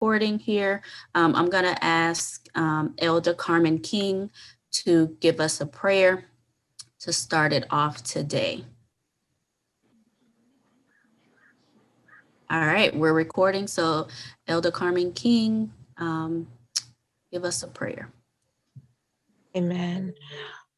recording here. I'm going to ask Elder Carmen King to give us a prayer to start it off today. All right, we're recording. So Elder Carmen King, give us a prayer. Amen.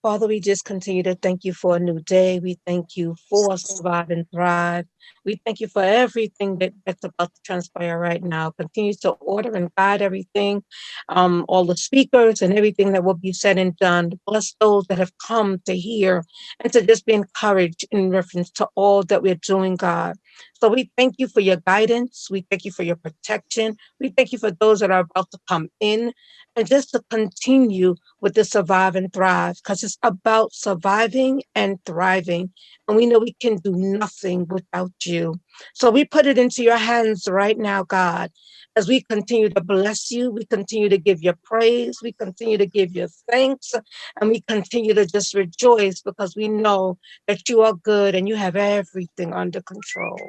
Father, we just continue to thank you for a new day. We thank you for Survive and Thrive. We thank you for everything that's about to transpire right now. Continue to order and guide everything, all the speakers and everything that will be said and done. Bless those that have come to hear and to just be encouraged in reference to all that we're doing, God. So we thank you for your guidance. We thank you for your protection. We thank you for those that are about to come in and just to continue with the Survive and Thrive, because it's about surviving and thriving. And we know we can do nothing without you. So we put it into your hands right now, God, as we continue to bless you, we continue to give you praise, we continue to give you thanks, and we continue to just rejoice because we know that you are good and you have everything under control.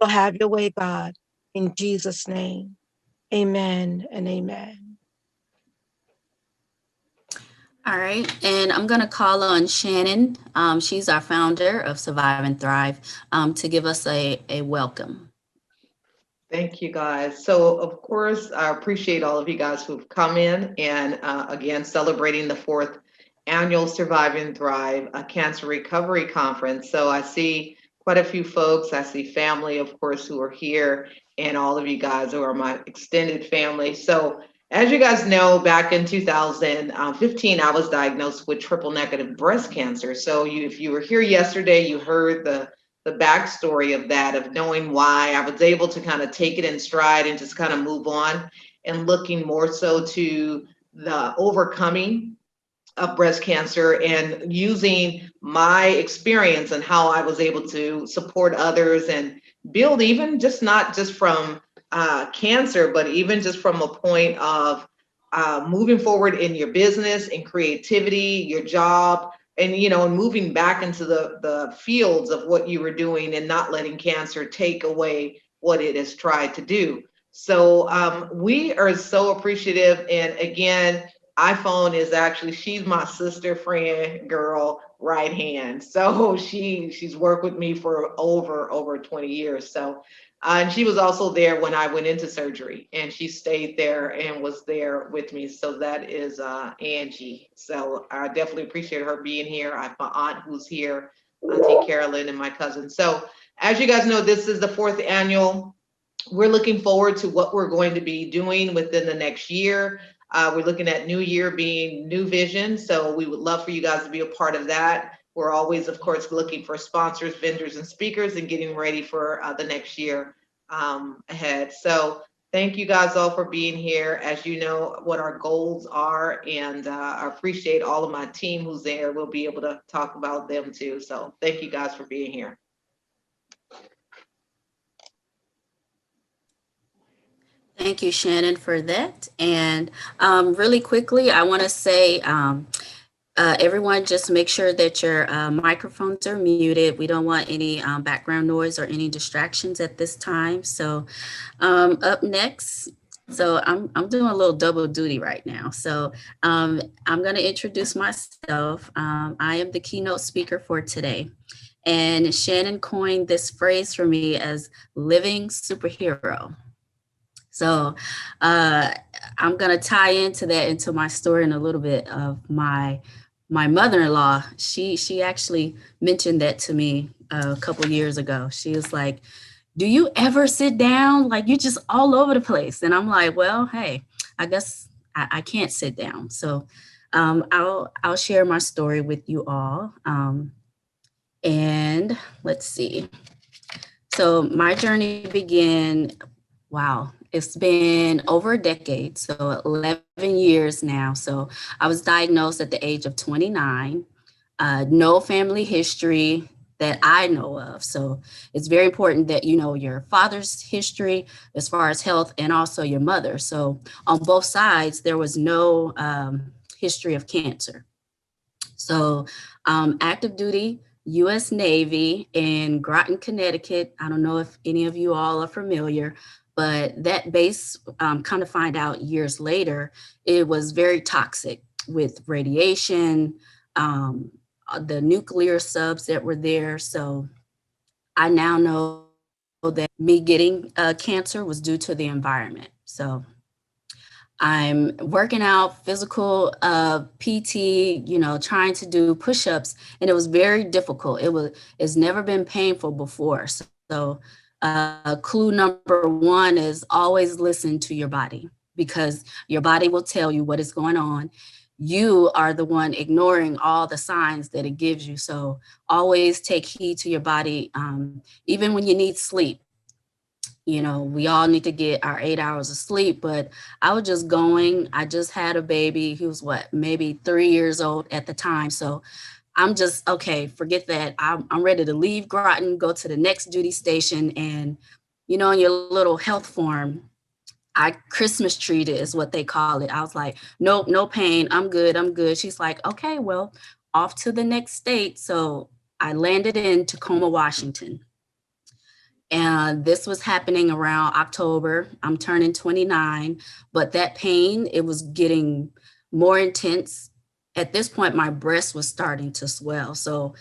So have your way, God, in Jesus' name. Amen and amen. All right, and I'm going to call on Shannon. She's our founder of Survive and Thrive, to give us a welcome. Thank you, guys. So, of course, I appreciate all of you guys who've come in and again, celebrating the fourth annual Survive and Thrive Cancer Recovery Conference. So I see quite a few folks. I see family, of course, who are here, and all of you guys who are my extended family. So as you guys know, back in 2015, I was diagnosed with triple negative breast cancer. So if you were here yesterday, you heard the backstory of that, of knowing why I was able to kind of take it in stride and just kind of move on, and looking more so to the overcoming of breast cancer and using my experience and how I was able to support others and build, even just not just from cancer, but even just from a point of moving forward in your business and creativity, your job, and moving back into the fields of what you were doing and not letting cancer take away what it has tried to do. So we are so appreciative. And again, iPhone is actually, she's my sister, friend, girl, right hand. So she's worked with me for over 20 years. So and she was also there when I went into surgery, and she stayed there and was there with me. So that is Angie. So I definitely appreciate her being here. I have my aunt who's here, Auntie Carolyn, and my cousin. So as you guys know, this is the fourth annual. We're looking forward to what we're going to be doing within the next year. We're looking at new year being new vision. So we would love for you guys to be a part of that. We're always, of course, looking for sponsors, vendors, and speakers, and getting ready for the next year ahead. So thank you guys all for being here. As you know what our goals are, and I appreciate all of my team who's there. We'll be able to talk about them too. So thank you guys for being here. Thank you, Shannon, for that. And really quickly, I want to say, everyone, just make sure that your microphones are muted. We don't want any background noise or any distractions at this time. So up next, so I'm doing a little double duty right now. So I'm going to introduce myself. I am the keynote speaker for today. And Shannon coined this phrase for me as living superhero. So I'm going to tie into my story in a little bit of my mother-in-law. She actually mentioned that to me a couple years ago. She was like, do you ever sit down? Like, you're just all over the place. And I'm like, well, hey, I guess I can't sit down. So I'll share my story with you all. And let's see. So my journey began, wow, it's been over a decade, so 11 years now. So I was diagnosed at the age of 29, no family history that I know of. So it's very important that you know your father's history as far as health, and also your mother. So on both sides, there was no history of cancer. So active duty, U.S. Navy in Groton, Connecticut. I don't know if any of you all are familiar, But that base, kind of find out years later, it was very toxic with radiation, the nuclear subs that were there. So I now know that me getting cancer was due to the environment. So I'm working out physical PT, trying to do push-ups, and it was very difficult. It's never been painful before. So clue number one is always listen to your body, because your body will tell you what is going on. You are the one ignoring all the signs that it gives you. So always take heed to your body, even when you need sleep. We all need to get our 8 hours of sleep, but I was just going. I just had a baby. He was maybe 3 years old at the time. So I'm just, okay, forget that. I'm ready to leave Groton, go to the next duty station. And, in your little health form, I Christmas treated is what they call it. I was like, nope, no pain. I'm good. I'm good. She's like, okay, well, off to the next state. So I landed in Tacoma, Washington. And this was happening around October. I'm turning 29, but that pain, it was getting more intense. At this point, my breast was starting to swell. So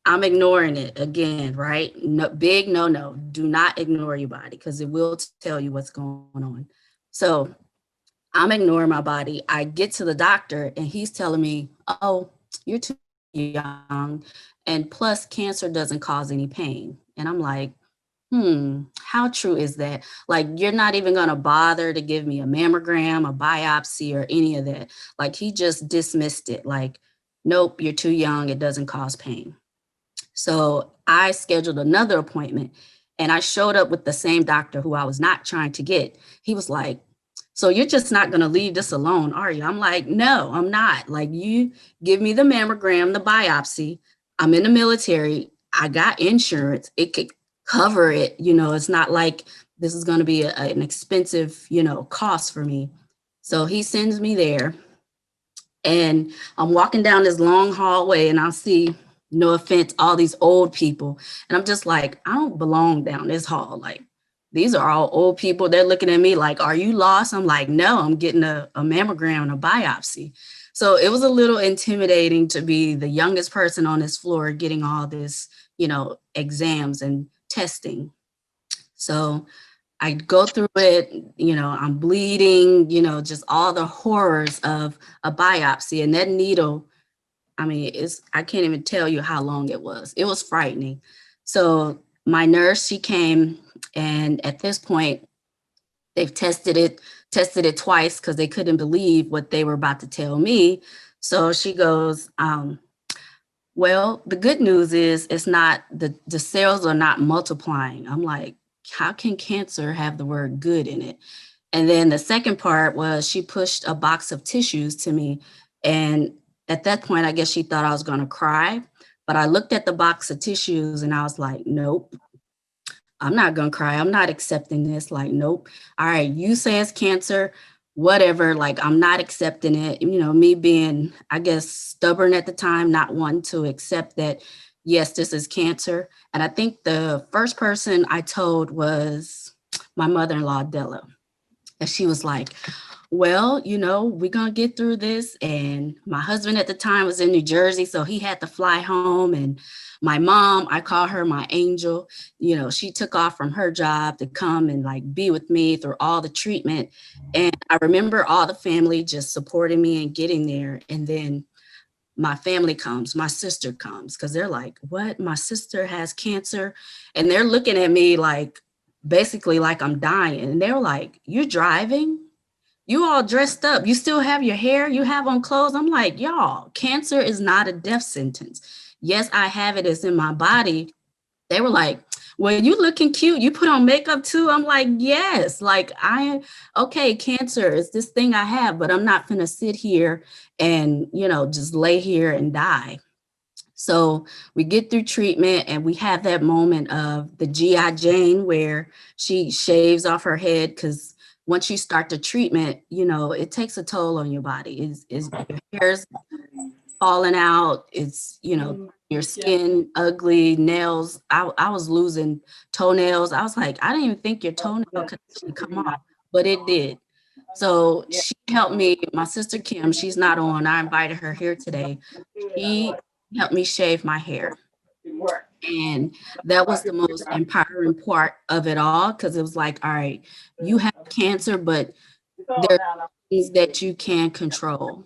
I'm ignoring it again, right? No, big no. Do not ignore your body, because it will tell you what's going on. So I'm ignoring my body. I get to the doctor and he's telling me, oh, you're too young. And plus, cancer doesn't cause any pain. And I'm like, how true is that? Like, you're not even going to bother to give me a mammogram, a biopsy, or any of that. Like, he just dismissed it. Like, nope, you're too young. It doesn't cause pain. So I scheduled another appointment, and I showed up with the same doctor who I was not trying to get. He was like, so you're just not going to leave this alone, are you? I'm like, no, I'm not. Like, you give me the mammogram, the biopsy. I'm in the military. I got insurance. It could cover it. It's not like this is going to be an expensive, cost for me. So he sends me there, and I'm walking down this long hallway, and I'll see, no offense, all these old people. And I'm just like, I don't belong down this hall. Like, these are all old people. They're looking at me like, are you lost? I'm like, no, I'm getting a mammogram and a biopsy. So it was a little intimidating to be the youngest person on this floor getting all this, exams and testing. So I go through it, I'm bleeding, just all the horrors of a biopsy. And that needle, I mean, I can't even tell you how long it was. It was frightening. So my nurse, she came, and at this point, they've tested it twice because they couldn't believe what they were about to tell me. So she goes, well, the good news is it's not, the cells are not multiplying. I'm like, how can cancer have the word good in it? And then the second part was she pushed a box of tissues to me. And at that point, I guess she thought I was going to cry. But I looked at the box of tissues and I was like, nope, I'm not going to cry. I'm not accepting this. Like, nope. All right, you say it's cancer, whatever. Like, I'm not accepting it. Me being, I guess, stubborn at the time, not wanting to accept that, yes, this is cancer. And I think the first person I told was my mother-in-law, Della. And she was like, well, we're going to get through this. And my husband at the time was in New Jersey, so he had to fly home. And my mom, I call her my angel. She took off from her job to come and like be with me through all the treatment. And I remember all the family just supporting me and getting there. And then my family comes, my sister comes, because they're like, what? My sister has cancer. And they're looking at me like, basically like I'm dying. And they're like, you're driving? You all dressed up. You still have your hair. You have on clothes. I'm like, y'all, cancer is not a death sentence. Yes, I have it. It's in my body. They were like, well, you looking cute. You put on makeup too. I'm like, yes, like okay, cancer is this thing I have, but I'm not gonna sit here and, just lay here and die. So we get through treatment and we have that moment of the GI Jane where she shaves off her head, because once you start the treatment, it takes a toll on your body. Your hair's falling out. It's, you know, your skin ugly, nails. I was losing toenails. I was like, I didn't even think your toenail could actually come off, but it did. So she helped me. My sister Kim, she's not on. I invited her here today. She helped me shave my hair. And that was the most empowering part of it all, because it was like, all right, you have cancer, but there are things that you can control.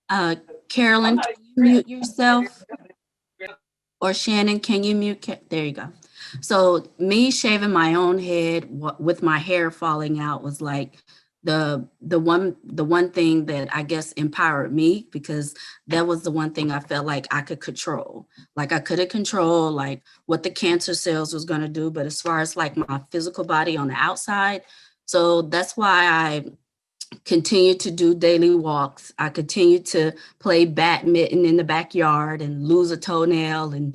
Uh, Carolyn, can you mute yourself? Or Shannon, can you mute? There you go. So me shaving my own head with my hair falling out was like the one thing that I guess empowered me, because that was the one thing I felt like I could control. Like I couldn't control like what the cancer cells was going to do, but as far as like my physical body on the outside, so that's why I continue to do daily walks. I continue to play badminton in the backyard and lose a toenail. And,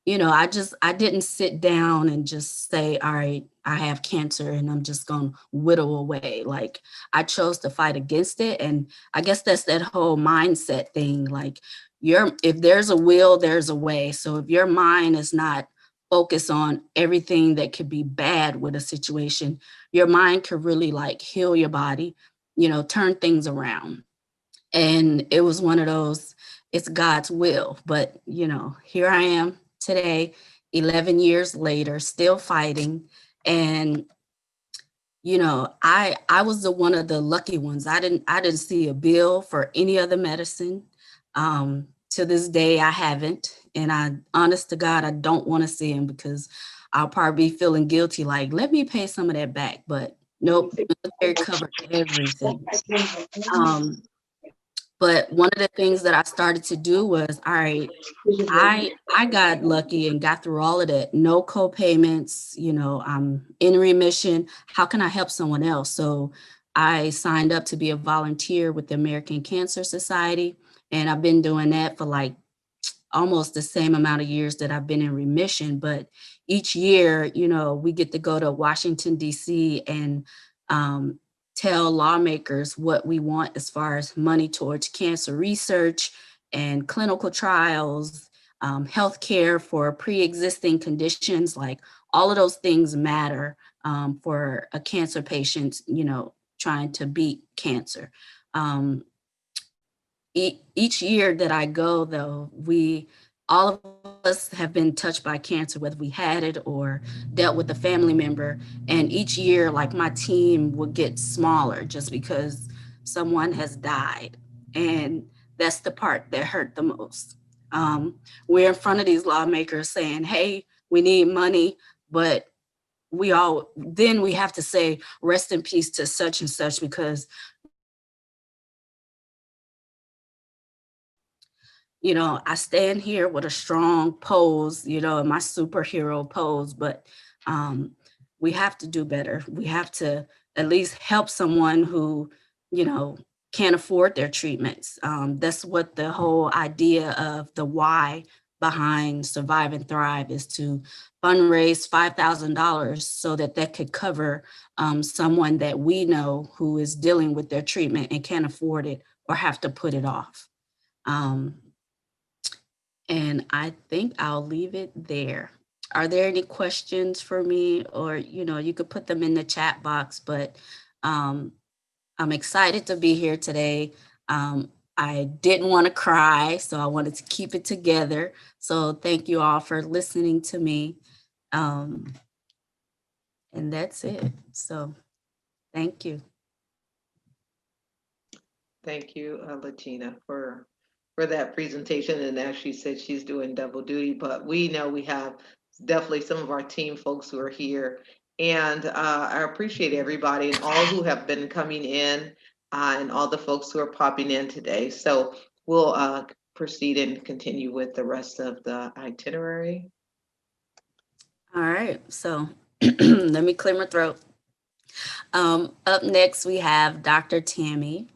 you know, I didn't sit down and just say, all right, I have cancer and I'm just going to whittle away. Like I chose to fight against it. And I guess that's that whole mindset thing. Like if there's a will, there's a way. So if your mind is not focused on everything that could be bad with a situation, your mind could really like heal your body, you know, turn things around. And it was one of those, it's God's will. But, you know, here I am today, 11 years later, still fighting. And, you know, I was one of the lucky ones. I didn't see a bill for any other medicine. To this day, I haven't. And honest to God, I don't want to see him, because I'll probably be feeling guilty, like, let me pay some of that back. But nope, military covered everything. But one of the things that I started to do was, all right, I got lucky and got through all of that. No co-payments, you know, I'm in remission. How can I help someone else? So I signed up to be a volunteer with the American Cancer Society. And I've been doing that for like almost the same amount of years that I've been in remission. But each year, you know, we get to go to Washington, D.C. and tell lawmakers what we want as far as money towards cancer research and clinical trials, healthcare for pre-existing conditions. Like all of those things matter for a cancer patient, you know, trying to beat cancer. Each year that I go, though, all of us have been touched by cancer, whether we had it or dealt with a family member. And each year, like my team would get smaller just because someone has died. And that's the part that hurt the most. We're in front of these lawmakers saying, hey, we need money, but we have to say rest in peace to such and such, because you know, I stand here with a strong pose, you know, my superhero pose, but we have to do better. We have to at least help someone who, you know, can't afford their treatments. That's what the whole idea of the why behind Survive and Thrive is, to fundraise $5,000 so that could cover someone that we know who is dealing with their treatment and can't afford it or have to put it off. And I think I'll leave it there. Are there any questions for me? Or, you know, you could put them in the chat box, but I'm excited to be here today. I didn't want to cry, so I wanted to keep it together. So thank you all for listening to me. And that's it. So thank you. Thank you, Latina, for that presentation. And as she said, she's doing double duty, but we know we have definitely some of our team folks who are here. And I appreciate everybody and all who have been coming in and all the folks who are popping in today. So we'll proceed and continue with the rest of the itinerary. All right, so let me clear my throat. Up next, we have Dr. Tammy.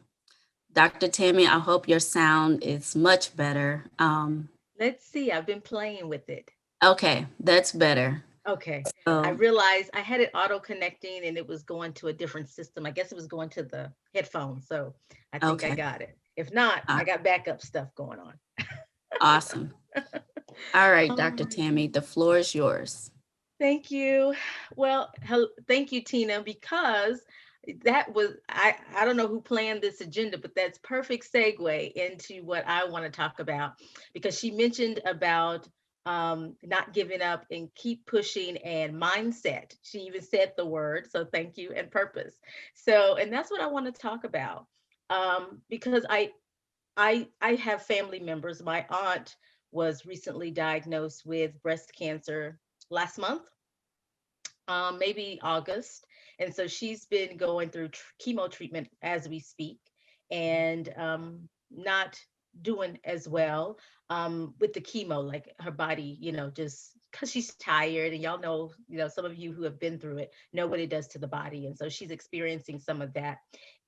Dr. Tammy, I hope your sound is much better. Let's see, I've been playing with it. Okay, that's better. Okay. I So, realized I had it auto connecting and it was going to a different system. I guess it was going to the headphones. So I think I okay. got it. If not, Uh, I got backup stuff going on. awesome. All right, Dr. Um, Tammy, the floor is yours. Thank you. Well, thank you, Tina, because that was I don't know who planned this agenda, but that's perfect segue into what I want to talk about because she mentioned about not giving up and keep pushing and mindset. She even said the word, so thank you, and purpose. So, and that's what I want to talk about because I have family members. My aunt was recently diagnosed with breast cancer last month, maybe August. And so she's been going through chemo treatment as we speak and not doing as well with the chemo, like her body, just because she's tired. And y'all know, some of you who have been through it know what it does to the body. And so she's experiencing some of that.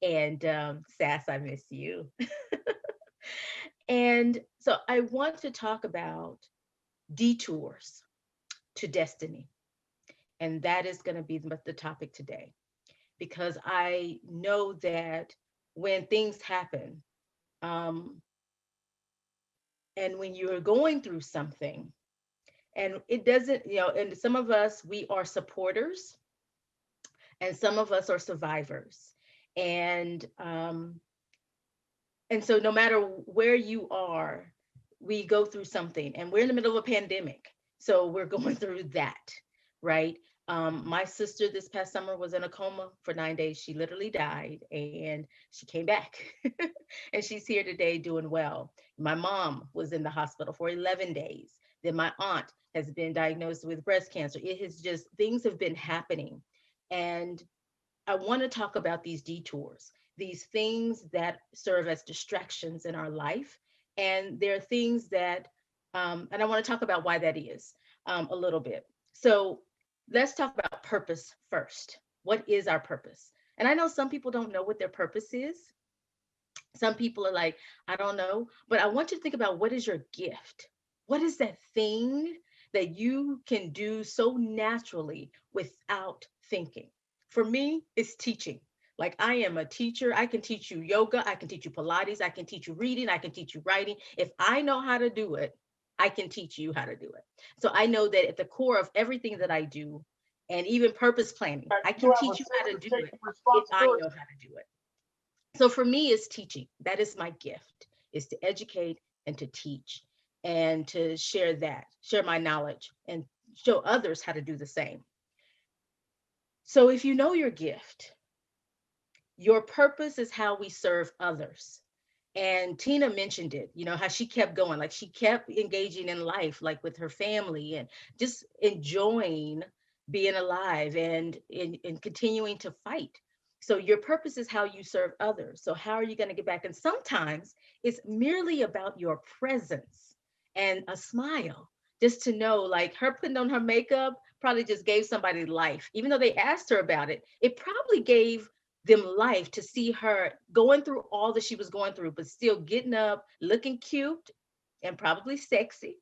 And Sass, I miss you. And so I want to talk about detours to destiny. And that is going to be the topic today, because I know that when things happen, um, and when you're going through something, and it doesn't, and some of us, we are supporters, and some of us are survivors. And and so no matter where you are, we go through something, and we're in the middle of a pandemic. So we're going through that, right? My sister this past summer was in a coma for 9 days. She literally died and she came back and she's here today doing well. My mom was in the hospital for 11 days. Then my aunt has been diagnosed with breast cancer. It has just, things have been happening. And I want to talk about these detours, these things that serve as distractions in our life. And there are things that, and I want to talk about why that is a little bit. So let's talk about purpose first. What is our purpose? And I know some people don't know what their purpose is. Some people are like, I don't know, but I want you to think about, what is your gift? What is that thing that you can do so naturally without thinking? For me, it's teaching. Like, I am a teacher. I can teach you yoga. I can teach you Pilates. I can teach you reading. I can teach you writing. If I know how to do it, I can teach you how to do it. So I know that at the core of everything that I do, and even purpose planning, I can teach you how to do it if I know how to do it. So for me, it's teaching. That is my gift, is to educate and to teach and to share my knowledge and show others how to do the same. So if you know your gift, your purpose is how we serve others. And Tina mentioned it, how she kept going, like she kept engaging in life, like with her family and just enjoying being alive and continuing to fight. So your purpose is how you serve others. So how are you going to get back? And sometimes it's merely about your presence and a smile, just to know, like her putting on her makeup probably just gave somebody life. Even though they asked her about it, it probably gave them life to see her going through all that she was going through, but still getting up, looking cute and probably sexy,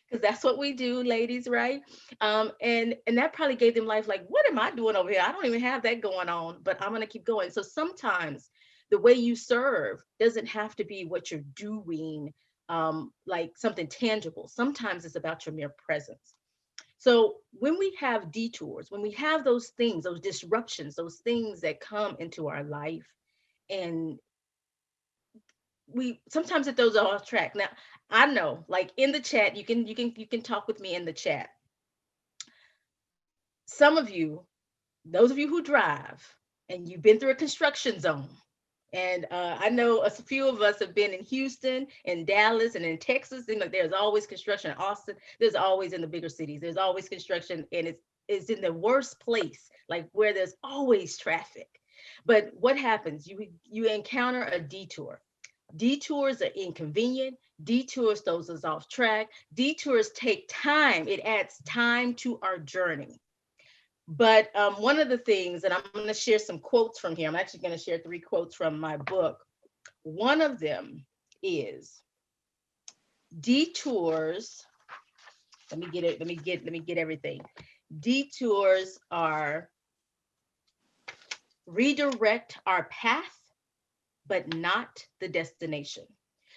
because that's what we do, ladies, right? And that probably gave them life. Like, what am I doing over here? I don't even have that going on, but I'm gonna keep going. So sometimes the way you serve doesn't have to be what you're doing, like something tangible. Sometimes it's about your mere presence. So when we have detours, when we have those things, those disruptions, those things that come into our life, and we sometimes it throws us off track. Now, I know, like in the chat, you can talk with me in the chat. Some of you, those of you who drive, and you've been through a construction zone. And I know a few of us have been in Houston, in Dallas, and in Texas. And like, there's always construction in Austin. There's always in the bigger cities. There's always construction, and it's in the worst place, like where there's always traffic. But what happens? You encounter a detour. Detours are inconvenient. Detours throws us off track. Detours take time. It adds time to our journey. But one of the things, and I'm going to share some quotes from here. I'm actually going to share 3 quotes from my book. One of them is, detours Let me get it. Let me get everything. Detours are redirect our path, but not the destination.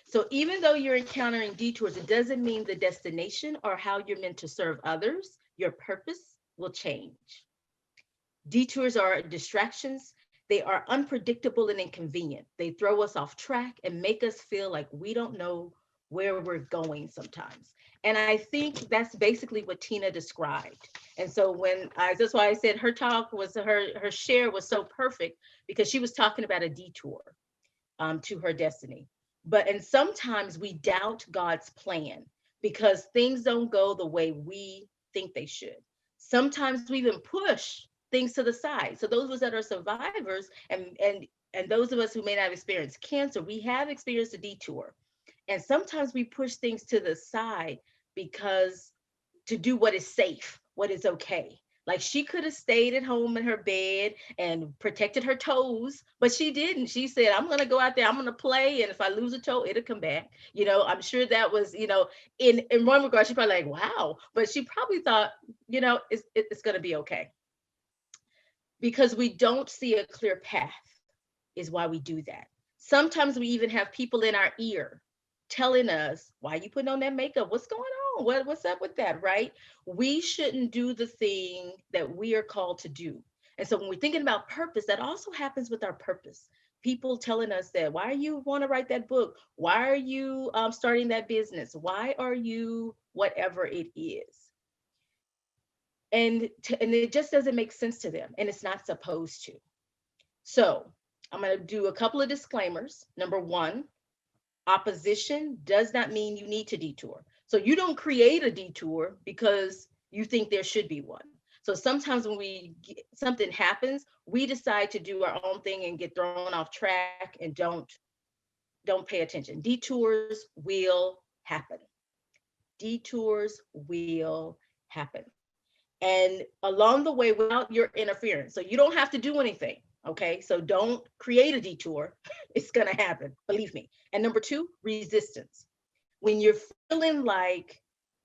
So even though you're encountering detours, it doesn't mean the destination or how you're meant to serve others. Your purpose will change. Detours are distractions. They are unpredictable and inconvenient. They throw us off track and make us feel like we don't know where we're going sometimes. And I think that's basically what Tina described. And so that's why I said her talk was her share was so perfect, because she was talking about a detour to her destiny. And sometimes we doubt God's plan because things don't go the way we think they should. Sometimes we even push things to the side. So those of us that are survivors and those of us who may not have experienced cancer, we have experienced a detour. And sometimes we push things to the side because to do what is safe, what is okay. Like she could have stayed at home in her bed and protected her toes, but she didn't. She said, I'm going to go out there, I'm going to play. And if I lose a toe, it'll come back. I'm sure that was, in one regard, she's probably like, wow. But she probably thought, it's going to be okay. Because we don't see a clear path is why we do that. Sometimes we even have people in our ear telling us, why are you putting on that makeup? What's going on? What's up with that, right? We shouldn't do the thing that we are called to do. And so when we're thinking about purpose, that also happens with our purpose. People telling us that, why are you want to write that book? Why are you starting that business? Why are you whatever it is? And it just doesn't make sense to them, and it's not supposed to. So I'm going to do a couple of disclaimers. Number one, opposition does not mean you need to detour. So you don't create a detour because you think there should be one. So sometimes when something happens, we decide to do our own thing and get thrown off track and don't pay attention. Detours will happen. Detours will happen. And along the way, without your interference. So you don't have to do anything. Okay, so don't create a detour. It's going to happen, believe me. And number two, resistance. When you're feeling like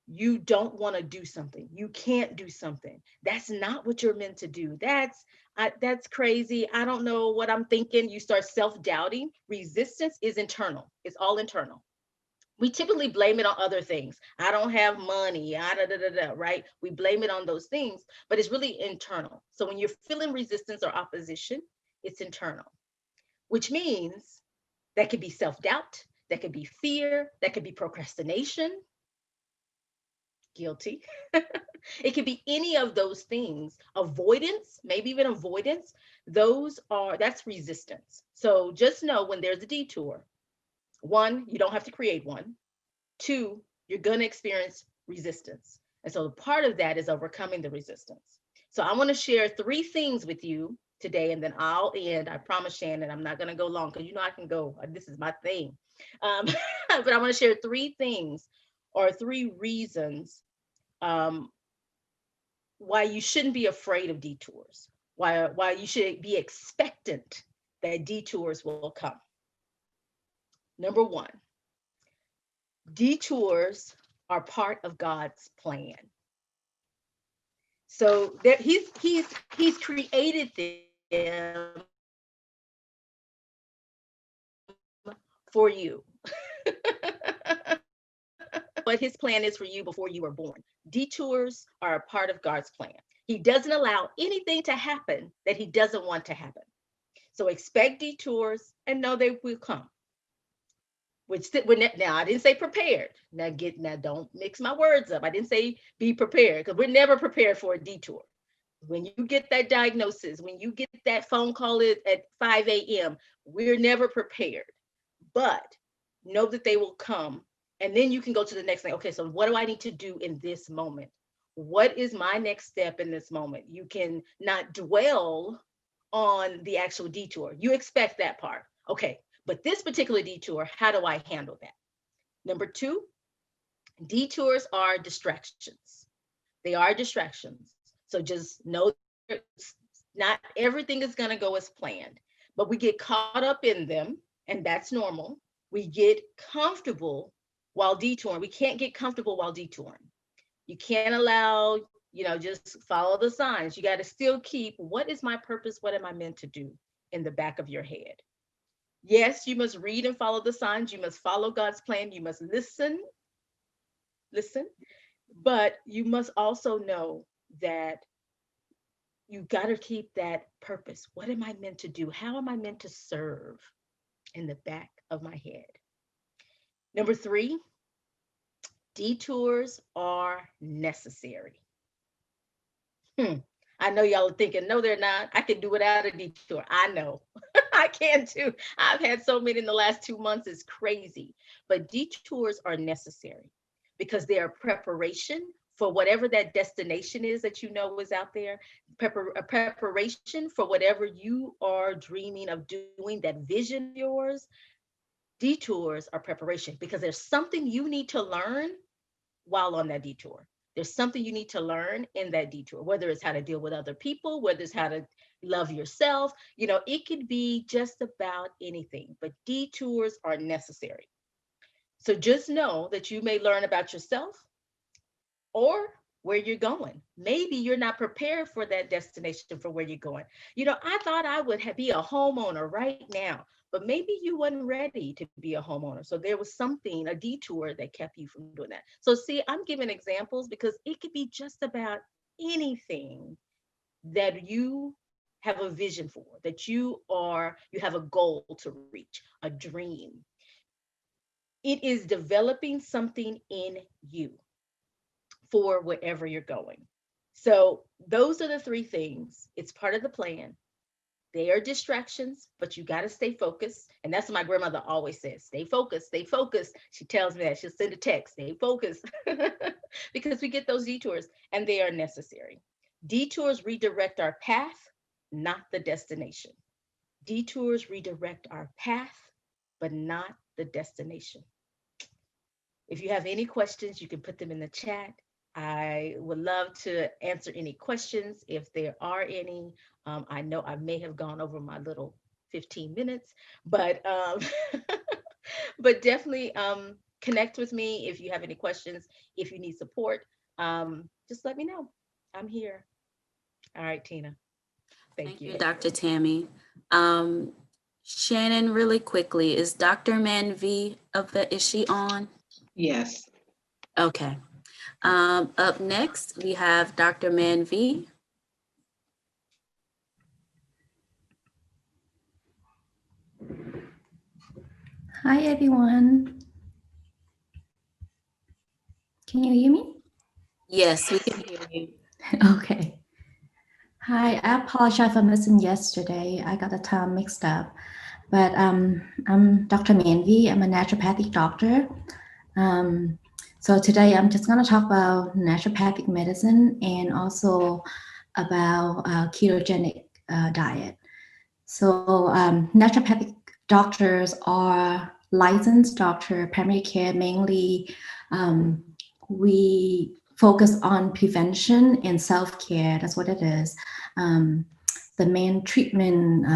you don't want to do something, you can't do something, that's not what you're meant to do. That's crazy. I don't know what I'm thinking. You start self-doubting. Resistance is internal. It's all internal. We typically blame it on other things. I don't have money, right? We blame it on those things, but it's really internal. So when you're feeling resistance or opposition, it's internal, which means that could be self-doubt, that could be fear, that could be procrastination, guilty. It could be any of those things. Avoidance, maybe even avoidance, that's resistance. So just know when there's a detour, one, you don't have to create one. Two, you're going to experience resistance. And so part of that is overcoming the resistance. So I want to share 3 things with you today, and then I'll end. I promise, Shannon, I'm not going to go long because I can go. This is my thing. But I want to share 3 things or 3 reasons why you shouldn't be afraid of detours, why you should be expectant that detours will come. Number 1, detours are part of God's plan. So he's created them for you. What his plan is for you before you were born. Detours are a part of God's plan. He doesn't allow anything to happen that he doesn't want to happen. So expect detours and know they will come. Now I didn't say prepared. Now don't mix my words up. I didn't say be prepared, because we're never prepared for a detour. When you get that diagnosis, when you get that phone call at 5 a.m., we're never prepared. But know that they will come. And then you can go to the next thing. Okay, so what do I need to do in this moment? What is my next step in this moment? You can not dwell on the actual detour. You expect that part. Okay, but this particular detour, how do I handle that? Number 2, detours are distractions. They are distractions. So just know not everything is going to go as planned, but we get caught up in them, and that's normal. We get comfortable while detouring. We can't get comfortable while detouring. You can't allow, just follow the signs. You got to still keep, what is my purpose? What am I meant to do in the back of your head? Yes, you must read and follow the signs. You must follow God's plan. You must listen, but you must also know that you got to keep that purpose. What am I meant to do? How am I meant to serve in the back of my head? Number 3, detours are necessary. I know y'all are thinking, no, they're not. I can do without a detour. I know. I can too. I've had so many in the last 2 months. It's crazy. But detours are necessary because they are preparation for whatever that destination is that you know is out there, a preparation for whatever you are dreaming of doing, that vision of yours. Detours are preparation because there's something you need to learn while on that detour. There's something you need to learn in that detour, whether it's how to deal with other people, whether it's how to love yourself. It could be just about anything, but detours are necessary. So just know that you may learn about yourself or where you're going. Maybe you're not prepared for that destination for where you're going. I thought I would be a homeowner right now, but maybe you weren't ready to be a homeowner. So there was something, a detour that kept you from doing that. So see, I'm giving examples because it could be just about anything that you have a vision for, that you have a goal to reach, a dream. It is developing something in you for wherever you're going. So those are the 3 things. It's part of the plan. They are distractions, but you got to stay focused. And that's what my grandmother always says, stay focused, stay focused. She tells me that. She'll send a text, stay focused, because we get those detours and they are necessary. Detours redirect our path, not the destination. Detours redirect our path, but not the destination. If you have any questions, you can put them in the chat. I would love to answer any questions if there are any. I know I may have gone over my little 15 minutes, but but definitely connect with me if you have any questions. If you need support, just let me know. I'm here. All right, Tina. Thank you. Dr. Tammy. Shannon, really quickly, is Dr. Manvi, is she on? Yes. Okay. Up next, we have Dr. Manvi. Hi, everyone. Can you hear me? Yes, we can hear you. Okay. Hi, I apologize for missing yesterday. I got the time mixed up. But I'm Dr. Manvi. I'm a naturopathic doctor. So today I'm just going to talk about naturopathic medicine and also about ketogenic diet. So naturopathic doctors are licensed doctor, primary care mainly. We focus on prevention and self-care. That's what it is. The main treatment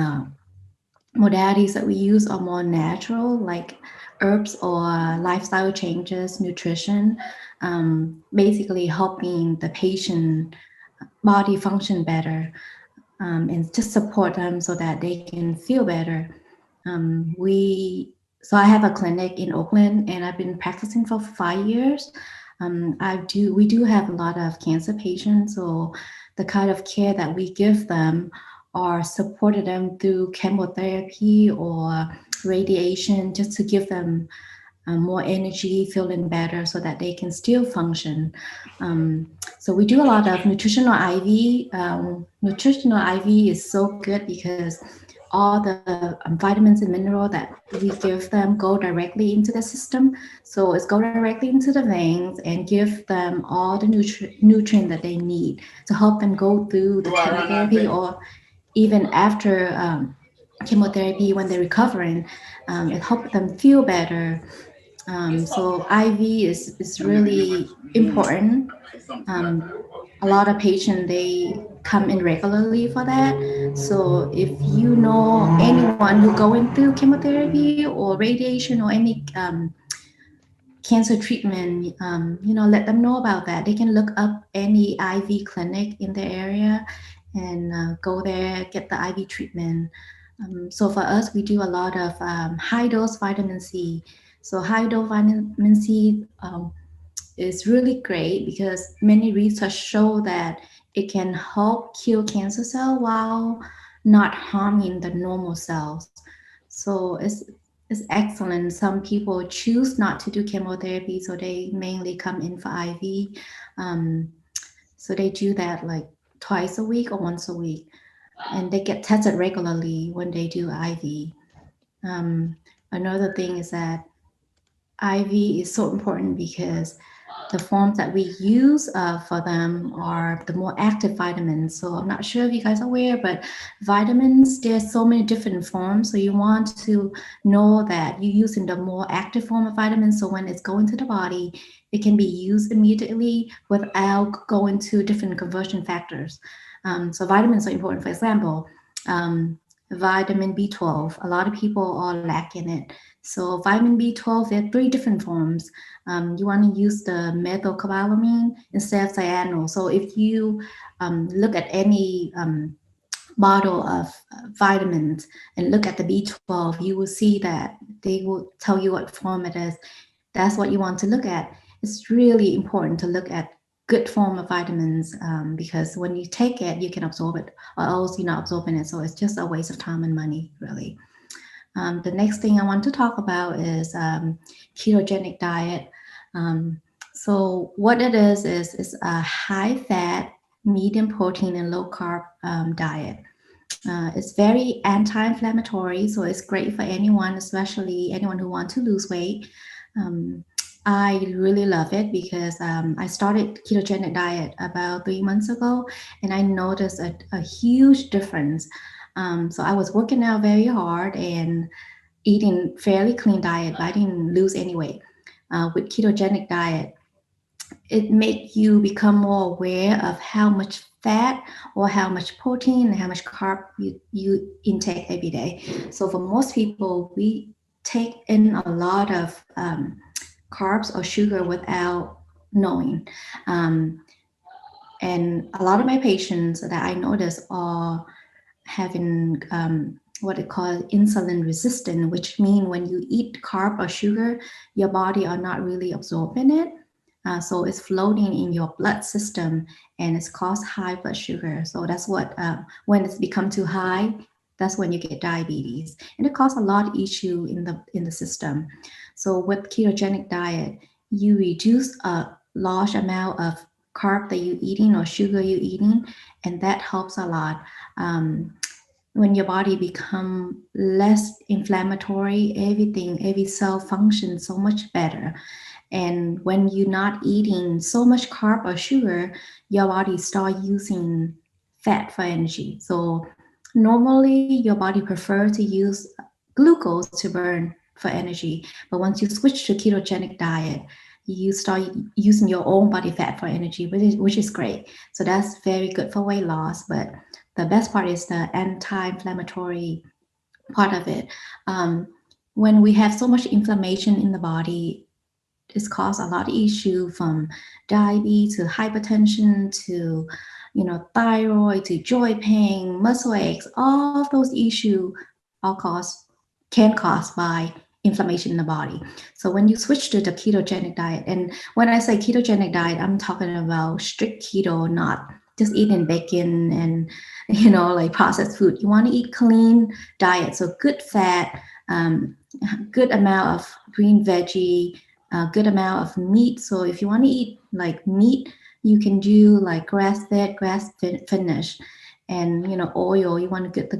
modalities that we use are more natural, like herbs or lifestyle changes, nutrition, basically helping the patient body function better and just support them so that they can feel better. So I have a clinic in Oakland and I've been practicing for 5 years. We do have a lot of cancer patients, so the kind of care that we give them are supported them through chemotherapy or radiation just to give them more energy, feeling better so that they can still function. So we do a lot of nutritional IV. Nutritional IV is so good because all the vitamins and minerals that we give them go directly into the system. So it's go directly into the veins and give them all the nutrient that they need to help them go through the chemotherapy or even after chemotherapy when they're recovering. It helps them feel better. So IV is really important. A lot of patients, they come in regularly for that. So if you know anyone who going through chemotherapy or radiation or any cancer treatment, let them know about that. They can look up any IV clinic in their area and go there, get the IV treatment. So for us, we do a lot of high dose vitamin C. So high dose vitamin C is really great because many research show that it can help kill cancer cell while not harming the normal cells. So it's excellent. Some people choose not to do chemotherapy, so they mainly come in for IV. Um, so they do that like twice a week or once a week, and they get tested regularly when they do IV. Um, Another thing is that IV is so important because the forms that we use for them are the more active vitamins. So I'm not sure if you guys are aware, but vitamins, there's so many different forms. So you want to know that you're using the more active form of vitamins. So when it's going to the body, it can be used immediately without going to different conversion factors. So vitamins are important. For example, vitamin B12, a lot of people are lacking it. So vitamin B12, there are 3 different forms. You want to use the methylcobalamin instead of cyanol. So if you look at any bottle of vitamins and look at the B12, you will see that they will tell you what form it is. That's what you want to look at. It's really important to look at good form of vitamins because when you take it, you can absorb it, or else you're not absorbing it. So it's just a waste of time and money, really. The next thing I want to talk about is ketogenic diet. So what it is a high fat, medium protein, and low carb diet. It's very anti-inflammatory, so it's great for anyone, especially anyone who wants to lose weight. I really love it because I started ketogenic diet about 3 months ago, and I noticed a huge difference. So I was working out very hard and eating fairly clean diet, but I didn't lose any weight. With ketogenic diet, it makes you become more aware of how much fat or how much protein and how much carb you intake every day. So for most people, we take in a lot of carbs or sugar without knowing. And a lot of my patients that I notice are having what they call insulin resistant, which means when you eat carb or sugar, your body are not really absorbing it. So it's floating in your blood system and it's caused high blood sugar. So that's what, when it's become too high, that's when you get diabetes. And it causes a lot of issue in the system. So with ketogenic diet, you reduce a large amount of carb that you're eating or sugar you're eating, and that helps a lot. When your body become less inflammatory, every cell functions so much better. And when you're not eating so much carb or sugar, your body start using fat for energy. So normally your body prefer to use glucose to burn for energy. But once you switch to ketogenic diet, you start using your own body fat for energy, which is great. So that's very good for weight loss. But the best part is the anti-inflammatory part of it. When we have so much inflammation in the body, it's caused a lot of issue from diabetes to hypertension to thyroid to joint pain, muscle aches. All of those issues can cause by inflammation in the body. So when you switch to the ketogenic diet, and when I say ketogenic diet, I'm talking about strict keto, not just eating bacon and like processed food. You want to eat clean diet, so good fat, good amount of green veggie, a good amount of meat. So if you want to eat like meat, you can do like grass-fed, grass-finished, and oil. You want to get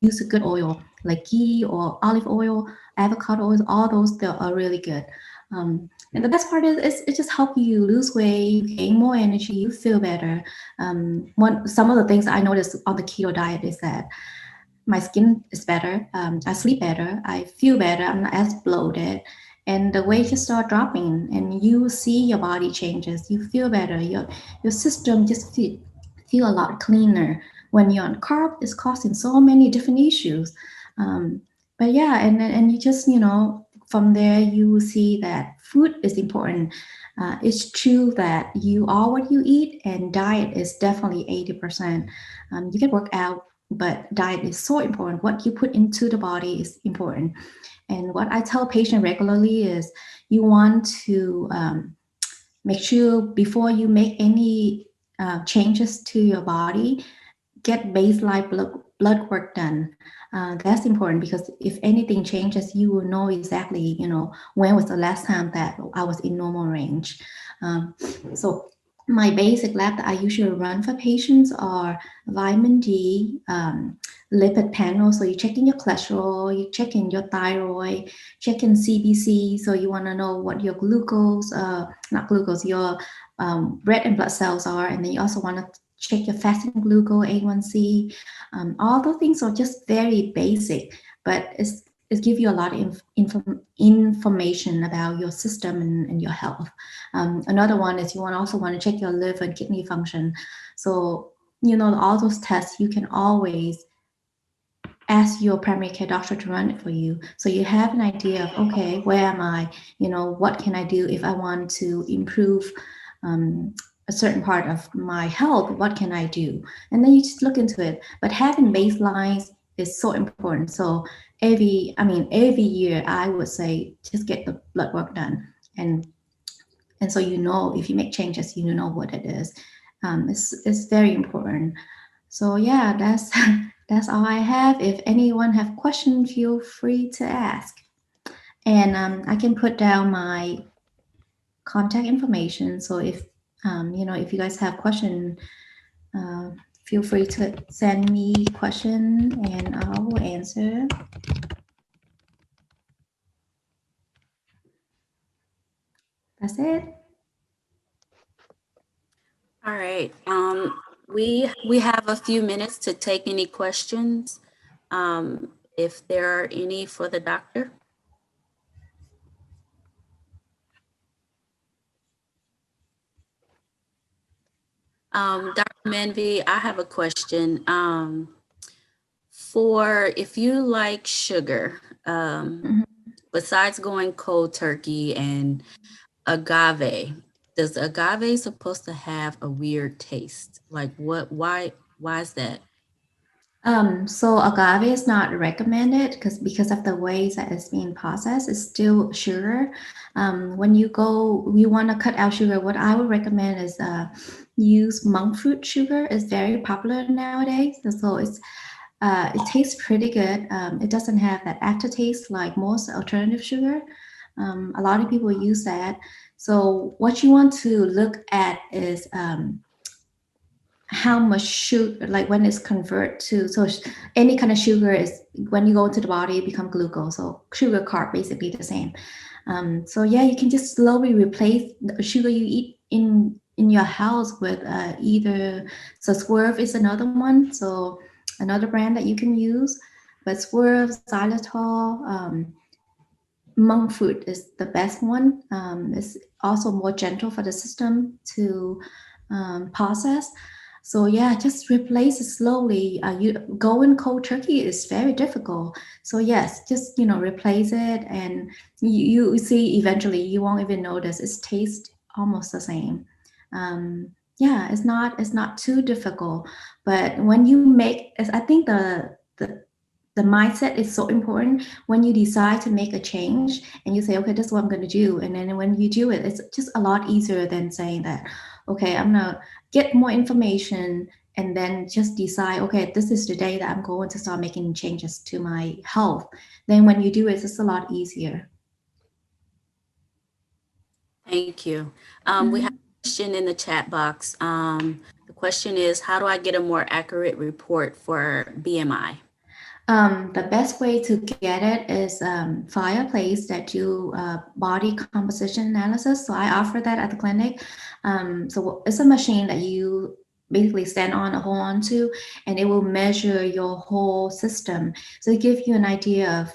use a good oil like ghee or olive oil, avocado oils. All those they are really good. And the best part is it just helps you lose weight, gain more energy, you feel better. Some of the things I noticed on the keto diet is that my skin is better. I sleep better. I feel better. I'm not as bloated. And the weight just start dropping and you see your body changes. You feel better. Your system just feel a lot cleaner. When you're on carb, it's causing so many different issues. but yeah, and you just, from there you will see that food is important. It's true that you are what you eat, and diet is definitely 80%. You can work out, but diet is so important. What you put into the body is important. And what I tell patients regularly is you want to make sure before you make any changes to your body, get baseline blood work done. That's important because if anything changes, you will know exactly, when was the last time that I was in normal range. Um, so my basic lab that I usually run for patients are vitamin D, lipid panel. So you're checking your cholesterol, you're checking your thyroid, checking CBC. So you want to know what your glucose, not glucose, your red and blood cells are. And then you also want to check your fasting glucose, A1C. All those things are just very basic, but it gives you a lot of information about your system and your health. Another one is you also want to check your liver and kidney function. So, all those tests, you can always ask your primary care doctor to run it for you. So you have an idea of, okay, where am I? What can I do if I want to improve a certain part of my health? What can I do? And then you just look into it. But having baselines is so important. So every year I would say just get the blood work done. And so if you make changes, you know what it is. It's very important. So yeah, that's that's all I have. If anyone have questions, feel free to ask. And I can put down my contact information. So if you guys have questions, uh, feel free to send me question and I will answer. That's it. All right. We have a few minutes to take any questions, if there are any for the doctor. Dr. Menvey, I have a question. For if you like sugar, Mhm. besides going cold turkey and agave, does agave supposed to have a weird taste? Like why is that? So agave is not recommended because of the ways that it's being processed. It's still sugar. When you want to cut out sugar. What I would recommend is use monk fruit sugar. It's very popular nowadays. So it tastes pretty good. It doesn't have that aftertaste like most alternative sugar. A lot of people use that. So what you want to look at is how much sugar, like when it's convert to, any kind of sugar is, when you go into the body, it become glucose. So sugar carb, basically the same. So yeah, you can just slowly replace the sugar you eat in your house with either, so Swerve is another one. So another brand that you can use, but Swerve, xylitol, monk fruit is the best one. It's also more gentle for the system to process. So yeah, just replace it slowly. You going cold turkey is very difficult. So yes, just replace it, and you see eventually you won't even notice. It tastes almost the same. Yeah, it's not too difficult. But when you make, I think the mindset is so important. When you decide to make a change and you say, okay, this is what I'm going to do, and then when you do it, it's just a lot easier than saying that, okay, I'm going to get more information and then just decide, okay, this is the day that I'm going to start making changes to my health. Then when you do it, it's just a lot easier. Thank you. We have Mhm. a question in the chat box. The question is, how do I get a more accurate report for BMI? The best way to get it is via a place that do body composition analysis. So I offer that at the clinic. So it's a machine that you basically stand on or hold on to, and it will measure your whole system. So it gives you an idea of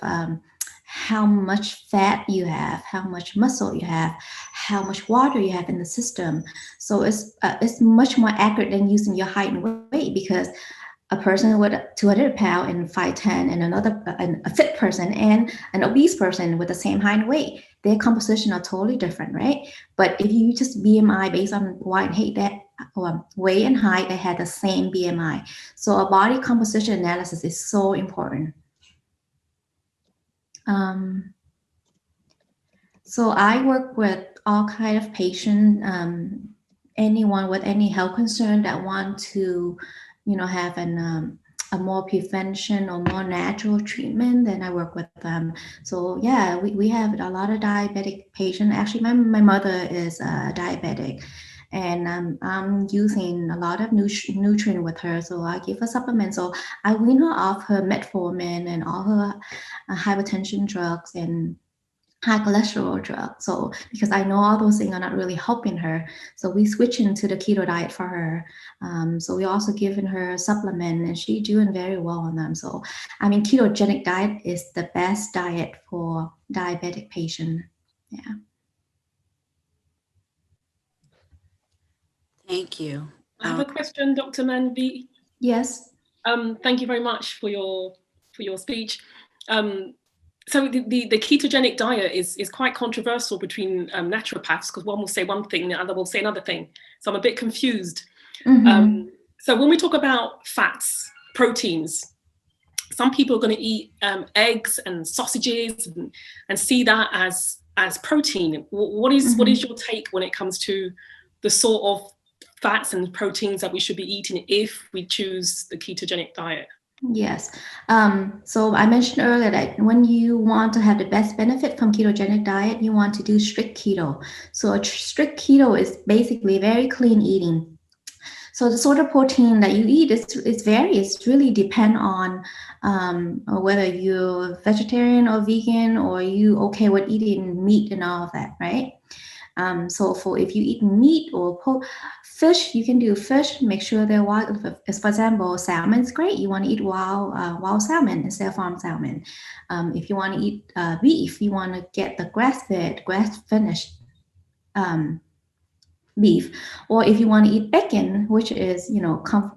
how much fat you have, how much muscle you have, how much water you have in the system. So it's much more accurate than using your height and weight, because a person with 200 pounds and 5'10", and a fit person and an obese person with the same height and weight, their composition are totally different, right? But if you just BMI based on weight and height, they had the same BMI. So a body composition analysis is so important. So I work with all kind of patients, anyone with any health concern that want to, have a more prevention or more natural treatment, then I work with them. So yeah, we have a lot of diabetic patients. Actually, my mother is diabetic, and I'm using a lot of nutrient with her. So I give her supplements. So I wean her off her metformin and all her hypertension drugs and high cholesterol drug. So because I know all those things are not really helping her, so we switch into the keto diet for her. So we also giving her supplement, and she's doing very well on them. So I mean, ketogenic diet is the best diet for diabetic patient. Yeah. Thank you. I have a question, Dr. Manvi. Yes. Thank you very much for your speech. So the ketogenic diet is quite controversial between naturopaths, because one will say one thing, the other will say another thing. So I'm a bit confused. Mm-hmm. So when we talk about fats, proteins, some people are going to eat eggs and sausages and see that as protein. What is your take when it comes to the sort of fats and proteins that we should be eating if we choose the ketogenic diet? Yes. So I mentioned earlier that when you want to have the best benefit from ketogenic diet, you want to do strict keto. So a strict keto is basically very clean eating. So the sort of protein that you eat is varies. It really depend on whether you're vegetarian or vegan, or you okay with eating meat and all of that, right? So if you eat meat or fish, you can do fish. Make sure they're wild. For example, salmon is great. You want to eat wild salmon instead of farm salmon. If you want to eat beef, you want to get the grass-fed, grass-finished beef. Or if you want to eat bacon, which is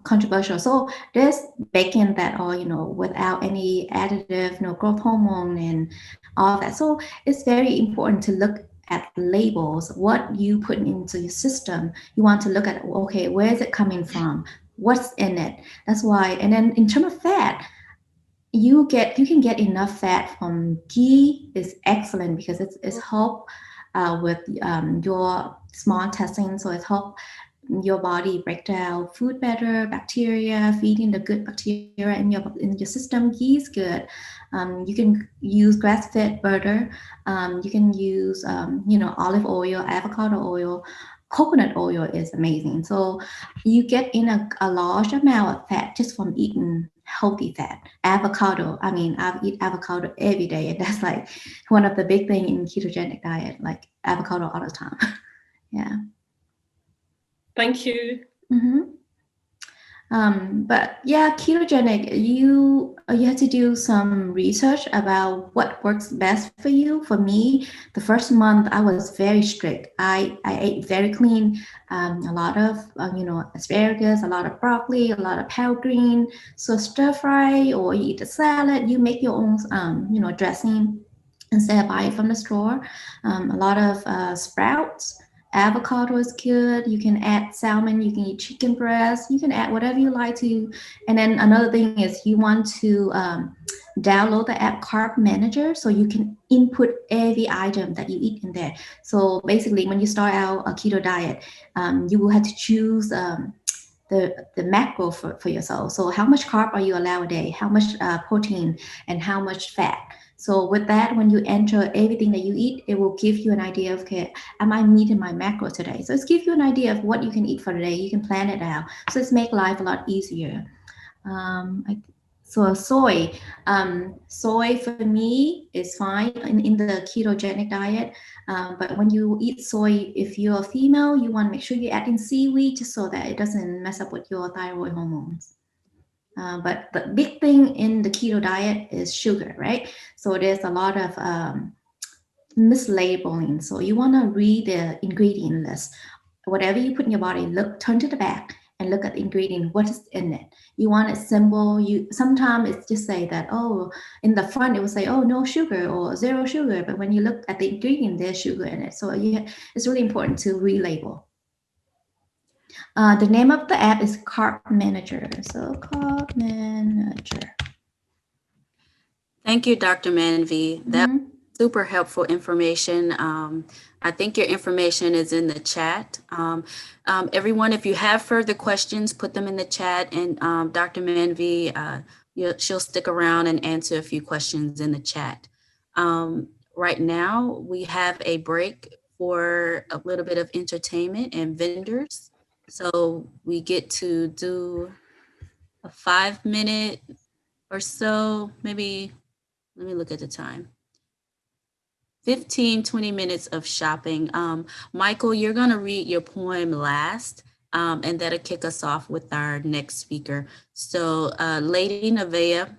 controversial. So there's bacon that are without any additive, no growth hormone and all that. So it's very important to look at labels, what you put into your system. You want to look at, okay, where is it coming from? What's in it? That's why. And then in terms of fat, you can get enough fat from ghee. Is excellent because it's help with your small intestine. So it help your body break down food better, bacteria, feeding the good bacteria in your system. Ghee is good. You can use grass-fed butter. You can use olive oil, avocado oil. Coconut oil is amazing. So you get in a large amount of fat just from eating healthy fat. Avocado, I mean, I eat avocado every day, and that's like one of the big things in ketogenic diet, like avocado all the time. Yeah. Thank you. Mm-hmm. But yeah, ketogenic, you have to do some research about what works best for you. For me, the first month I was very strict. I ate very clean, a lot of asparagus, a lot of broccoli, a lot of pale green. So stir fry, or you eat a salad. You make your own dressing instead of buying from the store. A lot of sprouts. Avocado is good. You can add salmon. You can eat chicken breast. You can add whatever you like to. And then another thing is you want to download the app Carb Manager, so you can input every item that you eat in there. So basically, when you start out a keto diet, you will have to choose the macro for yourself. So how much carb are you allowed a day? How much protein and how much fat? So with that, when you enter everything that you eat, it will give you an idea of, okay, am I meeting my macro today? So it's give you an idea of what you can eat for the day. You can plan it out. So it's make life a lot easier. So soy for me is fine in the ketogenic diet. But when you eat soy, if you're a female, you want to make sure you add in seaweed just so that it doesn't mess up with your thyroid hormones. But the big thing in the keto diet is sugar, right? So there's a lot of mislabeling. So you want to read the ingredient list. Whatever you put in your body, turn to the back and look at the ingredient, what is in it. You want it simple. Sometimes it's just say that, oh, in the front it will say, oh, no sugar or 0 sugar, but when you look at the ingredient, there's sugar in it. So it's really important to relabel. The name of the app is Carb Manager. So Carb Manager. Thank you, Dr. Manvi. That was super helpful information. I think your information is in the chat. Everyone, if you have further questions, put them in the chat, and Dr. Manvi, she'll stick around and answer a few questions in the chat. Right now, we have a break for a little bit of entertainment and vendors. So we get to do a 5-minute or so, maybe, let me look at the time. 15, 20 minutes of shopping. Michael, you're going to read your poem last, and that'll kick us off with our next speaker. So Lady Nevaeh,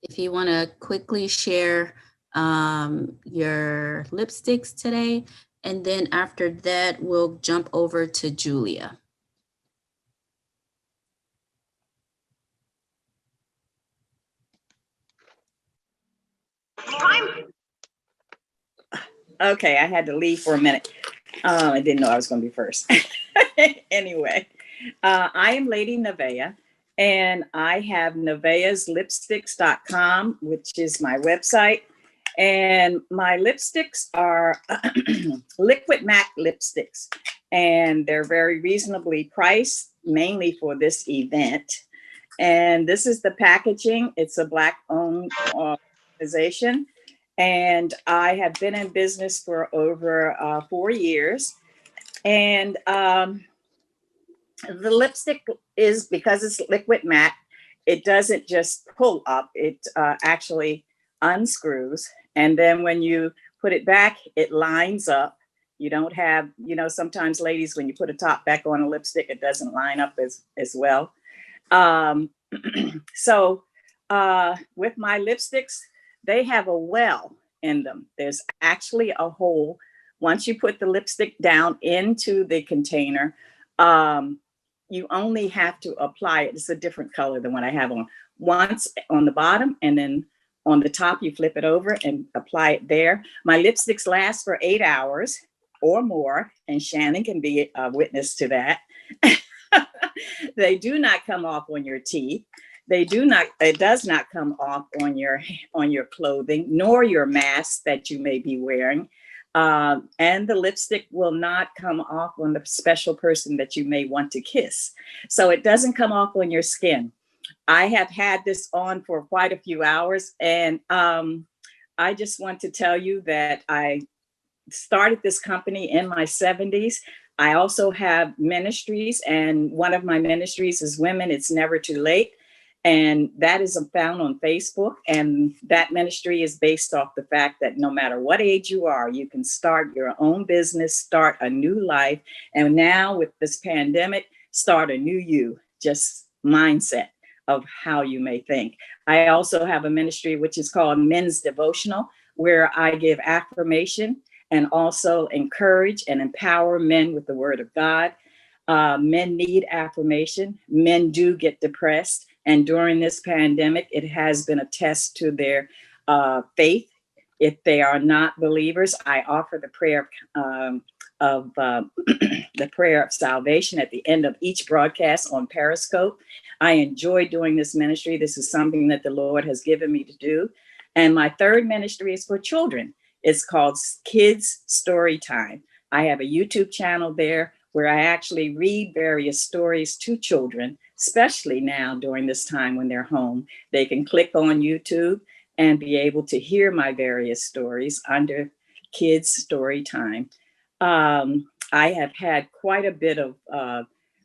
if you want to quickly share your lipsticks today, and then after that, we'll jump over to Julia. Okay, I had to leave for a minute. I didn't know I was going to be first. Anyway, I am Lady Nevaeh, and I have nevaehslipsticks.com, which is my website. And my lipsticks are liquid matte lipsticks, and they're very reasonably priced, mainly for this event. And this is the packaging. It's a Black-owned organization. And I have been in business for over 4 years. And the lipstick is, because it's liquid matte, it doesn't just pull up, it actually unscrews. And then when you put it back, it lines up. You don't have, sometimes ladies, when you put a top back on a lipstick, it doesn't line up as well. So with my lipsticks, they have a well in them. There's actually a hole. Once you put the lipstick down into the container, you only have to apply it. It's a different color than what I have on. Once on the bottom, and then on the top, you flip it over and apply it there. My lipsticks last for 8 hours or more, and Shannon can be a witness to that. They do not come off on your teeth. It does not come off on your clothing, nor your mask that you may be wearing. And the lipstick will not come off on the special person that you may want to kiss. So it doesn't come off on your skin. I have had this on for quite a few hours, and I just want to tell you that I started this company in my 70s. I also have ministries, and one of my ministries is Women It's Never Too Late. And that is found on Facebook. And that ministry is based off the fact that no matter what age you are, you can start your own business, start a new life. And now with this pandemic, start a new you, just mindset of how you may think. I also have a ministry which is called Men's Devotional, where I give affirmation and also encourage and empower men with the word of God. Men need affirmation. Men do get depressed. And during this pandemic, it has been a test to their faith. If they are not believers, I offer the prayer of the prayer of salvation at the end of each broadcast on Periscope. I enjoy doing this ministry. This is something that the Lord has given me to do. And my third ministry is for children. It's called Kids Story Time. I have a YouTube channel there where I actually read various stories to children, especially now during this time when they're home. They can click on YouTube and be able to hear my various stories under Kids Story Time. I have had quite a bit of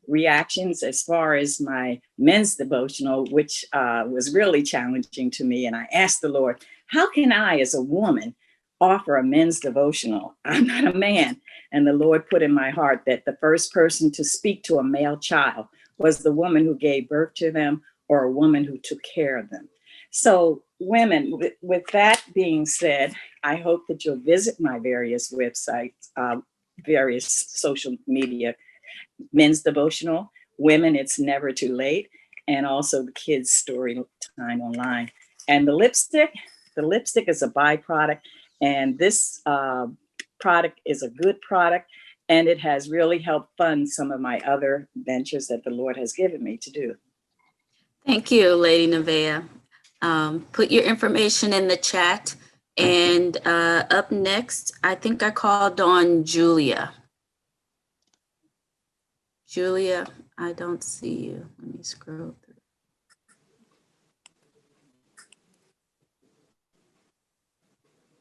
reactions as far as my men's devotional, which was really challenging to me. And I asked the Lord, how can I, as a woman, offer a men's devotional? I'm not a man. And the Lord put in my heart that the first person to speak to a male child was the woman who gave birth to them, or a woman who took care of them. So women, with that being said, I hope that you'll visit my various websites, various social media, Men's Devotional, Women, It's Never Too Late, and also the kids' story time online. And the lipstick is a byproduct, and this product is a good product, and it has really helped fund some of my other ventures that the Lord has given me to do. Thank you, Lady Nevaeh. Put your information in the chat. And up next, I think I called on Julia. Julia, I don't see you. Let me scroll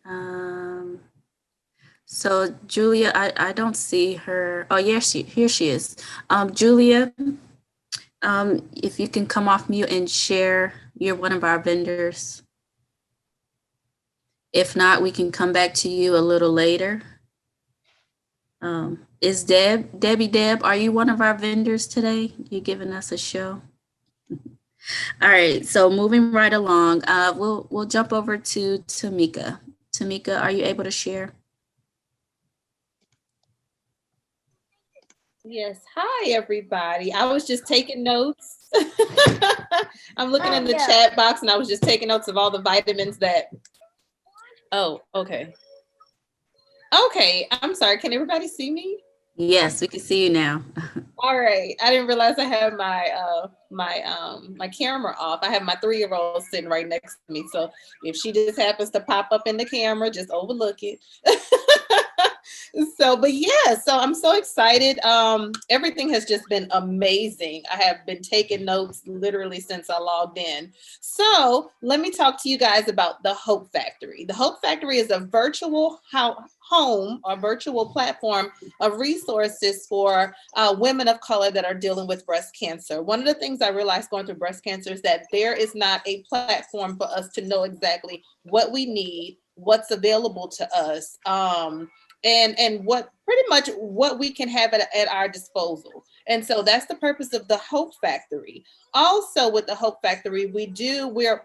through. So Julia, I don't see her. Oh, yeah, here she is. Julia, if you can come off mute and share, you're one of our vendors. If not, we can come back to you a little later. Is Debbie Deb, are you one of our vendors today? You giving us a show? All right, so moving right along, we'll jump over to Tamika. Tamika, are you able to share? Yes. Hi, everybody. I was just taking notes. I'm looking in the chat box and I was just taking notes of all the vitamins that. Oh, okay. Okay. I'm sorry. Can everybody see me? Yes, we can see you now. All right. I didn't realize I had my camera off. I have my 3-year-old sitting right next to me. So if she just happens to pop up in the camera, just overlook it. So I'm so excited. Everything has just been amazing. I have been taking notes literally since I logged in. So let me talk to you guys about the Hope Factory. The Hope Factory is a virtual home or virtual platform of resources for women of color that are dealing with breast cancer. One of the things I realized going through breast cancer is that there is not a platform for us to know exactly what we need, what's available to us, and what pretty much what we can have at our disposal. And so that's the purpose of the Hope Factory. Also with the Hope Factory, we're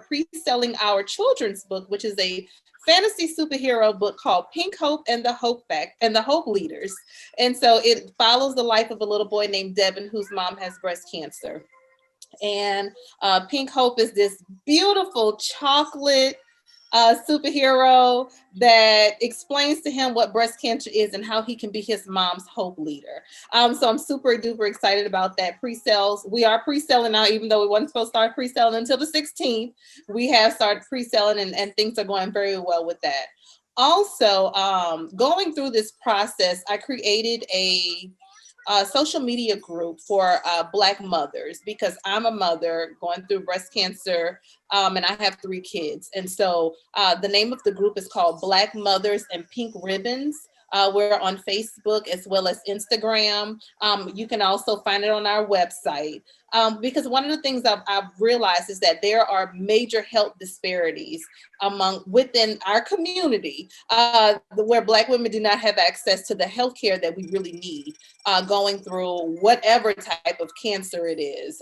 pre-selling our children's book, which is a fantasy superhero book called Pink Hope and the Hope Leaders. And so it follows the life of a little boy named Devin, whose mom has breast cancer. And Pink Hope is this beautiful chocolate superhero that explains to him what breast cancer is and how he can be his mom's hope leader. So I'm super duper excited about that. Pre-sales, we are pre-selling now, even though we wasn't supposed to start pre-selling until the 16th. We have started pre-selling and things are going very well with that. Also, going through this process, I created a social media group for Black mothers because I'm a mother going through breast cancer and I have 3 kids. And so the name of the group is called Black Mothers and Pink Ribbons. We're on Facebook as well as Instagram. You can also find it on our website. Because one of the things I've realized is that there are major health disparities within our community where Black women do not have access to the healthcare that we really need going through whatever type of cancer it is.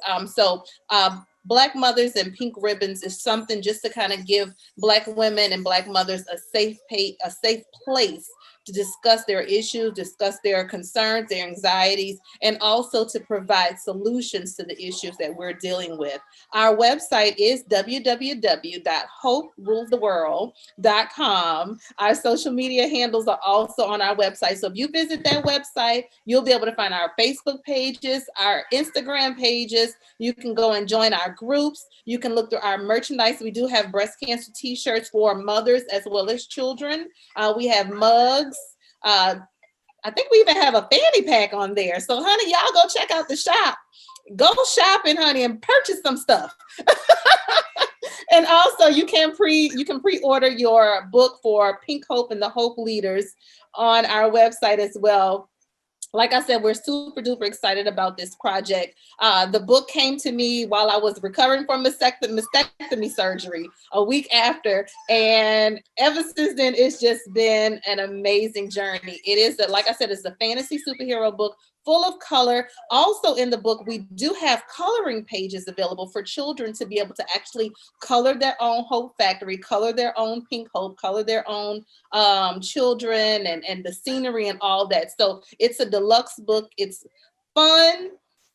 Black Mothers and Pink Ribbons is something just to kind of give Black women and Black mothers a safe place to discuss their issues, discuss their concerns, their anxieties, and also to provide solutions to the issues that we're dealing with. Our website is www.hoperulestheworld.com. Our social media handles are also on our website. So if you visit that website, you'll be able to find our Facebook pages, our Instagram pages. You can go and join our groups. You can look through our merchandise. We do have breast cancer t-shirts for mothers as well as children. We have mugs. I think we even have a fanny pack on there. So honey, y'all go check out the shop. Go shopping, honey, and purchase some stuff. And also you can pre-order your book for Pink Hope and the Hope Leaders on our website as well. Like I said, we're super duper excited about this project. The book came to me while I was recovering from mastectomy surgery a week after. And ever since then, it's just been an amazing journey. It is, like I said, it's a fantasy superhero book full of color. Also in the book, we do have coloring pages available for children to be able to actually color their own Hope Factory, color their own Pink Hope, color their own children and the scenery and all that. So it's a deluxe book. It's fun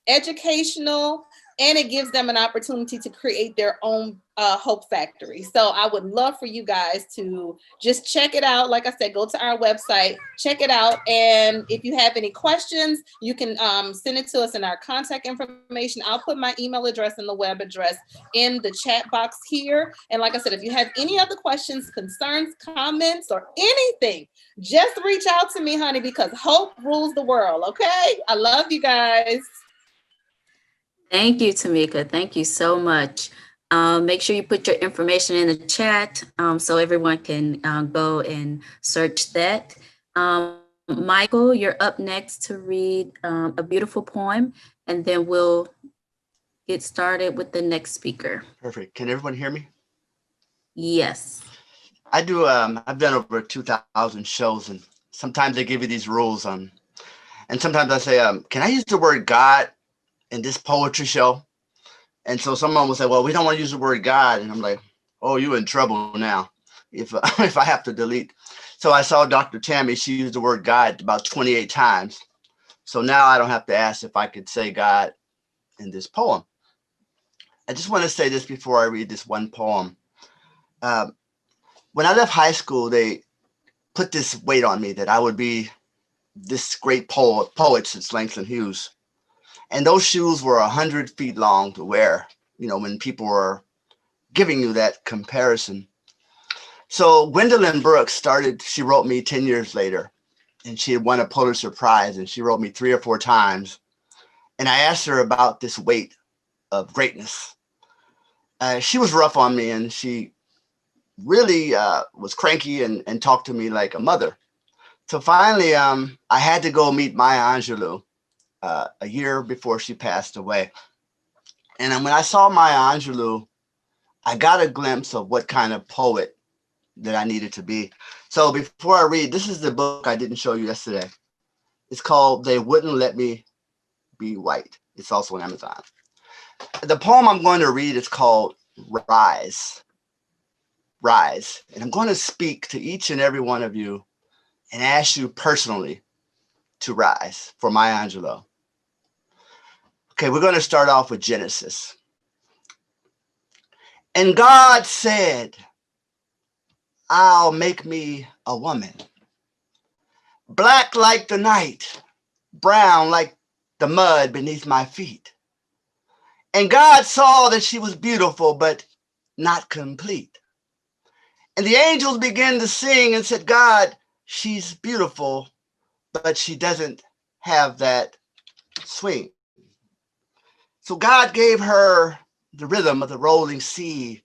educational, and it gives them an opportunity to create their own hope factory. So I would love for you guys to just check it out. Like I said, go to our website, check it out. And if you have any questions, you can send it to us in our contact information. I'll put my email address and the web address in the chat box here. And like I said, if you have any other questions, concerns, comments, or anything, just reach out to me, honey, because hope rules the world. Okay. I love you guys. Thank you, Tamika. Thank you so much. Make sure you put your information in the chat so everyone can go and search that. Michael, you're up next to read a beautiful poem, and then we'll get started with the next speaker. Perfect. Can everyone hear me? Yes. I do. I've done over 2,000 shows, and sometimes they give you these rules on, and sometimes I say, can I use the word God in this poetry show? And so someone will say, well, we don't want to use the word God. And I'm like, oh, you're in trouble now if I have to delete. So I saw Dr. Tammy, she used the word God about 28 times. So now I don't have to ask if I could say God in this poem. I just want to say this before I read this one poem. When I left high school, they put this weight on me that I would be this great poet since Langston Hughes. And those shoes were 100 feet long to wear, you know, when people were giving you that comparison. So Gwendolyn Brooks started, she wrote me 10 years later, and she had won a Pulitzer Prize, and she wrote me 3 or 4 times. And I asked her about this weight of greatness. She was rough on me, and she really was cranky and talked to me like a mother. So finally, I had to go meet Maya Angelou. A year before she passed away. And when I saw Maya Angelou, I got a glimpse of what kind of poet that I needed to be. So before I read, this is the book I didn't show you yesterday. It's called They Wouldn't Let Me Be White. It's also on Amazon. The poem I'm going to read is called Rise. Rise. And I'm going to speak to each and every one of you and ask you personally to rise for Maya Angelou. Okay, we're going to start off with Genesis. And God said, I'll make me a woman, black like the night, brown like the mud beneath my feet. And God saw that she was beautiful, but not complete. And the angels began to sing and said, God, she's beautiful, but she doesn't have that swing. So God gave her the rhythm of the rolling sea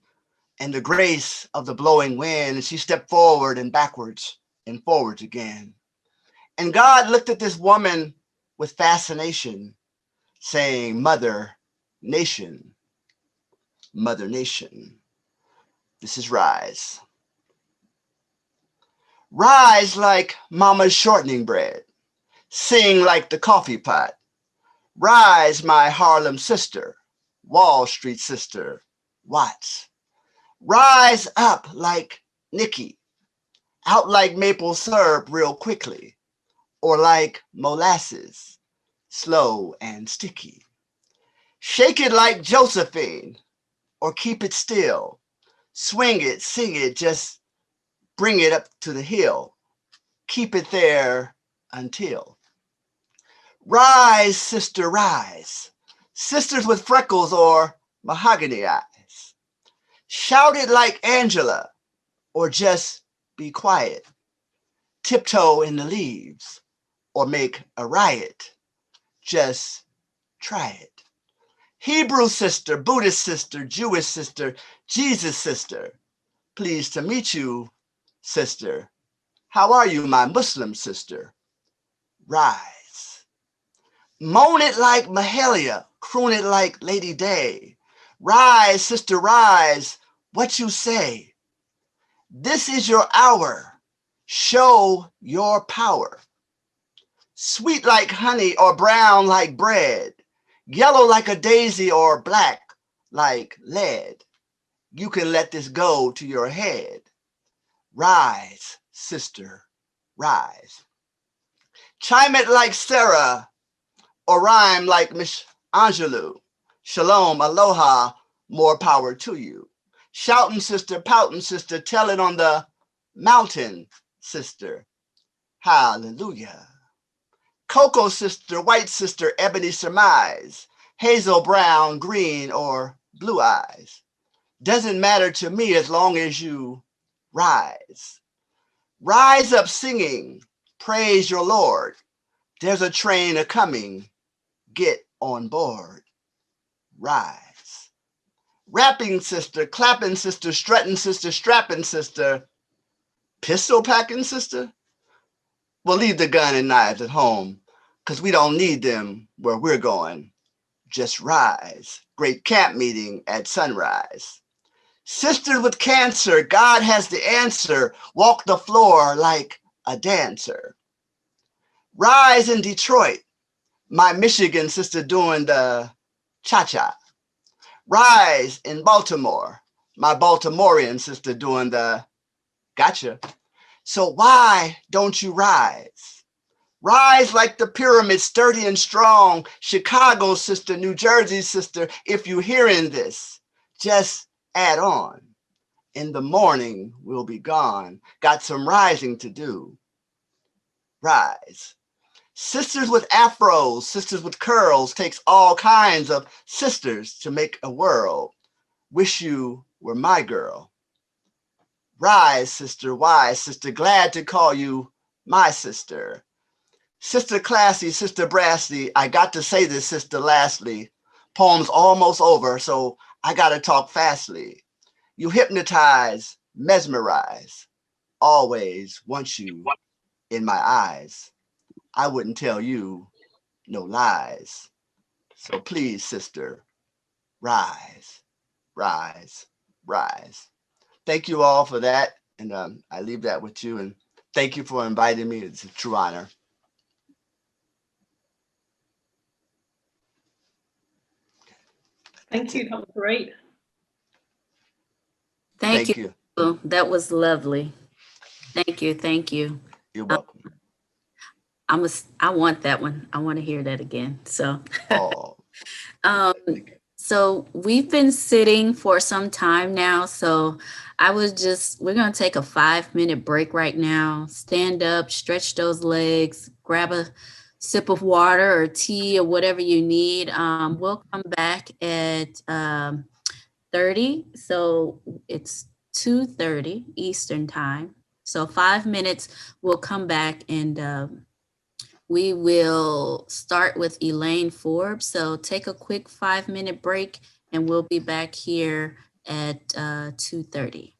and the grace of the blowing wind. And she stepped forward and backwards and forwards again. And God looked at this woman with fascination, saying, Mother Nation, Mother Nation. This is Rise. Rise like Mama's shortening bread. Sing like the coffee pot. Rise, my Harlem sister, Wall Street sister, Watts. Rise up like Nikki, out like maple syrup real quickly, or like molasses, slow and sticky. Shake it like Josephine, or keep it still. Swing it, sing it, just bring it up to the hill. Keep it there until. Rise, sister, rise. Sisters with freckles or mahogany eyes. Shout it like Angela, or just be quiet. Tiptoe in the leaves, or make a riot. Just try it. Hebrew sister, Buddhist sister, Jewish sister, Jesus sister. Pleased to meet you, sister. How are you, my Muslim sister? Rise. Moan it like Mahalia, croon it like Lady Day. Rise, sister, rise, what you say. This is your hour. Show your power. Sweet like honey or brown like bread. Yellow like a daisy or black like lead. You can let this go to your head. Rise, sister, rise. Chime it like Sarah or rhyme like Miss Angelou, shalom, aloha, more power to you. Shouting sister, pouting sister, tell it on the mountain, sister. Hallelujah. Cocoa sister, white sister, ebony surmise, hazel, brown, green, or blue eyes. Doesn't matter to me as long as you rise. Rise up singing, praise your Lord. There's a train a-coming, get on board. Rise. Rapping sister, clapping sister, strutting sister, strapping sister, pistol packing sister. We'll leave the gun and knives at home because we don't need them where we're going. Just rise. Great camp meeting at sunrise. Sisters with cancer, God has the answer. Walk the floor like a dancer. Rise in Detroit. My Michigan sister doing the cha-cha. Rise in Baltimore. My Baltimorean sister doing the gotcha. So why don't you rise? Rise like the pyramid, sturdy and strong. Chicago sister, New Jersey sister, if you're hearing this, just add on. In the morning, we'll be gone. Got some rising to do. Rise. Sisters with afros, sisters with curls, takes all kinds of sisters to make a world. Wish you were my girl. Rise, sister, wise sister, glad to call you my sister. Sister classy, sister brassy, I got to say this, sister, lastly. Poem's almost over, so I gotta talk fastly. You hypnotize, mesmerize, always want you in my eyes. I wouldn't tell you no lies. So please, sister, rise, rise, rise. Thank you all for that. And I leave that with you. And thank you for inviting me. It's a true honor. Thank you. That was great. Thank you. That was lovely. Thank you. Thank you. You're welcome. I want that one. I want to hear that again. So, Oh. So we've been sitting for some time now. So we're going to take a 5-minute break right now. Stand up, stretch those legs, grab a sip of water or tea or whatever you need. We'll come back at 30. So it's 2:30 Eastern time. So 5 minutes, we'll come back and we will start with Elaine Forbes. So take a quick 5-minute break and we'll be back here at 2:30.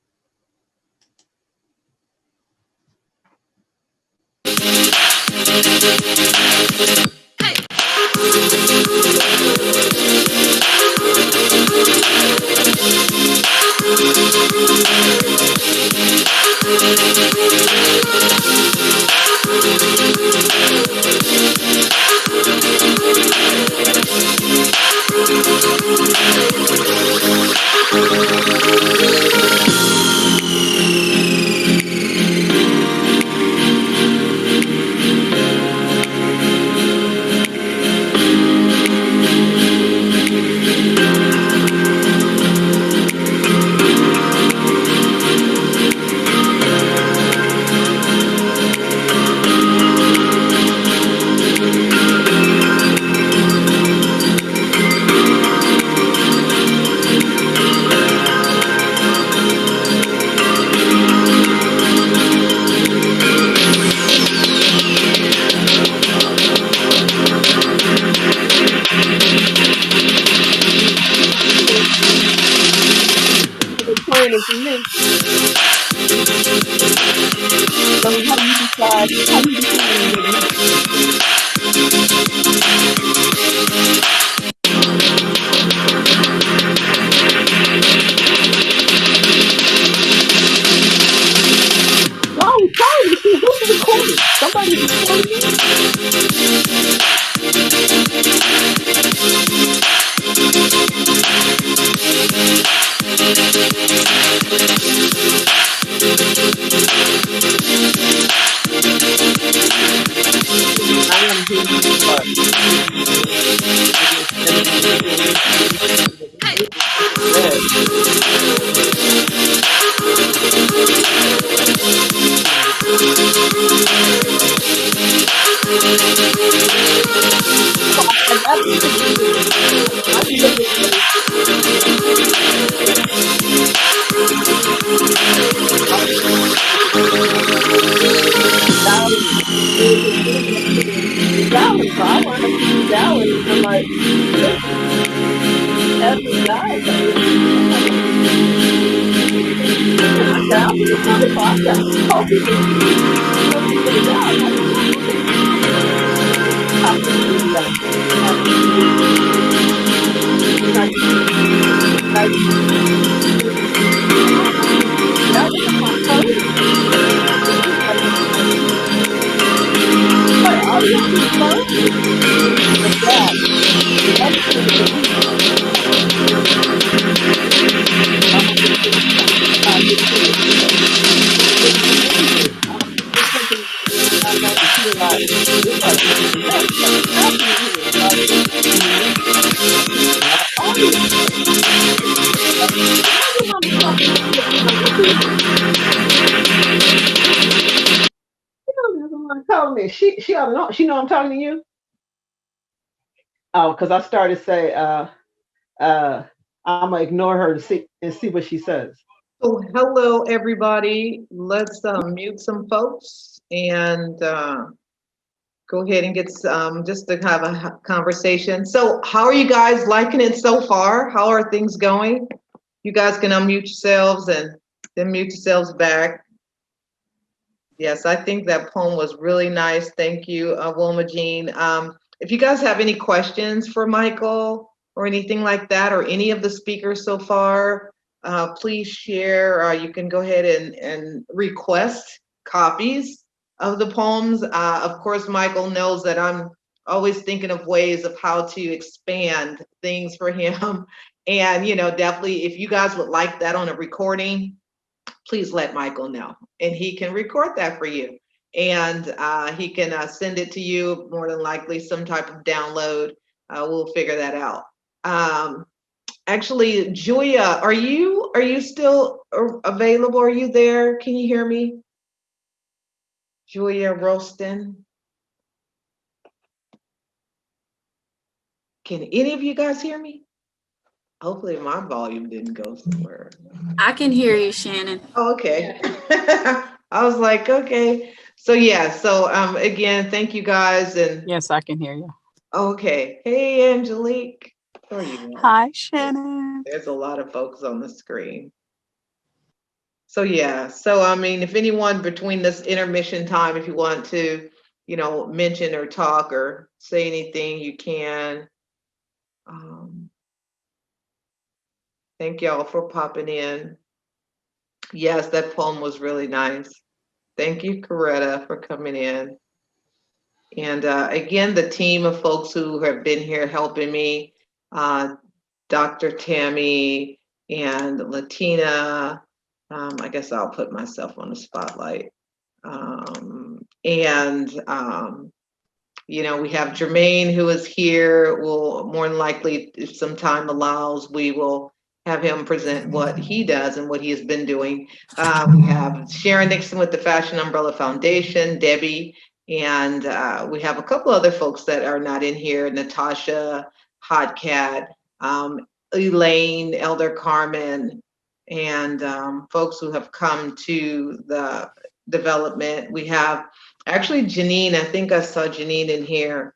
Playing it for me. So how you decide? How you decide? Oh, sorry. Who's recording? Somebody's recording me? I want to hear this part. Tell me, she ought to know. She know I'm talking to you. Oh, because I started to say, I'm gonna ignore her to see what she says. So hello, everybody. Let's mute some folks and go ahead and get just to have a conversation. So how are you guys liking it so far? How are things going? You guys can unmute yourselves and then mute yourselves back. Yes, I think that poem was really nice. Thank you, Wilma Jean. If you guys have any questions for Michael or anything like that, or any of the speakers so far, please share. You can go ahead and request copies of the poems. Of course, Michael knows that I'm always thinking of ways of how to expand things for him. And, you know, definitely if you guys would like that on a recording, please let Michael know and he can record that for you. And he can send it to you, more than likely some type of download. We'll figure that out. Actually, Julia, are you still available? Are you there? Can you hear me? Julia Roston. Can any of you guys hear me? Hopefully my volume didn't go somewhere. I can hear you, Shannon. Oh, okay. I was like, okay. So yeah, so again, thank you guys. And yes, I can hear you. Okay. Hey, Angelique. How are you? Hi, Shannon. There's a lot of folks on the screen. So yeah, so I mean, if anyone between this intermission time, if you want to, you know, mention or talk or say anything, you can. Thank y'all for popping in. Yes, that poem was really nice. Thank you, Coretta, for coming in. And again, the team of folks who have been here helping me, Dr. Tammy and Latina. I guess I'll put myself on the spotlight. You know, we have Jermaine who is here. We'll more than likely, if some time allows, we will have him present what he does and what he has been doing. We have Sharon Nixon with the Fashion Umbrella Foundation, Debbie, and we have a couple other folks that are not in here, Natasha, Hot Cat, Elaine, Elder Carmen, and folks who have come to the development. We have actually Janine, I think I saw Janine in here.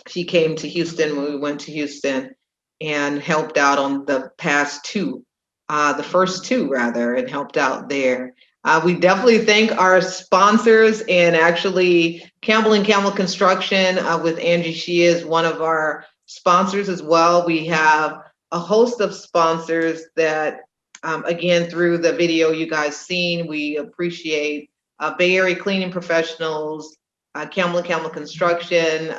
She came to Houston when we went to Houston and helped out on the past two, the first two rather, and helped out there. We definitely thank our sponsors, and actually Campbell and Campbell Construction with Angie. She is one of our sponsors as well. We have a host of sponsors that, again, through the video you guys seen, we appreciate Bay Area Cleaning Professionals, Campbell and Campbell Construction,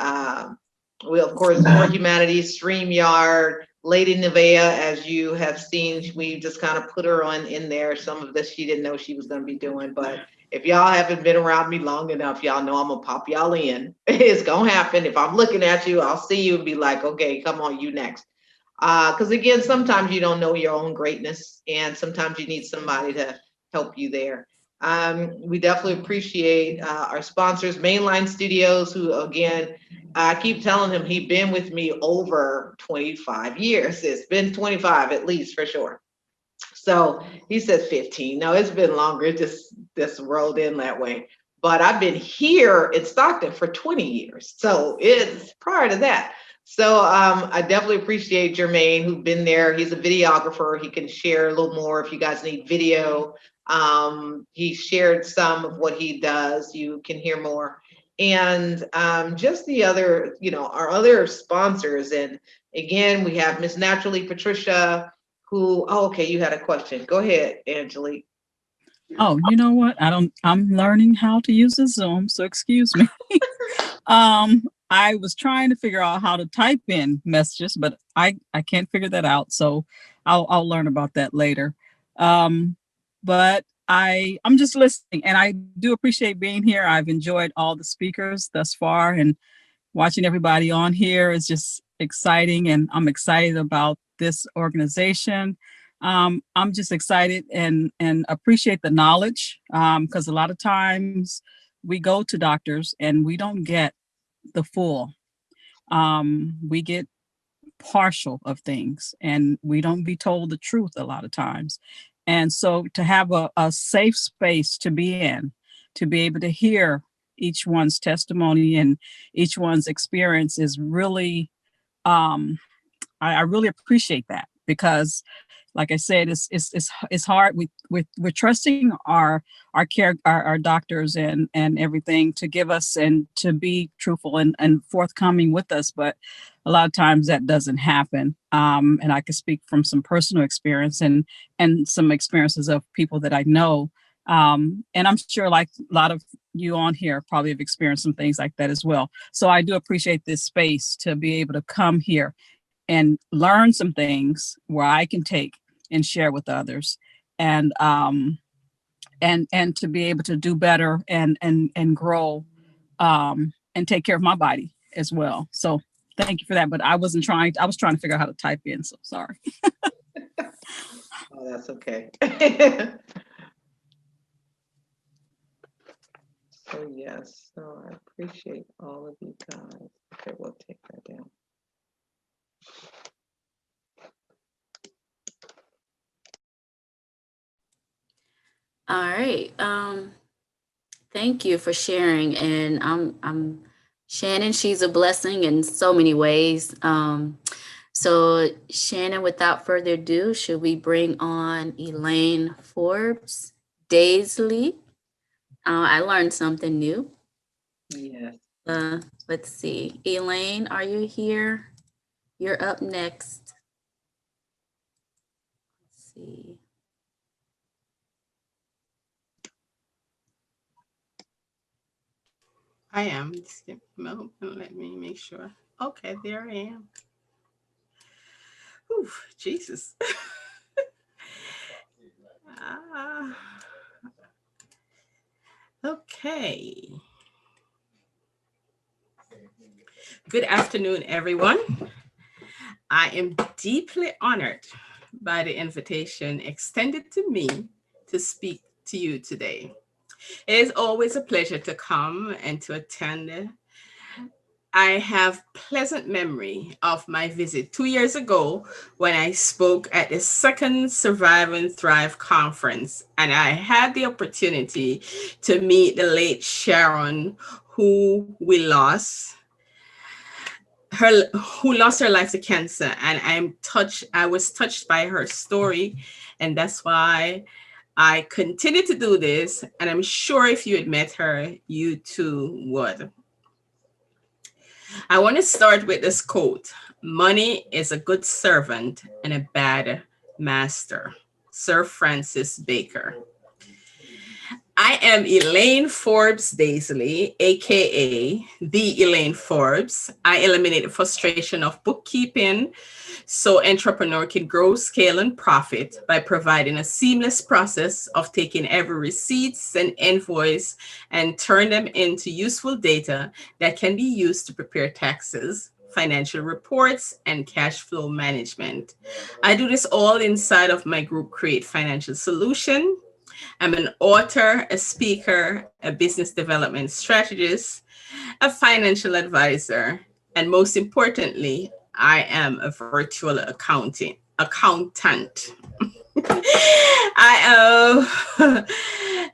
we, of course, For Humanity, StreamYard, Lady Nevea, as you have seen, we just kind of put her on in there. Some of this she didn't know she was going to be doing, but if y'all haven't been around me long enough, y'all know I'm gonna pop y'all in. It's gonna happen. If I'm looking at you, I'll see you and be like, okay, come on, you next. Because again, sometimes you don't know your own greatness, and sometimes you need somebody to help you there. We definitely appreciate our sponsors, Mainline Studios, who again, I keep telling him he's been with me over 25 years. It's been 25 at least for sure. So he says 15. No, it's been longer. It just rolled in that way. But I've been here in Stockton for 20 years. So it's prior to that. So I definitely appreciate Jermaine, who's been there. He's a videographer. He can share a little more if you guys need video. He shared some of what he does. You can hear more. And just the other, our other sponsors. And again, we have Miss Naturally Patricia, okay, you had a question. Go ahead, Angelique. Oh, you know what? I'm learning how to use the Zoom, so excuse me. I was trying to figure out how to type in messages, but I can't figure that out. So I'll learn about that later. But I'm just listening, and I do appreciate being here. I've enjoyed all the speakers thus far, and watching everybody on here is just exciting, and I'm excited about this organization. I'm just excited and appreciate the knowledge, because a lot of times we go to doctors and we don't get the full. We get partial of things, and we don't be told the truth a lot of times. And so to have a safe space to be in, to be able to hear each one's testimony and each one's experience is really, I really appreciate that, because like I said, it's hard. We're trusting our doctors and everything to give us and to be truthful and forthcoming with us, but a lot of times that doesn't happen. And I can speak from some personal experience and some experiences of people that I know. And I'm sure like a lot of you on here probably have experienced some things like that as well. So I do appreciate this space to be able to come here and learn some things where I can take and share with others, and to be able to do better and grow, and take care of my body as well. So thank you for that. But I was trying to figure out how to type in, so sorry. Oh, that's okay. So yes, so I appreciate all of you guys. Okay, we'll take that down. All right. Thank you for sharing. And I'm Shannon. She's a blessing in so many ways. So Shannon, without further ado, should we bring on Elaine Forbes Daisley? I learned something new. Yes. Let's see. Elaine, are you here? You're up next. Let's see. I am. Just give me a moment and let me make sure. Okay, there I am. Ooh, Jesus. Okay. Good afternoon, everyone. I am deeply honored by the invitation extended to me to speak to you today. It is always a pleasure to come and to attend. I have pleasant memory of my visit 2 years ago when I spoke at the second Survive and Thrive conference, and I had the opportunity to meet the late Sharon, who lost her life to cancer, and I was touched by her story, and that's why I continue to do this, and I'm sure if you had met her, you too would. I want to start with this quote: "Money is a good servant and a bad master." Sir Francis Bacon. I am Elaine Forbes Daisley, aka the Elaine Forbes. I eliminate the frustration of bookkeeping so entrepreneur can grow, scale, and profit by providing a seamless process of taking every receipts and invoice and turn them into useful data that can be used to prepare taxes, financial reports, and cash flow management. I do this all inside of my group, Create Financial Solution. I'm an author, a speaker, a business development strategist, a financial advisor, and most importantly, I am a virtual accountant.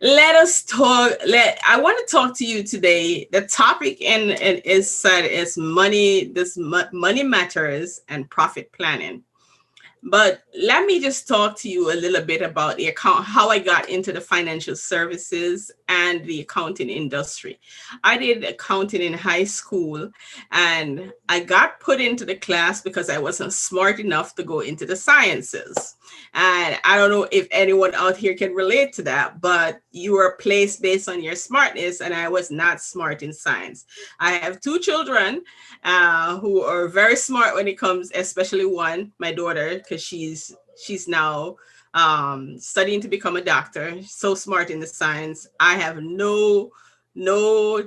Let us talk. I want to talk to you today. The topic is said is money. Money matters and profit planning. But let me just talk to you a little bit about the account, how I got into the financial services and the accounting industry. I did accounting in high school, and I got put into the class because I wasn't smart enough to go into the sciences. And I don't know if anyone out here can relate to that, but you are placed based on your smartness, and I was not smart in science. I have two children who are very smart when it comes, especially one, my daughter, because she's now studying to become a doctor. So smart in the science. I have no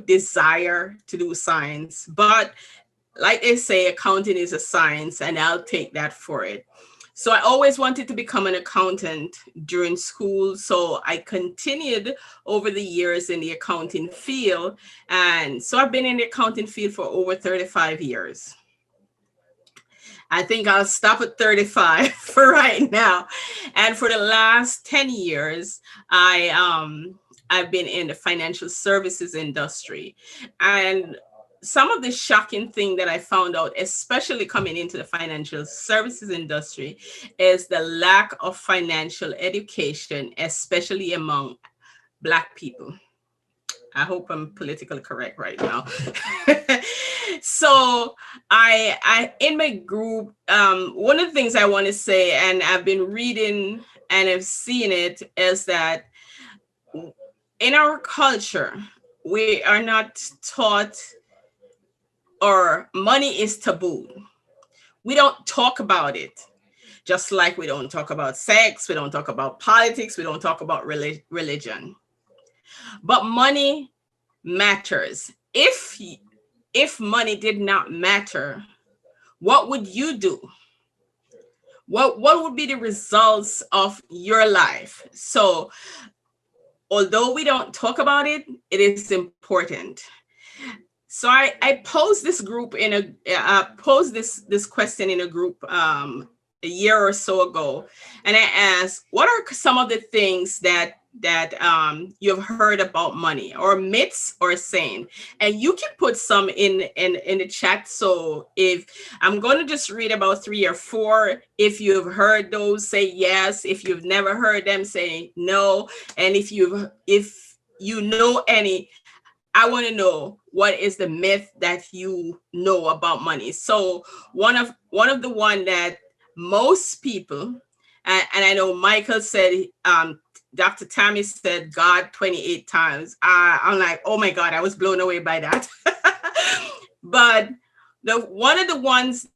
desire to do science, but like they say, accounting is a science, and I'll take that for it. So I always wanted to become an accountant during school. So I continued over the years in the accounting field. And so I've been in the accounting field for over 35 years. I think I'll stop at 35 for right now. And for the last 10 years, I've been in the financial services industry. And some of the shocking thing that I found out, especially coming into the financial services industry, is the lack of financial education, especially among Black people. I hope I'm politically correct right now. So I in my group, one of the things I want to say, and I've been reading and I've seen it, is that in our culture, we are not taught, or money is taboo. We don't talk about it. Just like we don't talk about sex, we don't talk about politics, we don't talk about religion. But money matters. If money did not matter, what would you do? What would be the results of your life? So although we don't talk about it, it is important. So I posed this group posed this question in a group a year or so ago, and I asked, what are some of the things that you've heard about money, or myths or saying? And you can put some in the chat. So if I'm going to just read about 3 or 4, if you've heard those, say yes. If you've never heard them, say no. And if you know any, I want to know, what is the myth that you know about money? So one of the one that most people, and I know Michael said, Dr. Tammy said God 28 times. I'm like, oh my God, I was blown away by that. But one of the ones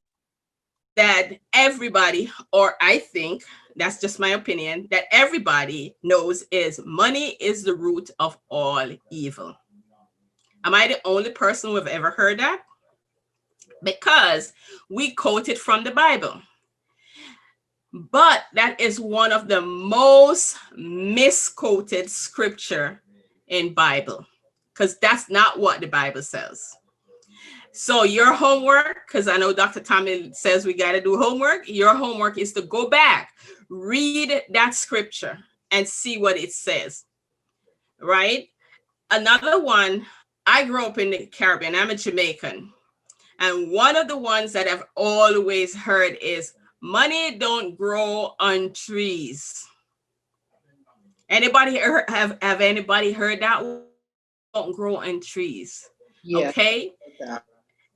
that everybody, or I think, that's just my opinion, that everybody knows is money is the root of all evil. Am I the only person who have ever heard that? Because we quote it from the Bible. But that is one of the most misquoted scripture in Bible, because that's not what the Bible says. So your homework, because I know Dr. Tommy says we got to do homework. Your homework is to go back, read that scripture and see what it says, right? Another one, I grew up in the Caribbean. I'm a Jamaican. And one of the ones that I've always heard is money don't grow on trees. Anybody have anybody heard that? Don't grow on trees. Yeah. Okay.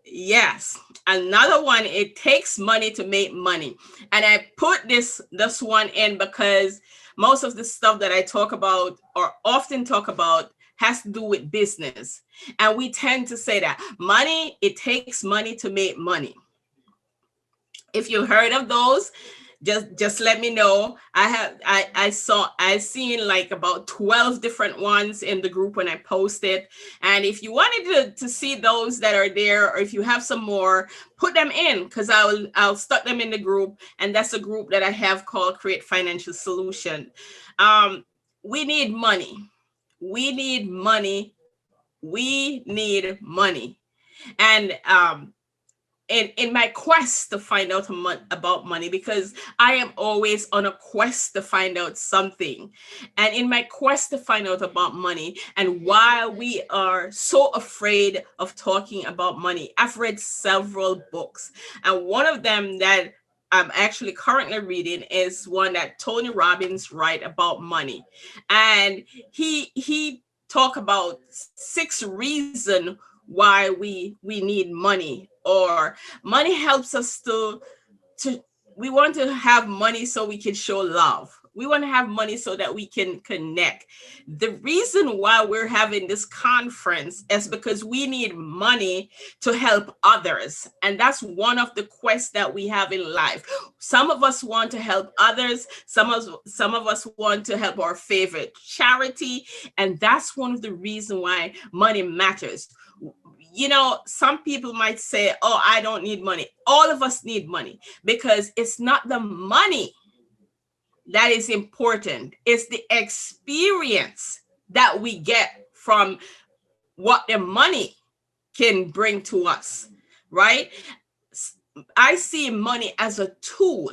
Yes. Another one, it takes money to make money. And I put this one in because most of the stuff that I talk about, or often talk about, has to do with business. And we tend to say that money, it takes money to make money. If you've heard of those, just let me know. I seen like about 12 different ones in the group when I posted. And if you wanted to see those that are there, or if you have some more, put them in, because I'll stuck them in the group. And that's a group that I have called Create Financial Solution. We need money. We need money. We need money. And in my quest to find out about money, because I am always on a quest to find out something. And in my quest to find out about money, and while we are so afraid of talking about money, I've read several books. And one of them that I'm actually currently reading is one that Tony Robbins write about money. And he talk about 6 reasons why we need money, or money helps us to we want to have money so we can show love. We want to have money so that we can connect. The reason why we're having this conference is because we need money to help others. And that's one of the quests that we have in life. Some of us want to help others. Some of us want to help our favorite charity. And that's one of the reasons why money matters. You know, some people might say, oh, I don't need money. All of us need money, because it's not the money that is important. It's the experience that we get from what the money can bring to us, right? I see money as a tool.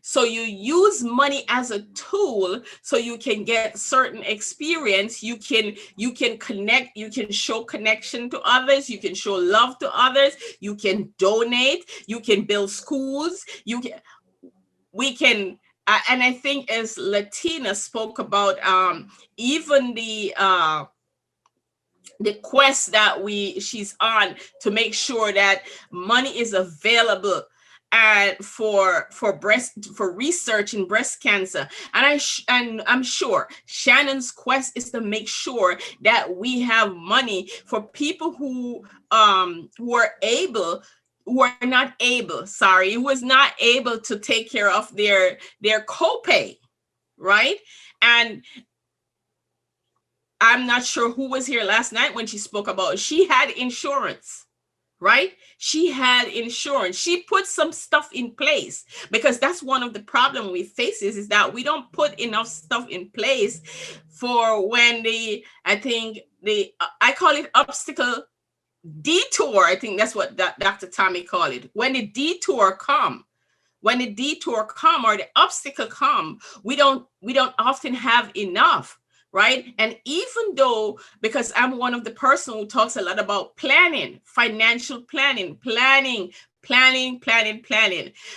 So you use money as a tool so you can get certain experience. You can connect, you can show connection to others, you can show love to others, you can donate, you can build schools, and I think as Latina spoke about even the quest that she's on to make sure that money is available and for research in breast cancer. And I'm sure Shannon's quest is to make sure that we have money for people who was not able to take care of their copay, right? And I'm not sure who was here last night when she spoke about she had insurance, right? She had insurance. She put some stuff in place, because that's one of the problems we face is that we don't put enough stuff in place for when I call it obstacle detour. I think that's what Dr. Tommy called it. When the detour come or the obstacle come, we don't often have enough. Right. And even though, because I'm one of the person who talks a lot about planning, financial planning.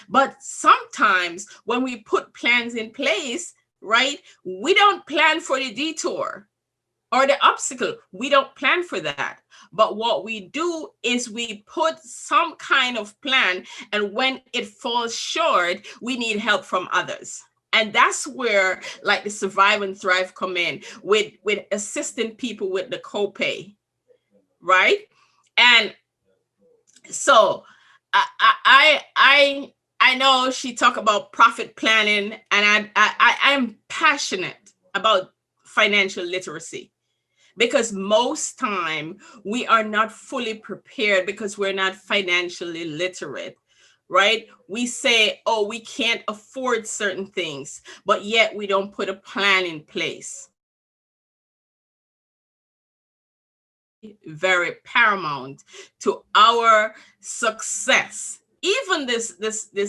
But sometimes when we put plans in place, right, we don't plan for the detour or the obstacle. We don't plan for that. But what we do is we put some kind of plan. And when it falls short, we need help from others. And that's where like the Survive and Thrive come in with assisting people with the copay, right? And so I know she talked about profit planning, and I'm passionate about financial literacy, because most time we are not fully prepared because we're not financially literate. Right? We say, oh, we can't afford certain things, but yet we don't put a plan in place. Very paramount to our success. Even this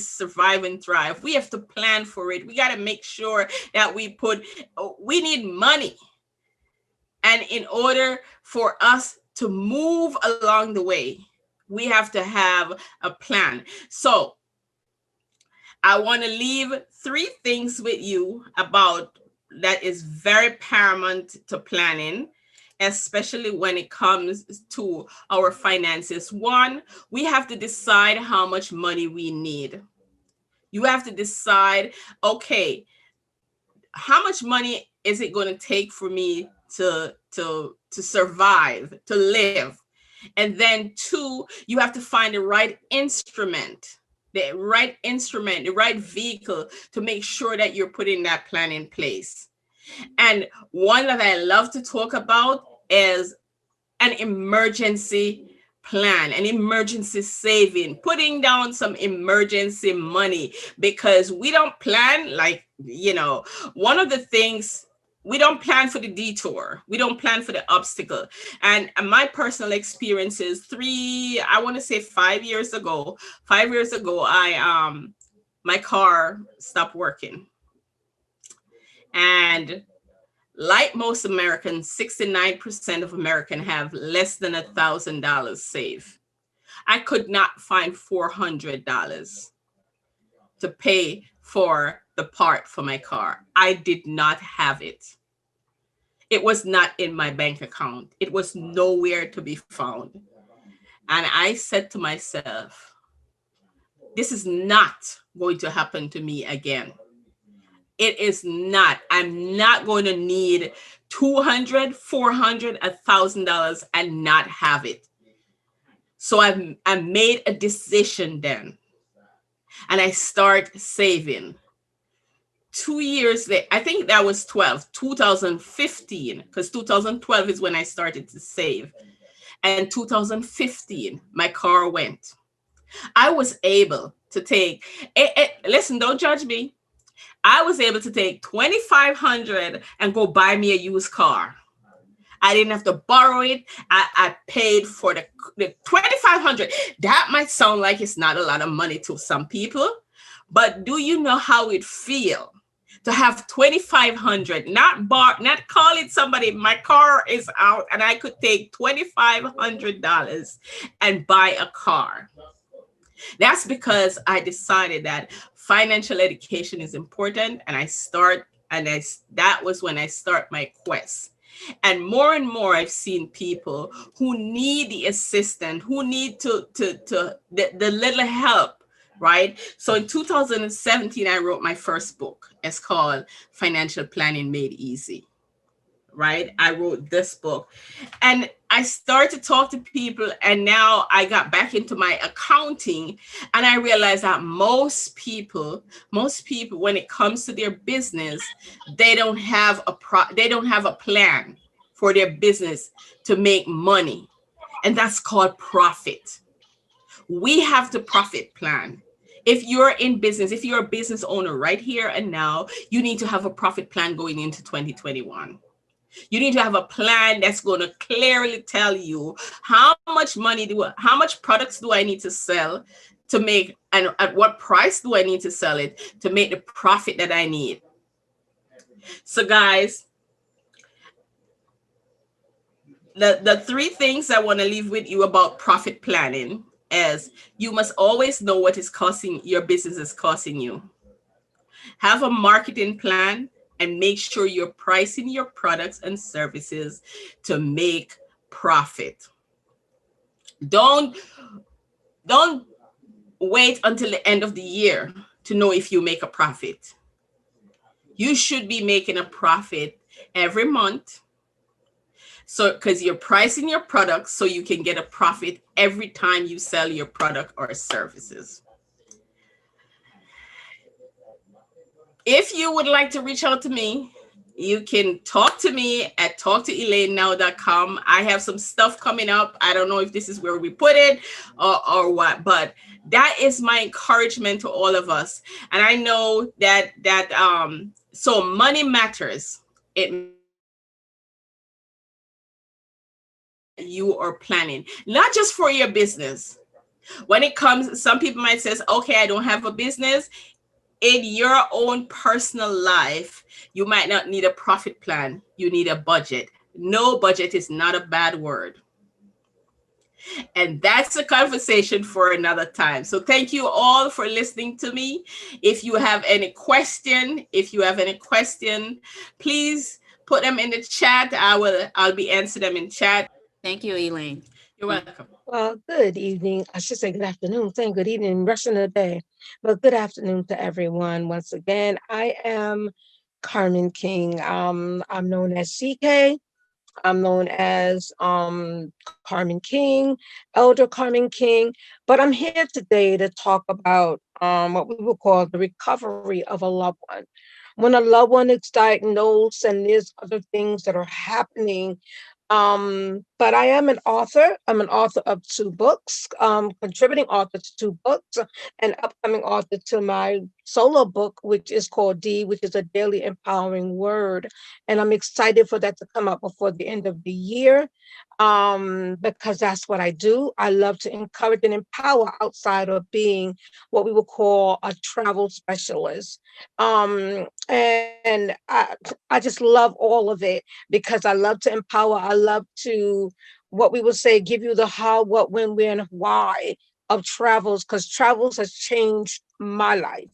Survive and Thrive, we have to plan for it. We got to make sure that we need money. And in order for us to move along the way, we have to have a plan. So I want to leave 3 things with you about that is very paramount to planning, especially when it comes to our finances. 1, we have to decide how much money we need. You have to decide, okay, how much money is it going to take for me to survive, to live? And then 2, you have to find the right instrument the right instrument, the right vehicle to make sure that you're putting that plan in place. And one that I love to talk about is an emergency plan, an emergency saving, putting down some emergency money, because we don't plan, like, one of the things, we don't plan for the detour. We don't plan for the obstacle. And my personal experience is I want to say 5 years ago, my car stopped working. And like most Americans, 69% of Americans have less than $1,000 saved. I could not find $400 to pay for the part for my car. I did not have it. It was not in my bank account. It was nowhere to be found. And I said to myself, this is not going to happen to me again. It is not. I'm not going to need $200, $400, $1,000 and not have it. So I made a decision then, and I start saving. 2 years later, I think that was 2015, because 2012 is when I started to save. And 2015, my car went. I was able to take, listen, don't judge me. I was able to take $2,500 and go buy me a used car. I didn't have to borrow it. I paid for the $2,500. That might sound like it's not a lot of money to some people, but do you know how it feels to have $2,500, not calling somebody, my car is out, and I could take $2,500 and buy a car? That's because I decided that financial education is important, and that was when I start my quest. And more I've seen people who need the assistance, who need the little help, right? So in 2017, I wrote my first book. It's called Financial Planning Made Easy, right? I wrote this book, and I started to talk to people, and now I got back into my accounting, and I realized that most people, when it comes to their business, they don't have a plan for their business to make money, and that's called profit. We have to profit plan. If you're in business, if you're a business owner right here and now, you need to have a profit plan going into 2021. You need to have a plan that's going to clearly tell you how much products do I need to sell to make, and at what price do I need to sell it to make the profit that I need. So guys, the 3 things I want to leave with you about profit planning is you must always know what your business is costing you. Have a marketing plan and make sure you're pricing your products and services to make profit. Don't wait until the end of the year to know if you make a profit. You should be making a profit every month. So, because you're pricing your products so you can get a profit every time you sell your product or services. If you would like to reach out to me, you can talk to me at talktoelainenow.com. I have some stuff coming up. I don't know if this is where we put it or what, but that is my encouragement to all of us. And I know that so money matters. You are planning, not just for your business. When it comes, some people might say, okay, I don't have a business. In your own personal life, you might not need a profit plan. You need a budget. No, budget is not a bad word. And that's a conversation for another time. So thank you all for listening to me. If you have any question, please put them in the chat. I'll be answering them in chat. Thank you, Elaine. You're welcome. Well, good evening. I should say good afternoon. Saying good evening, rushing the day. But good afternoon to everyone. Once again, I am Carmen King. I'm known as CK. I'm known as Carmen King, Elder Carmen King, but I'm here today to talk about what we would call the recovery of a loved one. When a loved one is diagnosed and there's other things that are happening. But I am an author. I'm an author of 2 books, contributing author to 2 books, and upcoming author to my solo book, which is called D, which is a daily empowering word. And I'm excited for that to come out before the end of the year, because that's what I do. I love to encourage and empower outside of being what we would call a travel specialist. And I just love all of it because I love to empower. I love to, what we would say, give you the how, what, when, where, and why of travels, because travels has changed my life.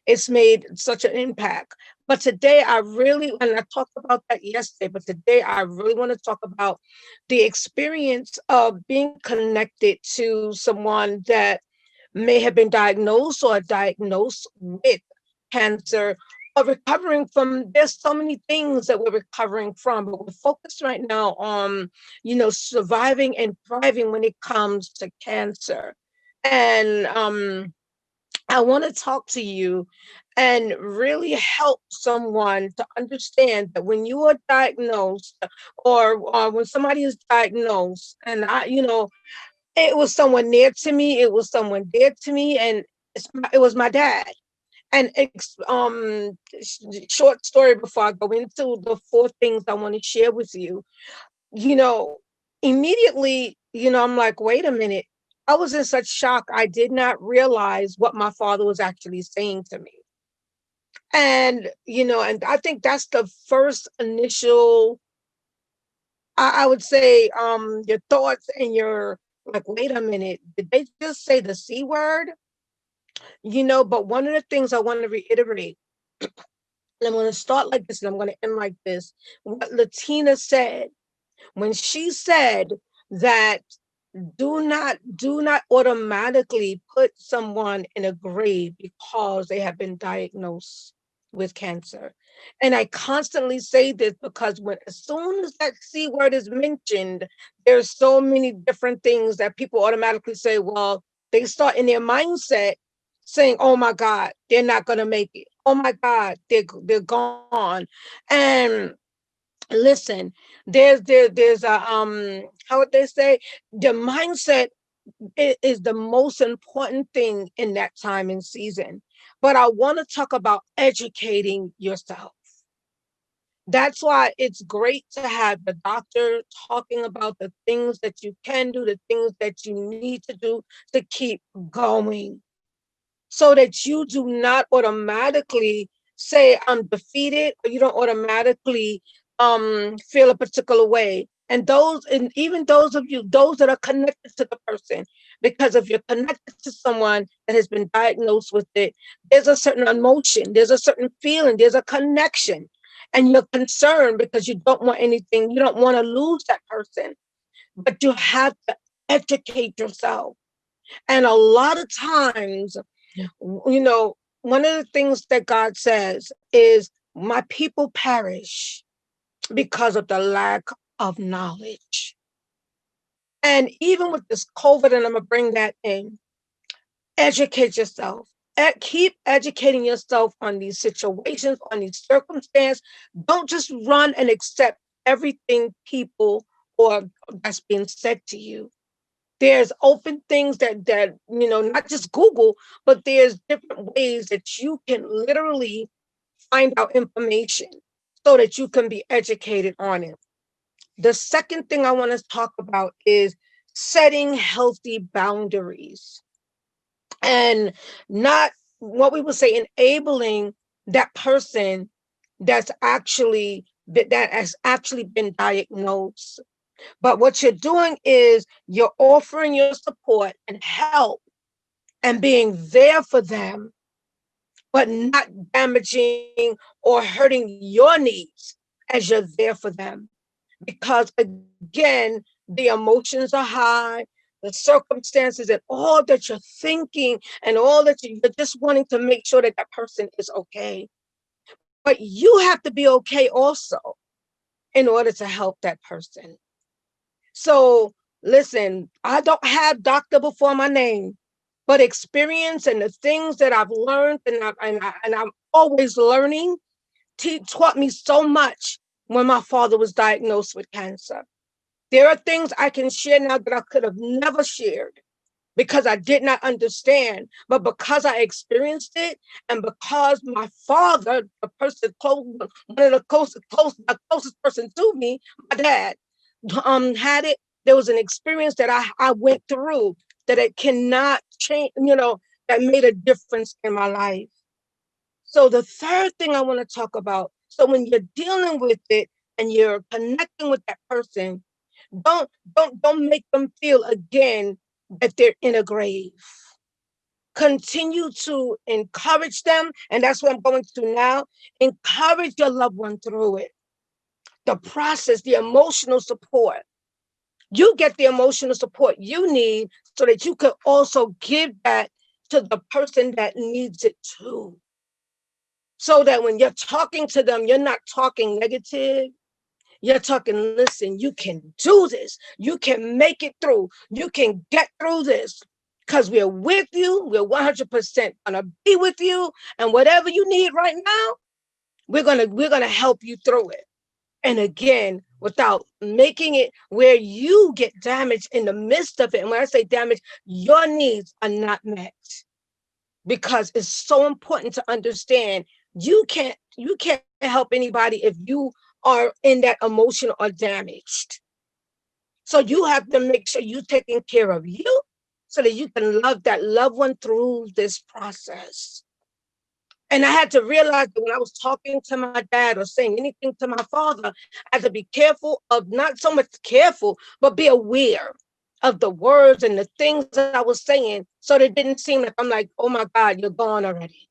It's made such an impact. But today and I talked about that yesterday, but today I really want to talk about the experience of being connected to someone that may have been diagnosed or diagnosed with cancer, or recovering from. There's so many things that we're recovering from, but we're focused right now on, surviving and thriving when it comes to cancer. And I want to talk to you and really help someone to understand that when you are diagnosed, or when somebody is diagnosed, and it was someone near to me, it was someone dear to me, and it was my dad. And short story before I go into the 4 things I want to share with you. You know, immediately, I'm like, wait a minute. I was in such shock. I did not realize what my father was actually saying to me. And I think that's the first initial, I would say, your thoughts and your, like, wait a minute, did they just say the C word? But one of the things I want to reiterate, and I'm going to start like this and I'm going to end like this, what Latina said when she said that do not automatically put someone in a grave because they have been diagnosed with cancer. And I constantly say this because as soon as that C word is mentioned, there's so many different things that people automatically say, well, they start in their mindset saying, oh my God, they're not going to make it. Oh my God, they're gone. And listen, there's a how would they say, the mindset is the most important thing in that time and season. But I want to talk about educating yourself. That's why it's great to have the doctor talking about the things that you can do, the things that you need to do to keep going, so that you do not automatically say I'm defeated, or you don't automatically feel a particular way. And even those of you, those that are connected to the person, because if you're connected to someone that has been diagnosed with it, there's a certain emotion, there's a certain feeling, there's a connection, and you're concerned because you don't want anything, you don't want to lose that person, but you have to educate yourself. And a lot of times, one of the things that God says is, my people perish because of the lack of knowledge. And even with this COVID, and I'm going to bring that in, educate yourself. Keep educating yourself on these situations, on these circumstances. Don't just run and accept everything people or that's being said to you. There's open things that not just Google, but there's different ways that you can literally find out information so that you can be educated on it. The second thing I want to talk about is setting healthy boundaries, and not, what we would say, enabling that person that has actually been diagnosed. But what you're doing is you're offering your support and help and being there for them, but not damaging or hurting your needs as you're there for them. Because again, the emotions are high, the circumstances, and all that you're thinking, and all that you're just wanting to make sure that that person is okay. But you have to be okay also. in order to help that person. So listen, I don't have doctor before my name, but experience and the things that I've learned and I'm always learning taught me so much when my father was diagnosed with cancer. There are things I can share now that I could have never shared because I did not understand, but because I experienced it, and because my father, the person close, one of the closest person to me, my dad, had it. There was an experience that I went through that it cannot change, that made a difference in my life. So the third thing I want to talk about, so when you're dealing with it and you're connecting with that person, don't make them feel again that they're in a grave. Continue to encourage them, and that's what I'm going to now. Encourage your loved one through it. The process, the emotional support. You get the emotional support you need so that you could also give that to the person that needs it too. So that when you're talking to them, you're not talking negative. You're talking, listen, you can do this. You can make it through. You can get through this because we're with you. We're 100% gonna be with you. And whatever you need right now, we're gonna help you through it. And again, without making it where you get damaged in the midst of it. And when I say damage, your needs are not met. Because it's so important to understand you can't help anybody if you are in that emotion or damaged. So you have to make sure you're taking care of you so that you can love that loved one through this process. And I had to realize that when I was talking to my dad or saying anything to my father, I had to be careful of, not so much careful, but be aware of the words and the things that I was saying so that it didn't seem like I'm like, oh my God, you're gone already.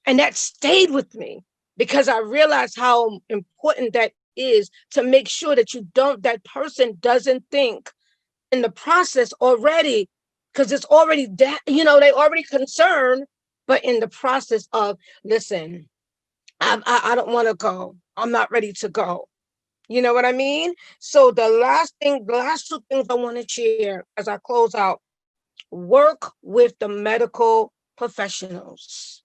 And that stayed with me because I realized how important that is to make sure that that person doesn't think in the process already, because it's already, they already concerned, but in the process of, listen, I don't want to go. I'm not ready to go. You know what I mean? So the last two things I want to share as I close out, work with the medical professionals.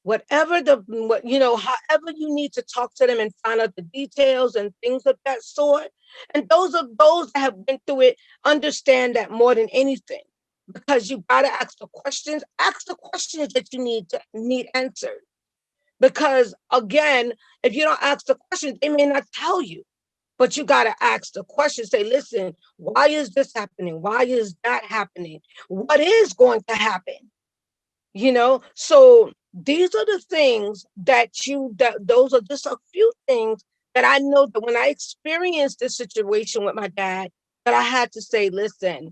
However you need to talk to them and find out the details and things of that sort. And those that have been through it understand that more than anything, because you got to ask the questions that you need answered. Because again, if you don't ask the questions, they may not tell you. But you got to ask the question, say, listen, why is this happening? Why is that happening? What is going to happen? So these are the things those are just a few things that I know that when I experienced this situation with my dad, that I had to say, listen,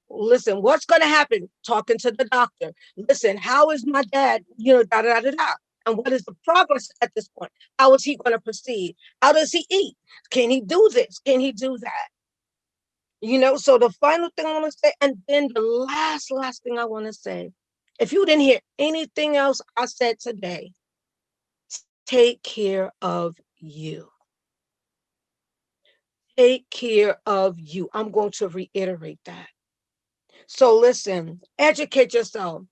what's going to happen? Talking to the doctor. Listen, how is my dad, da, da, da, da, da. And what is the progress at this point? How is he going to proceed? How does he eat? Can he do this? Can he do that? So the final thing I want to say, and then the last thing I want to say, if you didn't hear anything else I said today, take care of you. Take care of you. I'm going to reiterate that. So listen, educate yourself.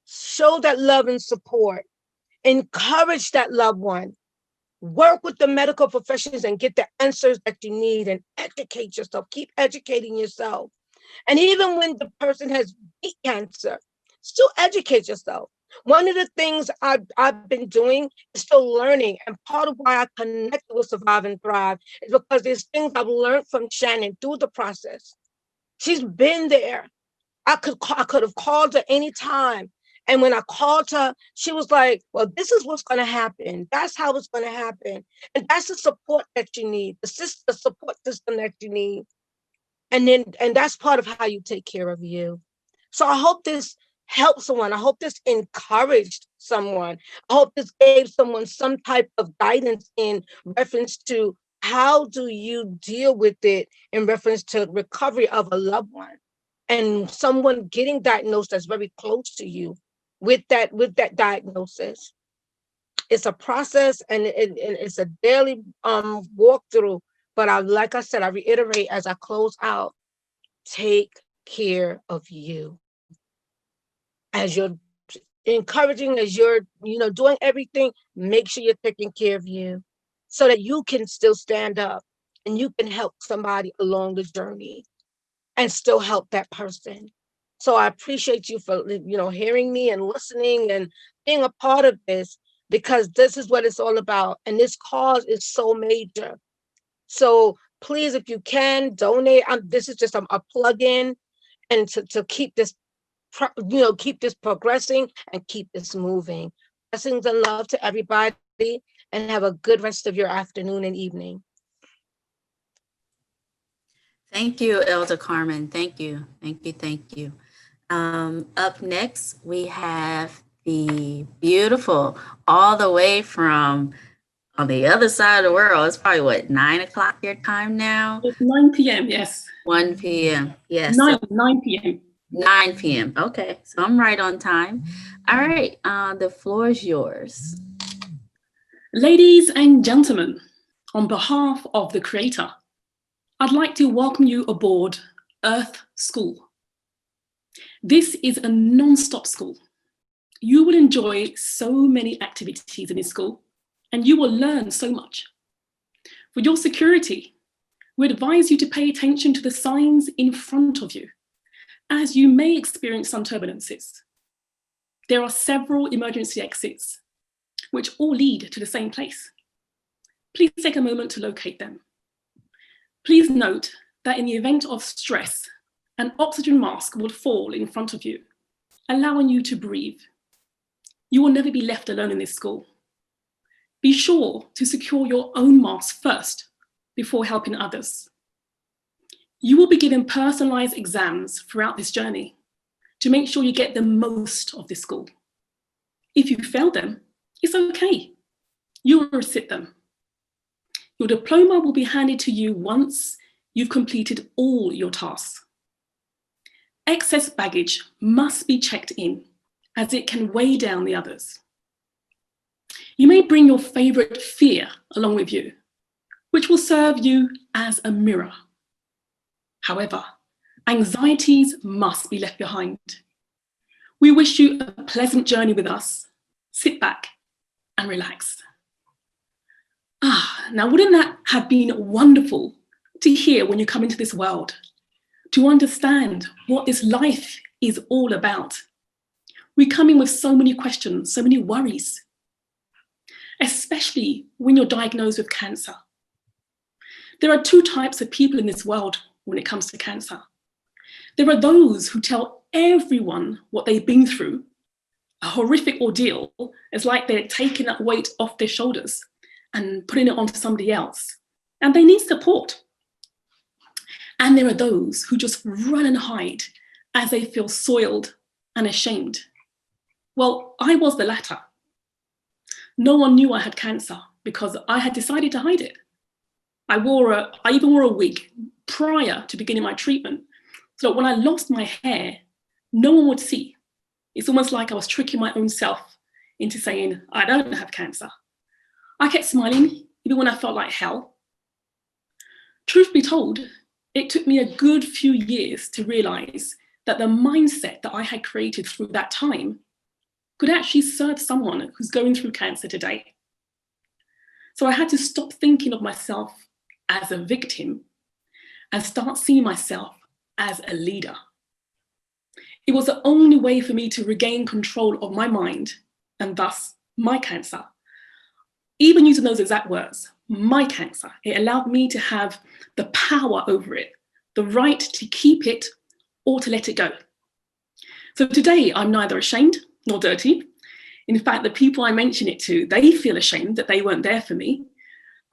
Show that love and support. Encourage that loved one. Work with the medical professions and get the answers that you need, and educate yourself. Keep educating yourself. And even when the person has beat cancer, still educate yourself. One of the things I've been doing is still learning. And part of why I connected with Survive and Thrive is because there's things I've learned from Shannon through the process. She's been there. I could have called her anytime. And when I called her, she was like, well, this is what's going to happen. That's how it's going to happen. And that's the support that you need, the support system that you need. And that's part of how you take care of you. So I hope this helped someone. I hope this encouraged someone. I hope this gave someone some type of guidance in reference to how do you deal with it in reference to recovery of a loved one and someone getting diagnosed that's very close to you with that diagnosis. it's a process and it's a daily walkthrough. But like I said, I reiterate as I close out, take care of you. As you're encouraging, as you're, doing everything, make sure you're taking care of you so that you can still stand up and you can help somebody along the journey and still help that person. So I appreciate you for, hearing me and listening and being a part of this, because this is what it's all about. And this cause is so major. So please, if you can donate, this is just a plug-in, and to keep this, keep this progressing and keep this moving. Blessings and love to everybody, and have a good rest of your afternoon and evening. Thank you, Elder Carmen. Thank you. Thank you. Thank you. Up next, we have the beautiful, all the way from on the other side of the world. It's probably what, 9 o'clock your time now? It's 9 p.m. Yes. 1 p.m. Yes. 9 p.m. 9 p.m. Okay, so I'm right on time. All right, the floor is yours. Ladies and gentlemen, on behalf of the Creator, I'd like to welcome you aboard Earth School. This is a non-stop school. You will enjoy so many activities in this school, and you will learn so much. For your security, we advise you to pay attention to the signs in front of you, as you may experience some turbulences. There are several emergency exits, which all lead to the same place. Please take a moment to locate them. Please note that in the event of stress, an oxygen mask will fall in front of you, allowing you to breathe. You will never be left alone in this school. Be sure to secure your own mask first before helping others. You will be given personalized exams throughout this journey to make sure you get the most of this school. If you fail them, it's okay. You will resit them. Your diploma will be handed to you once you've completed all your tasks. Excess baggage must be checked in, as it can weigh down the others. You may bring your favorite fear along with you, which will serve you as a mirror. However, anxieties must be left behind. We wish you a pleasant journey with us. Sit back and relax. Now wouldn't that have been wonderful to hear when you come into this world, to understand what this life is all about? We come in with so many questions, so many worries, especially when you're diagnosed with cancer. There are two types of people in this world when it comes to cancer. There are those who tell everyone what they've been through, a horrific ordeal. It's like they're taking that weight off their shoulders and putting it onto somebody else, and they need support. And there are those who just run and hide as they feel soiled and ashamed. Well, I was the latter. No one knew I had cancer because I had decided to hide it. I even wore a wig prior to beginning my treatment, so that when I lost my hair, no one would see. It's almost like I was tricking my own self into saying, I don't have cancer. I kept smiling, even when I felt like hell. Truth be told, it took me a good few years to realize that the mindset that I had created through that time could actually serve someone who's going through cancer today. So I had to stop thinking of myself as a victim and start seeing myself as a leader. It was the only way for me to regain control of my mind and thus my cancer. Even using those exact words, my cancer, it allowed me to have the power over it, the right to keep it or to let it go. So today I'm neither ashamed nor dirty. In fact, the people I mention it to, they feel ashamed that they weren't there for me.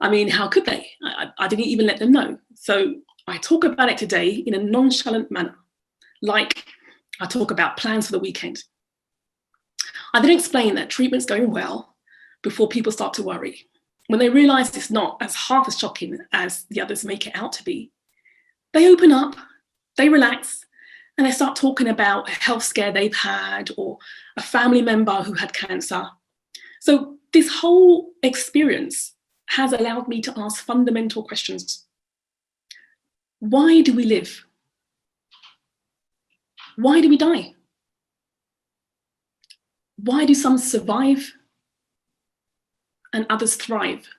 I mean, how could they? I didn't even let them know. So I talk about it today in a nonchalant manner, like I talk about plans for the weekend. I then explain that treatment's going well before people start to worry. When they realize it's not as half as shocking as the others make it out to be, they open up, they relax, and they start talking about a health scare they've had or a family member who had cancer. So this whole experience has allowed me to ask fundamental questions. Why do we live? Why do we die? Why do some survive and others thrive?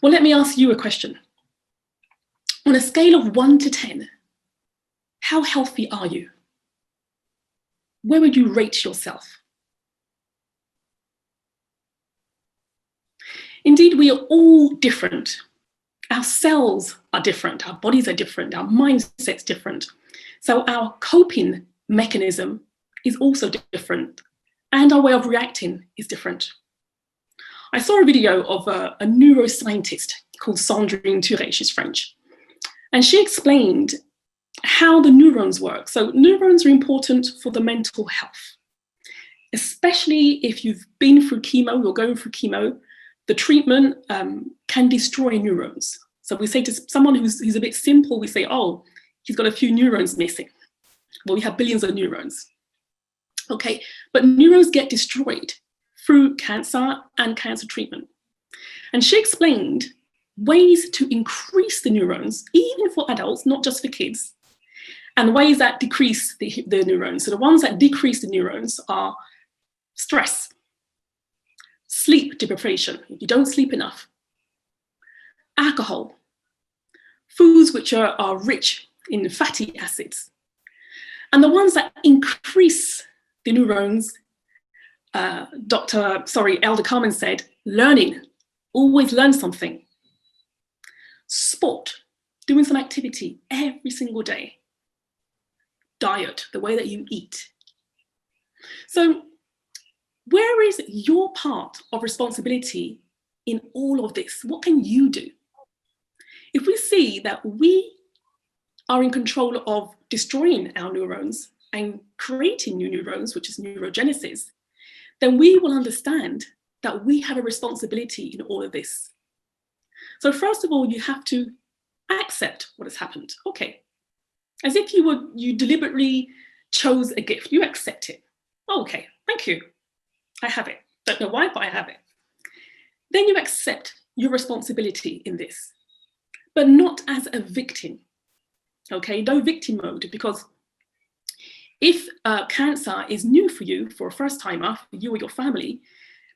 Well, let me ask you a question. On a scale of 1 to 10, how healthy are you? Where would you rate yourself? Indeed, we are all different. Our cells are different, our bodies are different, our mindset's different. So our coping mechanism is also different, and our way of reacting is different. I saw a video of a neuroscientist called Sandrine Touré, she's French, and she explained how the neurons work. So neurons are important for the mental health, especially if you've been through chemo, you're going through chemo. The treatment can destroy neurons. So we say to someone who's a bit simple, we say, oh, he's got a few neurons missing. Well, we have billions of neurons. Okay, but neurons get destroyed through cancer and cancer treatment. And she explained ways to increase the neurons, even for adults, not just for kids, and ways that decrease the neurons. So the ones that decrease the neurons are stress, sleep deprivation, if you don't sleep enough, alcohol, foods which are rich in fatty acids, and the ones that increase the neurons, Elder Carmen said, learning, always learn something. Sport, doing some activity every single day. Diet, the way that you eat. So where is your part of responsibility in all of this? What can you do? If we see that we are in control of destroying our neurons and creating new neurons, which is neurogenesis, then we will understand that we have a responsibility in all of this. So first of all, you have to accept what has happened. Okay, as if you deliberately chose a gift, you accept it. Okay, thank you, I have it. Don't know why, but I have it. Then you accept your responsibility in this, but not as a victim. Okay, no victim mode, because if cancer is new for you, for a first timer, for you or your family,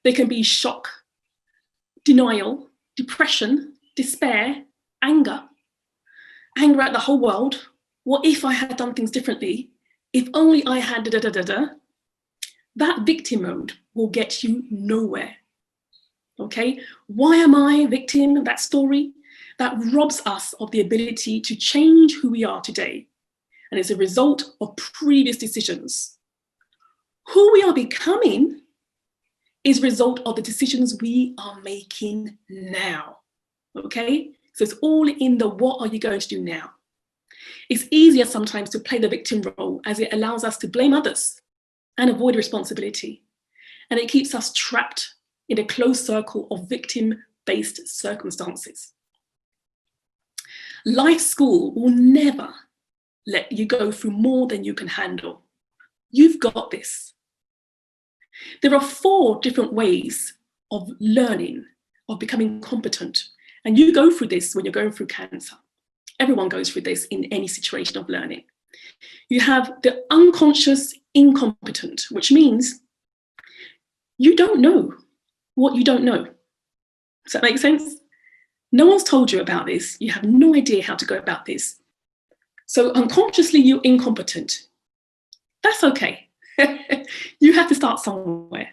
there can be shock, denial, depression, despair, anger at the whole world. What if I had done things differently? If only I had da da da da da. That victim mode will get you nowhere. Okay, why am I a victim? That story that robs us of the ability to change who we are today. And it's a result of previous decisions. Who we are becoming is a result of the decisions we are making now. Okay, so it's all in the what are you going to do now? It's easier sometimes to play the victim role, as it allows us to blame others and avoid responsibility. And it keeps us trapped in a closed circle of victim-based circumstances. Life school will never let you go through more than you can handle. You've got this. There are 4 different ways of learning, of becoming competent. And you go through this when you're going through cancer. Everyone goes through this in any situation of learning. You have the unconscious incompetent, which means you don't know what you don't know. Does that make sense? No one's told you about this. You have no idea how to go about this. So unconsciously, you're incompetent. That's okay. You have to start somewhere.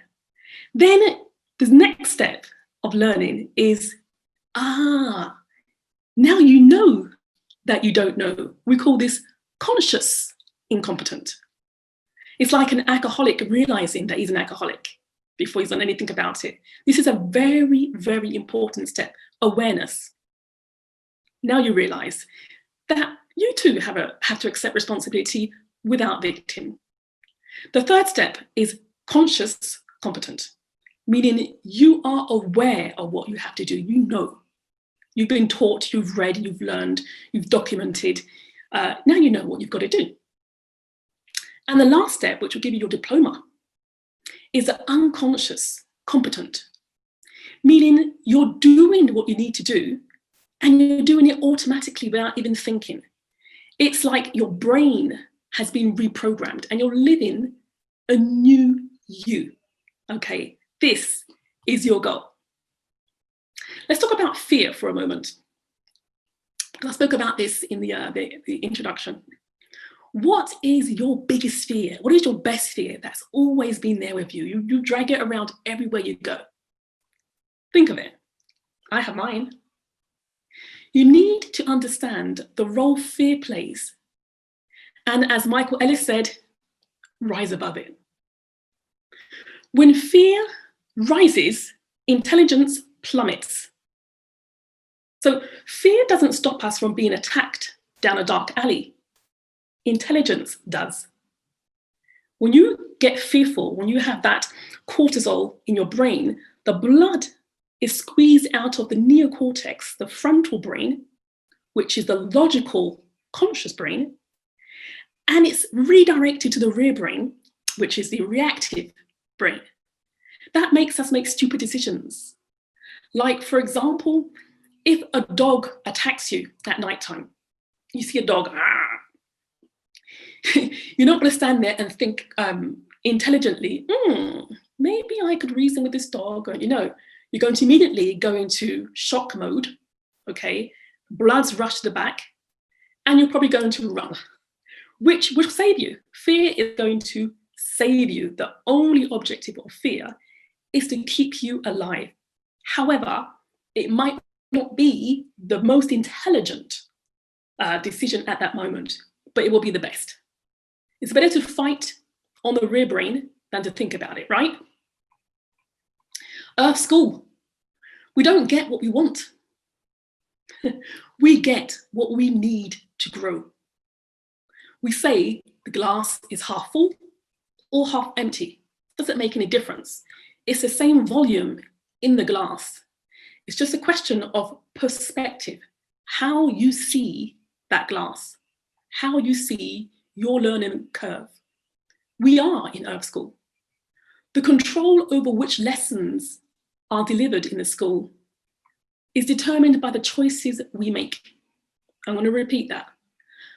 Then the next step of learning is, now you know that you don't know. We call this conscious incompetent. It's like an alcoholic realizing that he's an alcoholic before he's done anything about it. This is a very, very important step, awareness. Now you realize that you too have to accept responsibility without victim. The third step is conscious competent, meaning you are aware of what you have to do. You know, you've been taught, you've read, you've learned, you've documented. Now you know what you've got to do. And the last step, which will give you your diploma, is the unconscious competent, meaning you're doing what you need to do and you're doing it automatically without even thinking. It's like your brain has been reprogrammed and you're living a new you. Okay, this is your goal. Let's talk about fear for a moment. I spoke about this in the introduction. What is your biggest fear? What is your best fear that's always been there with you? You drag it around everywhere you go. Think of it. I have mine. You need to understand the role fear plays. And as Michael Ellis said, rise above it. When fear rises, intelligence plummets. So fear doesn't stop us from being attacked down a dark alley. Intelligence does. When you get fearful, when you have that cortisol in your brain, the blood is squeezed out of the neocortex, the frontal brain, which is the logical, conscious brain, and it's redirected to the rear brain, which is the reactive brain. That makes us make stupid decisions. Like, for example, if a dog attacks you at nighttime, you see a dog, you're not going to stand there and think intelligently, maybe I could reason with this dog. Or, you're going to immediately go into shock mode, okay? Blood's rushed to the back, and you're probably going to run, which will save you. Fear is going to save you. The only objective of fear is to keep you alive. However, it might not be the most intelligent decision at that moment, but it will be the best. It's better to fight on the rear brain than to think about it, right? School. We don't get what we want. We get what we need to grow. We say the glass is half full or half empty. Doesn't make any difference. It's the same volume in the glass. It's just a question of perspective, how you see that glass, how you see your learning curve. We are in Earth School. The control over which lessons are delivered in the school is determined by the choices we make. I'm going to repeat that.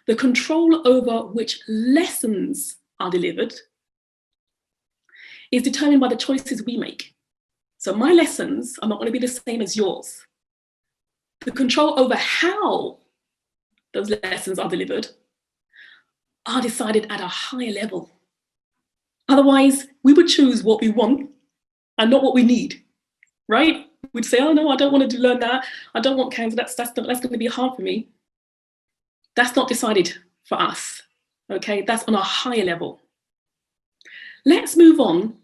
The control over which lessons are delivered is determined by the choices we make. So my lessons are not going to be the same as yours. The control over how those lessons are delivered are decided at a higher level. Otherwise, we would choose what we want and not what we need, right? We'd say, oh no, I don't want to learn that. I don't want cancer, that's going to be hard for me. That's not decided for us, okay? That's on a higher level. Let's move on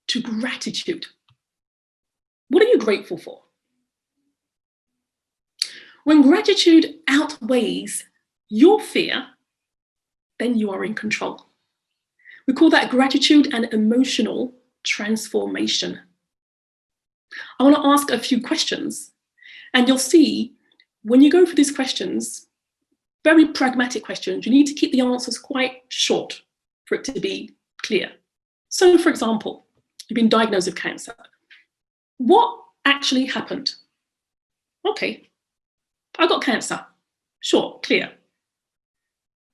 to gratitude. What are you grateful for? When gratitude outweighs your fear, then you are in control. We call that gratitude and emotional transformation. I want to ask a few questions, and you'll see when you go through these questions, very pragmatic questions, you need to keep the answers quite short for it to be clear. So, for example, you've been diagnosed with cancer. What actually happened? Okay, I got cancer. Sure, clear.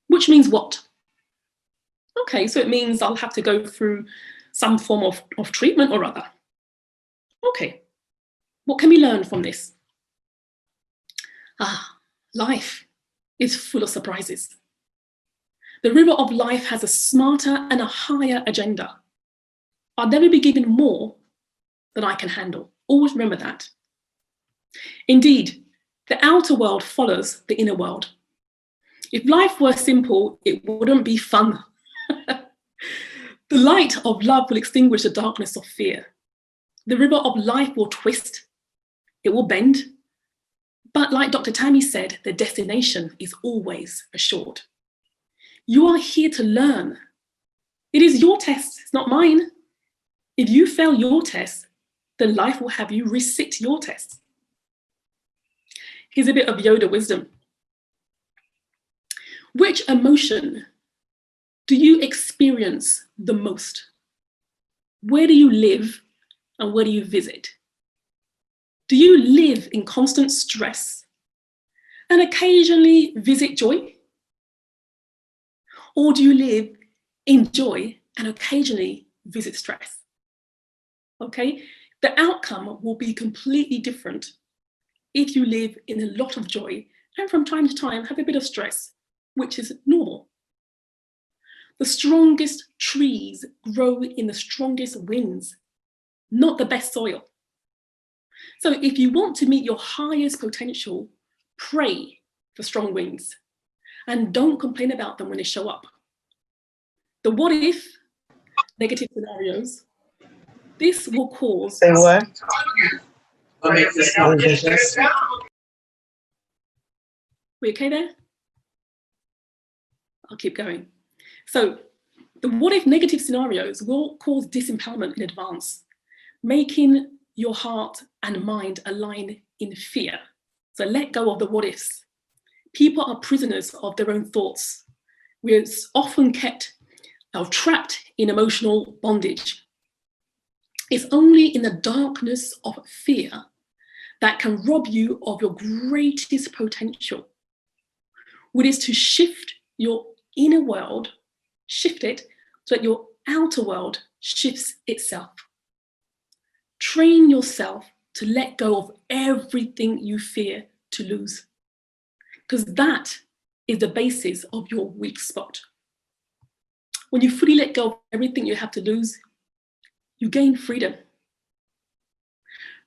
Which means what? Okay, so it means I'll have to go through some form of treatment or other. Okay, what can we learn from this? Life is full of surprises. The river of life has a smarter and a higher agenda. I'll never be given more than I can handle. Always remember that. Indeed, the outer world follows the inner world. If life were simple, it wouldn't be fun. The light of love will extinguish the darkness of fear. The river of life will twist, it will bend. But like Dr. Tammy said, the destination is always assured. You are here to learn. It is your test, it's not mine. If you fail your test, then life will have you resit your test. Here's a bit of Yoda wisdom. Which emotion do you experience the most? Where do you live and where do you visit? Do you live in constant stress and occasionally visit joy? Or do you live in joy and occasionally visit stress? Okay, the outcome will be completely different if you live in a lot of joy and from time to time have a bit of stress, which is normal. The strongest trees grow in the strongest winds, not the best soil. So if you want to meet your highest potential, pray for strong winds and don't complain about them when they show up. The what if negative scenarios, this will cause... Say what? We okay there? I'll keep going. So the what if negative scenarios will cause disempowerment in advance, making your heart and mind align in fear. So let go of the what ifs. People are prisoners of their own thoughts. We're often kept or trapped in emotional bondage. It's only in the darkness of fear that can rob you of your greatest potential, which is to shift your inner world, shift it so that your outer world shifts itself. Train yourself to let go of everything you fear to lose, because that is the basis of your weak spot. When you fully let go of everything you have to lose, you gain freedom.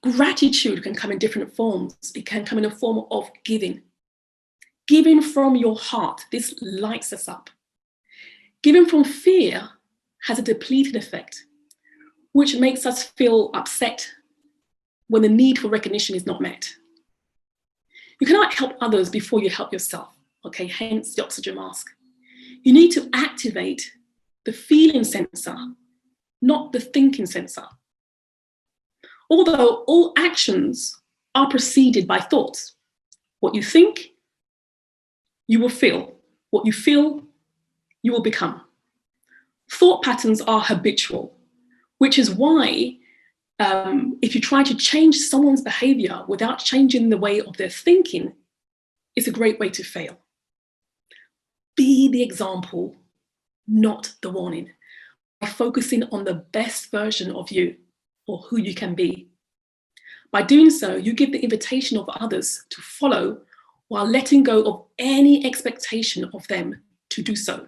Gratitude can come in different forms. It can come in a form of giving. Giving from your heart, this lights us up. Giving from fear has a depleting effect, which makes us feel upset when the need for recognition is not met. You cannot help others before you help yourself, okay? Hence the oxygen mask. You need to activate the feeling sensor, not the thinking sensor. Although all actions are preceded by thoughts. What you think, you will feel. What you feel, you will become. Thought patterns are habitual, which is why if you try to change someone's behavior without changing the way of their thinking, it's a great way to fail. Be the example, not the warning, by focusing on the best version of you or who you can be. By doing so, you give the invitation of others to follow while letting go of any expectation of them to do so.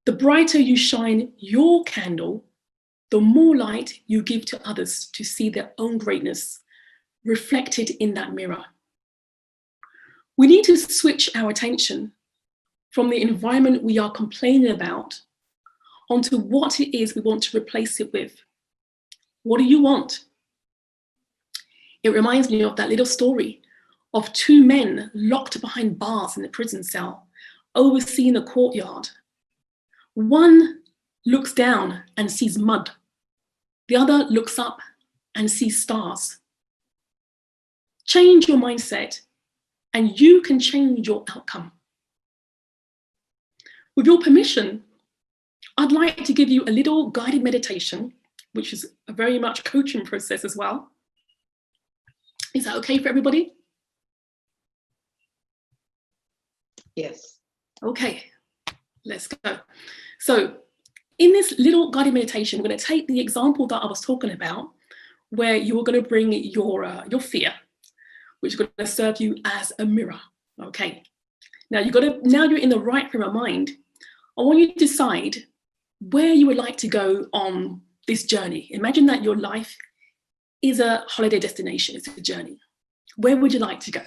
The brighter you shine your candle, the more light you give to others to see their own greatness reflected in that mirror. We need to switch our attention from the environment we are complaining about onto what it is we want to replace it with. What do you want? It reminds me of that little story of two men locked behind bars in a prison cell, overseeing the courtyard. One looks down and sees mud. The other looks up and sees stars. Change your mindset and you can change your outcome. With your permission, I'd like to give you a little guided meditation, which is a very much coaching process as well. Is that okay for everybody? Yes. Okay, let's go. So in this little guided meditation, we're going to take the example that I was talking about, where you're going to bring your fear, which is going to serve you as a mirror. Okay. Now you're in the right frame of mind. I want you to decide where you would like to go on this journey. Imagine that your life is a holiday destination, it's a journey. Where would you like to go?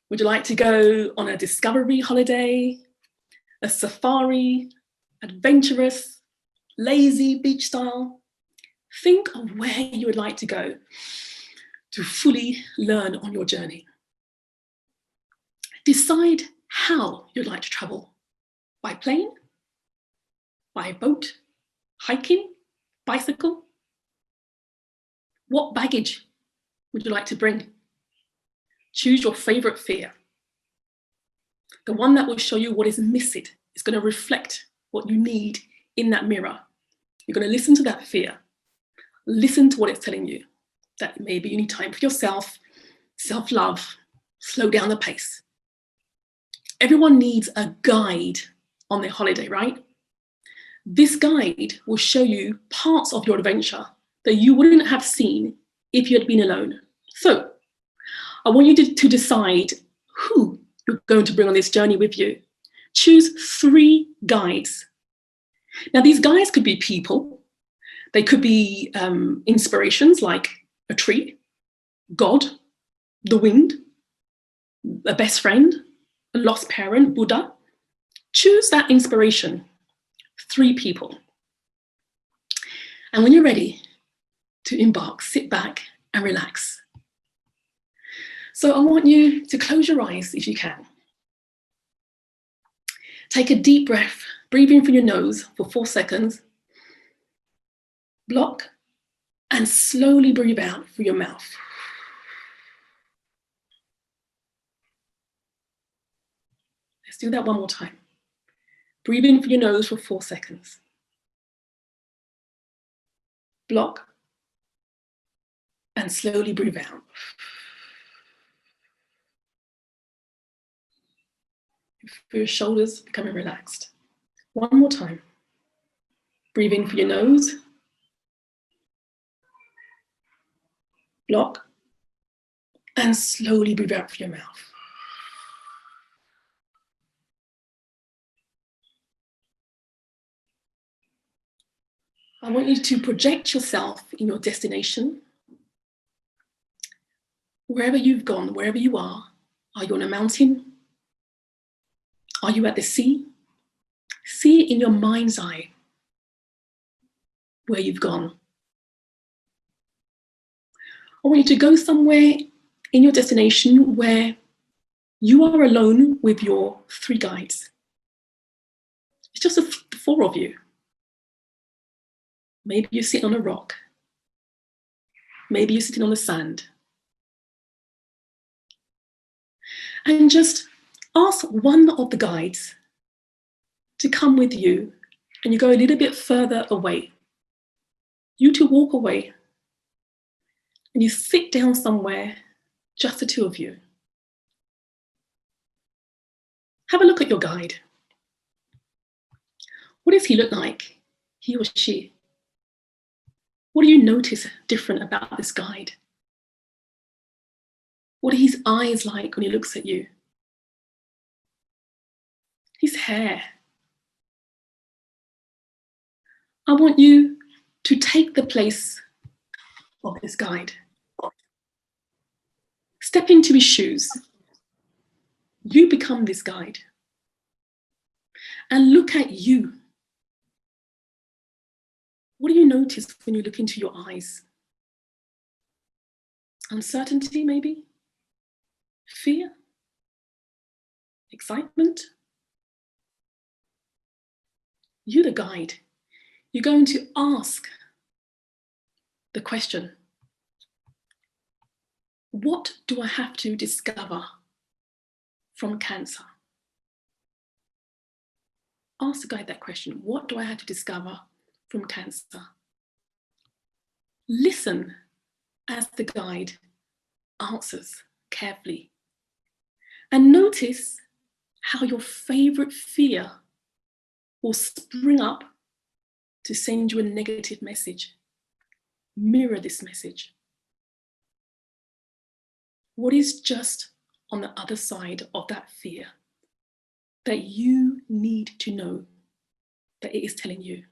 Would you like to go on a discovery holiday, a safari, adventurous, lazy beach style? Think of where you would like to go to fully learn on your journey. Decide how you'd like to travel. By plane, by boat, hiking, bicycle. What baggage would you like to bring? Choose your favorite fear. The one that will show you what is missing. It's going to reflect what you need in that mirror. You're going to listen to that fear. Listen to what it's telling you, that maybe you need time for yourself, self-love, slow down the pace. Everyone needs a guide on their holiday, right? This guide will show you parts of your adventure that you wouldn't have seen if you had been alone. So I want you to decide who you're going to bring on this journey with you. Choose 3 guides. Now, these guides could be people. They could be inspirations like a tree, God, the wind, a best friend, a lost parent, Buddha. Choose that inspiration, 3 people. And when you're ready to embark, sit back and relax. So I want you to close your eyes if you can. Take a deep breath, breathe in through your nose for 4 seconds. Block and slowly breathe out through your mouth. Let's do that one more time. Breathe in through your nose for 4 seconds. Block and slowly breathe out. Feel your shoulders becoming relaxed. One more time. Breathe in through your nose. Block and slowly breathe out through your mouth. I want you to project yourself in your destination. Wherever you've gone, wherever you are you on a mountain? Are you at the sea? See it in your mind's eye where you've gone. I want you to go somewhere in your destination where you are alone with your 3 guides. It's just the 4 of you. Maybe you're sitting on a rock. Maybe you're sitting on the sand. And just ask one of the guides to come with you, and you go a little bit further away. You 2 walk away and you sit down somewhere, just the 2 of you. Have a look at your guide. What does he look like, he or she? What do you notice different about this guide? What are his eyes like when he looks at you? His hair. I want you to take the place of this guide. Step into his shoes. You become this guide. And look at you. What do you notice when you look into your eyes? Uncertainty, maybe? Fear? Excitement? You're the guide. You're going to ask the question, what do I have to discover from cancer? Ask the guide that question. What do I have to discover from cancer? Listen as the guide answers carefully. And notice how your favorite fear will spring up to send you a negative message. Mirror this message. What is just on the other side of that fear that you need to know that it is telling you?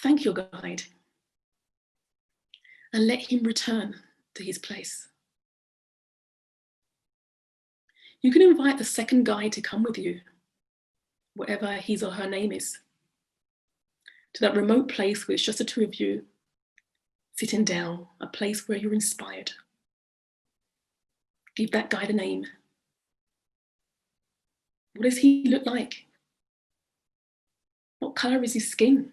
Thank your guide and let him return to his place. You can invite the second guide to come with you, whatever his or her name is, to that remote place where it's just the 2 of you, sitting down, a place where you're inspired. Give that guide a name. What does he look like? What color is his skin?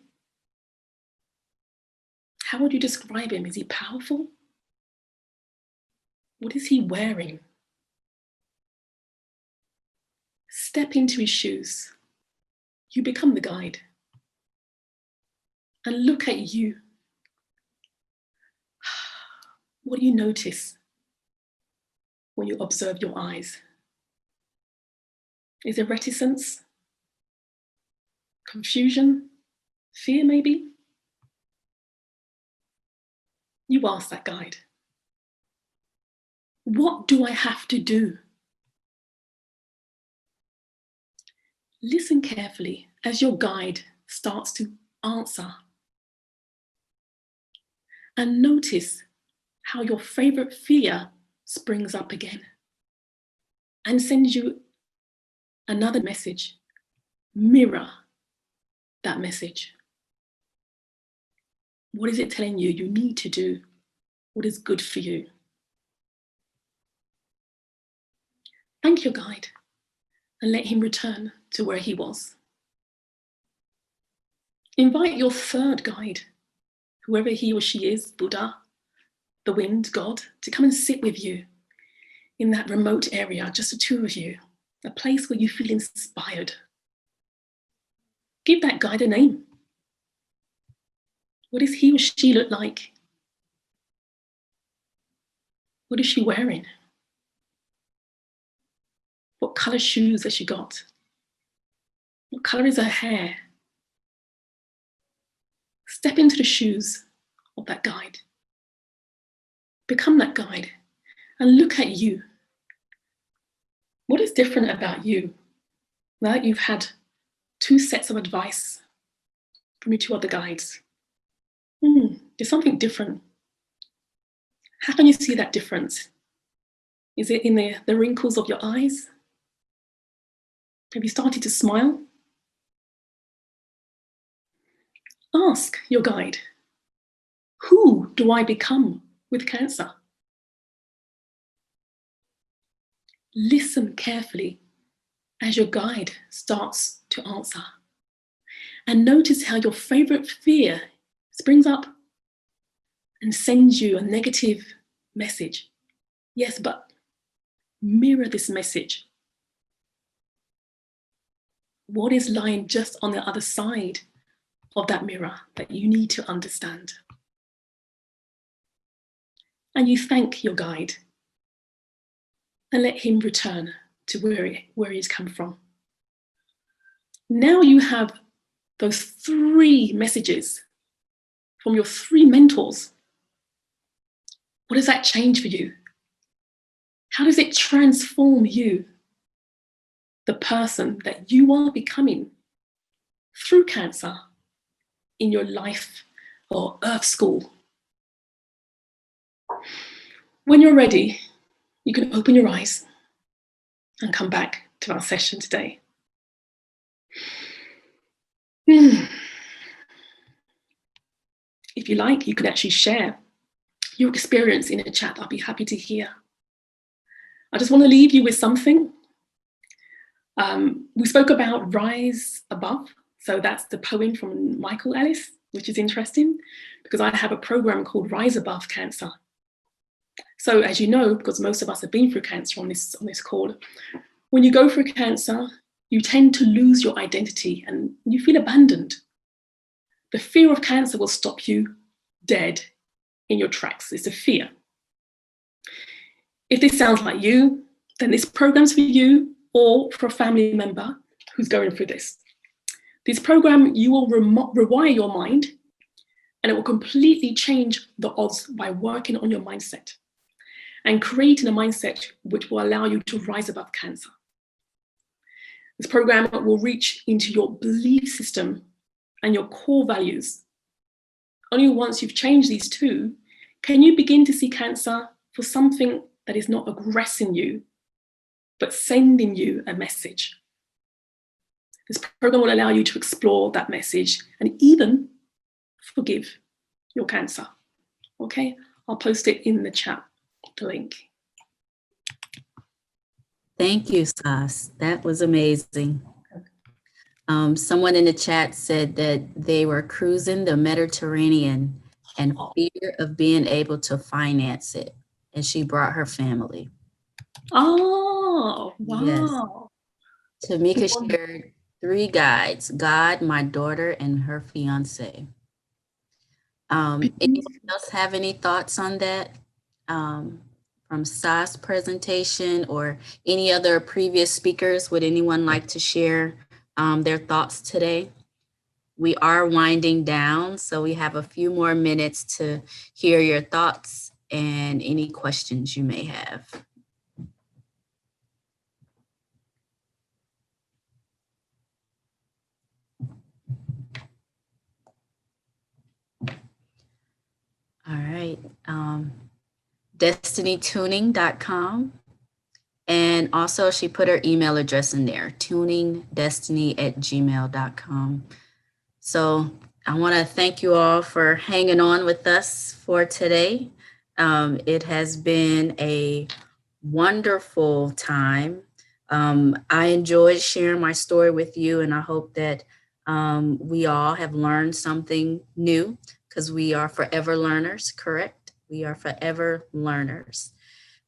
How would you describe him? Is he powerful? What is he wearing? Step into his shoes. you become the guide. And look at you. What do you notice when you observe your eyes? Is there reticence? Confusion? Fear, maybe? You ask that guide, what do I have to do? Listen carefully as your guide starts to answer. And notice how your favorite fear springs up again and sends you another message. Mirror that message. What is it telling you you need to do? What is good for you? Thank your guide and let him return to where he was. Invite your third guide, whoever he or she is, Buddha, the wind, God, to come and sit with you in that remote area, just the two of you, a place where you feel inspired. Give that guide a name. What does he or she look like? What is she wearing? What color shoes has she got? What color is her hair? Step into the shoes of that guide. Become that guide and look at you. What is different about you now that you've had two sets of advice from your two other guides? There's something different. How can you see that difference? Is it in the wrinkles of your eyes? Have you started to smile? Ask your guide, who do I become with cancer? Listen carefully as your guide starts to answer. And notice how your favorite fear springs up and sends you a negative message. Yes, but mirror this message. What is lying just on the other side of that mirror that you need to understand? And you thank your guide and let him return to where he's come from. Now you have those three messages from your three mentors. What does that change for you? How does it transform you, the person that you are becoming through cancer in your life or earth school? When you're ready, you can open your eyes and come back to our session today. If you like, you can actually share your experience in a chat. I'll be happy to hear. I just want to leave you with something. We spoke about Rise Above. So that's the poem from Michael Ellis, which is interesting because I have a program called Rise Above Cancer. So as you know, because most of us have been through cancer on this call, when you go through cancer, you tend to lose your identity and you feel abandoned. The fear of cancer will stop you dead in your tracks. It's a fear. If this sounds like you, then this program's for you or for a family member who's going through this. This program, you will rewire your mind and it will completely change the odds by working on your mindset and creating a mindset which will allow you to rise above cancer. This program will reach into your belief system and your core values. Only once you've changed these two, can you begin to see cancer for something that is not aggressing you, but sending you a message. This program will allow you to explore that message and even forgive your cancer. Okay, I'll post it in the chat, the link. Thank you, Sas. That was amazing. Someone in the chat said that they were cruising the Mediterranean and fear of being able to finance it. And she brought her family. Oh, wow. Yes. Tamika shared 3 guides: God, my daughter, and her fiance. Anyone else have any thoughts on that? From Sa's presentation or any other previous speakers, would anyone like to share their thoughts today? We are winding down, so we have a few more minutes to hear your thoughts and any questions you may have. All right, destinytuning.com. And also she put her email address in there, tuningdestiny@gmail.com. So I want to thank you all for hanging on with us for today. It has been a wonderful time. I enjoyed sharing my story with you, and I hope that we all have learned something new, because we are forever learners, correct? We are forever learners.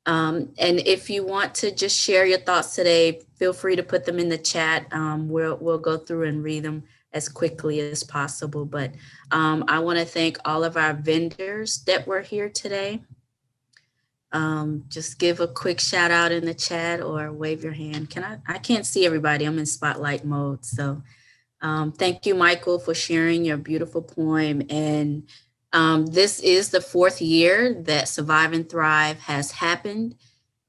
And if you want to just share your thoughts today, feel free to put them in the chat. We'll go through and read them as quickly as possible. But I want to thank all of our vendors that were here today. Just give a quick shout out in the chat or wave your hand. I can't see everybody. I'm in spotlight mode. So thank you, Michael, for sharing your beautiful poem. And this is the 4th year that Survive and Thrive has happened.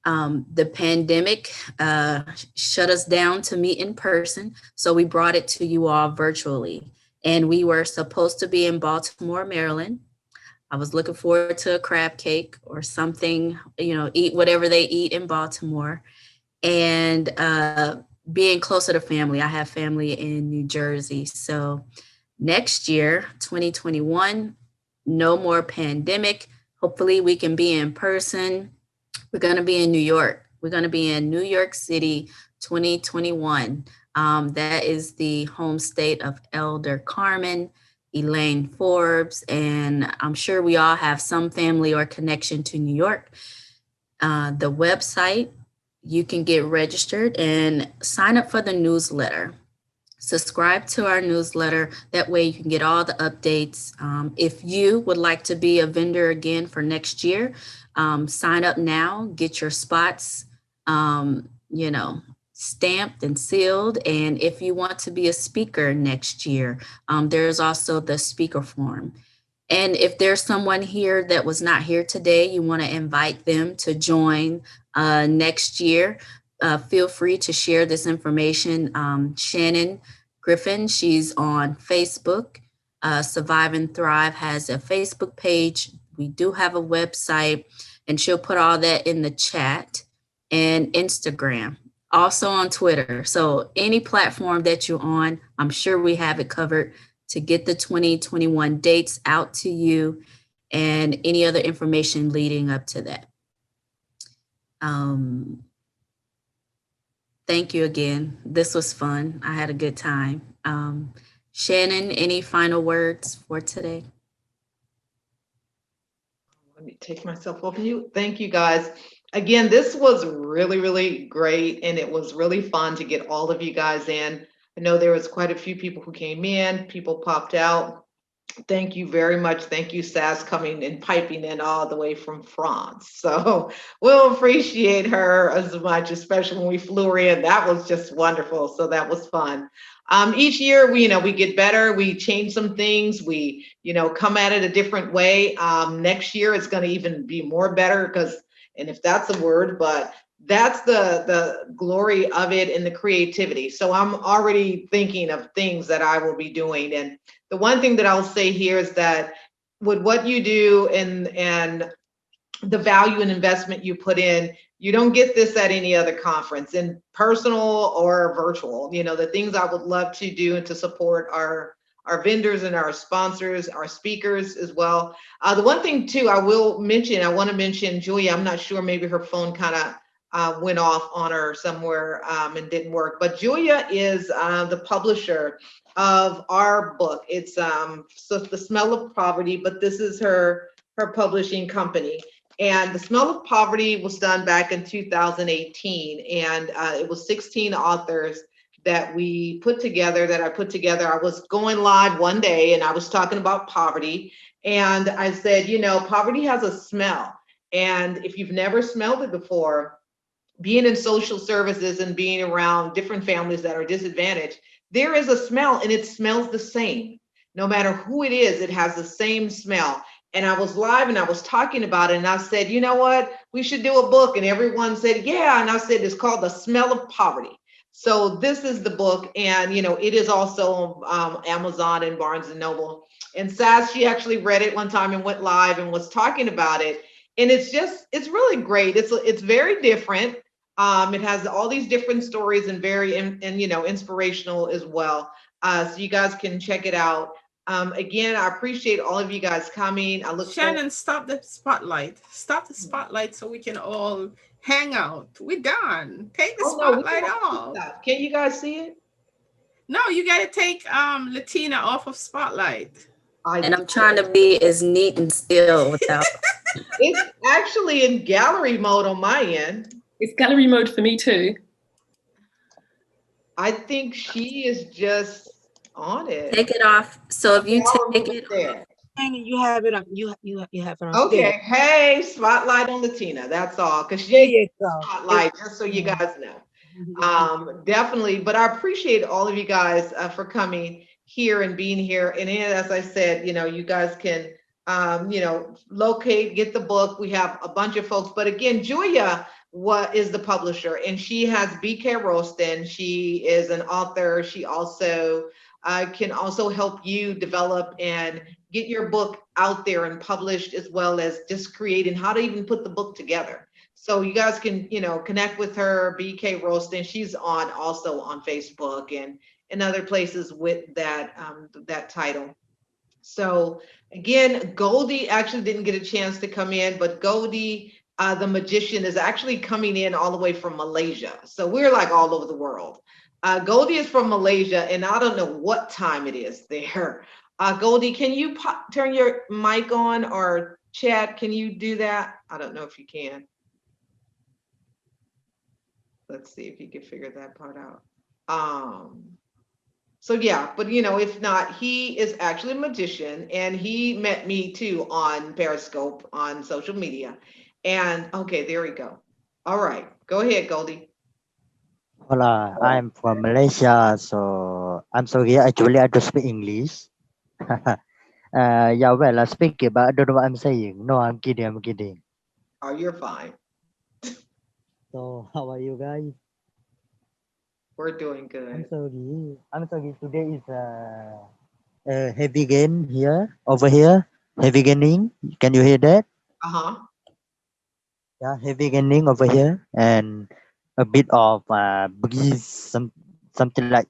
The pandemic shut us down to meet in person, so we brought it to you all virtually. And we were supposed to be in Baltimore, Maryland. I was looking forward to a crab cake or something, eat whatever they eat in Baltimore. And being closer to family. I have family in New Jersey. So next year, 2021, no more pandemic. Hopefully we can be in person. We're going to be in New York. We're going to be in New York City, 2021. That is the home state of Elder Carmen, Elaine Forbes, and I'm sure we all have some family or connection to New York. The website, you can get registered and sign up for the newsletter. Subscribe to our newsletter. That way you can get all the updates. If you would like to be a vendor again for next year, sign up now, get your spots, stamped and sealed. And if you want to be a speaker next year, there's also the speaker form. And if there's someone here that was not here today, you want to invite them to join next year, feel free to share this information. Shannon Griffin, she's on Facebook. Survive and Thrive has a Facebook page. We do have a website, and she'll put all that in the chat, and Instagram, also on Twitter. So any platform that you're on, I'm sure we have it covered to get the 2021 dates out to you and any other information leading up to that. Thank you again. This was fun. I had a good time. Shannon, any final words for today? Let me take myself off mute. Thank you, guys. Again, this was really, really great, and it was really fun to get all of you guys in. I know there was quite a few people who came in, people popped out. Thank you very much. Thank you, Sass, coming and piping in all the way from France. So we'll appreciate her as much, especially when we flew her in. That was just wonderful. So that was fun. Each year, we get better. We change some things. We, come at it a different way. Next year, it's going to even be more better and if that's a word, but that's the glory of it and the creativity. So I'm already thinking of things that I will be doing. And the one thing that I'll say here is that with what you do and the value and investment you put in, you don't get this at any other conference, in personal or virtual. The things I would love to do and to support our vendors and our sponsors, our speakers as well. The one thing too, I want to mention Julia. I'm not sure, maybe her phone kind of went off on her somewhere and didn't work. But Julia is the publisher of our book. It's so The Smell of Poverty, but this is her publishing company. And The Smell of Poverty was done back in 2018, and it was 16 authors that we put together, that I put together. I was going live one day and I was talking about poverty. And I said, you know, poverty has a smell. And if you've never smelled it before, being in social services and being around different families that are disadvantaged, there is a smell and it smells the same. No matter who it is, it has the same smell. And I was live and I was talking about it and I said, you know what, we should do a book. And everyone said, yeah. And I said, it's called The Smell of Poverty. So this is the book. And, you know, it is also Amazon and Barnes and Noble. And Sass, she actually read it one time and went live and was talking about it. And it's just, it's really great. It's very different. It has all these different stories and very, and you know, inspirational as well. So you guys can check it out. Again, I appreciate all of you guys coming. I look Shannon, stop the spotlight. Stop the spotlight so we can all hang out. We're done. Take the spotlight off. Can you guys see it? No, you got to take Latina off of spotlight. And I'm trying to be as neat and still without. It's actually in gallery mode on my end. It's gallery mode for me too. I think she is just on it. Take it off. So if you take it there. You have it on. You have it on. Okay. There. Hey, spotlight on Latina. That's all. Because There she you go. spotlight, just so you guys know. Definitely. But I appreciate all of you guys for coming here and being here. And as I said, you know, you guys can, you know, get the book. We have a bunch of folks. But again, Julia is the publisher, and she has BK Ralston. She is an author. She also can also help you develop and get your book out there and published, as well as just creating how to even put the book together. So you guys can, you know, connect with her, BK Ralston. She's also on Facebook and other places with that that title. So again, Goldie actually didn't get a chance to come in, but Goldie, the magician, is actually coming in all the way from Malaysia. So we're like all over the world. Goldie is from Malaysia, and I don't know what time it is there. Goldie, can you turn your mic on, or chat? Can you do that? I don't know if you can. Let's see if you can figure that part out. So yeah, but you know, if not, he is actually a magician, and he met me too on Periscope on social media. And okay, there we go. All right, go ahead, Goldie. Hola, I'm from Malaysia, so I'm sorry. Actually, I don't speak English. Yeah, well, I speak it, but I don't know what I'm saying. No, I'm kidding. I'm kidding. Oh, you're fine. So, how are you guys? We're doing good. I'm sorry. I'm sorry. Today is a heavy gain here, over here. Heavy gaining. Can you hear that? Yeah, heavy gaining over here, and a bit of breeze, something like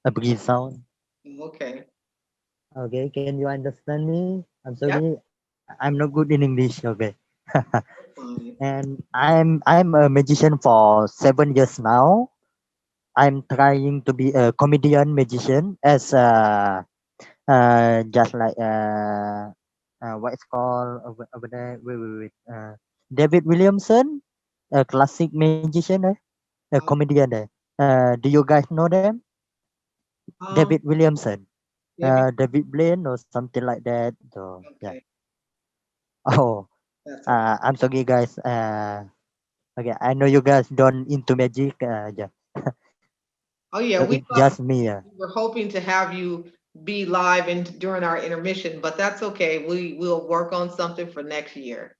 a breeze sound. Okay. Okay, can you understand me? I'm sorry, I'm not good in English. Okay. And I'm a magician for 7 years now. I'm trying to be a comedian magician as just like what it's called over there. Wait. David Williamson, a classic magician, a comedian there. Do you guys know them? David Williamson, David Blaine, or something like that. So yeah. Oh, I'm sorry, guys. Okay, I know you guys don't into magic. Yeah. Oh yeah, It's just me. we're hoping to have you be live during our intermission, but that's okay. We'll work on something for next year.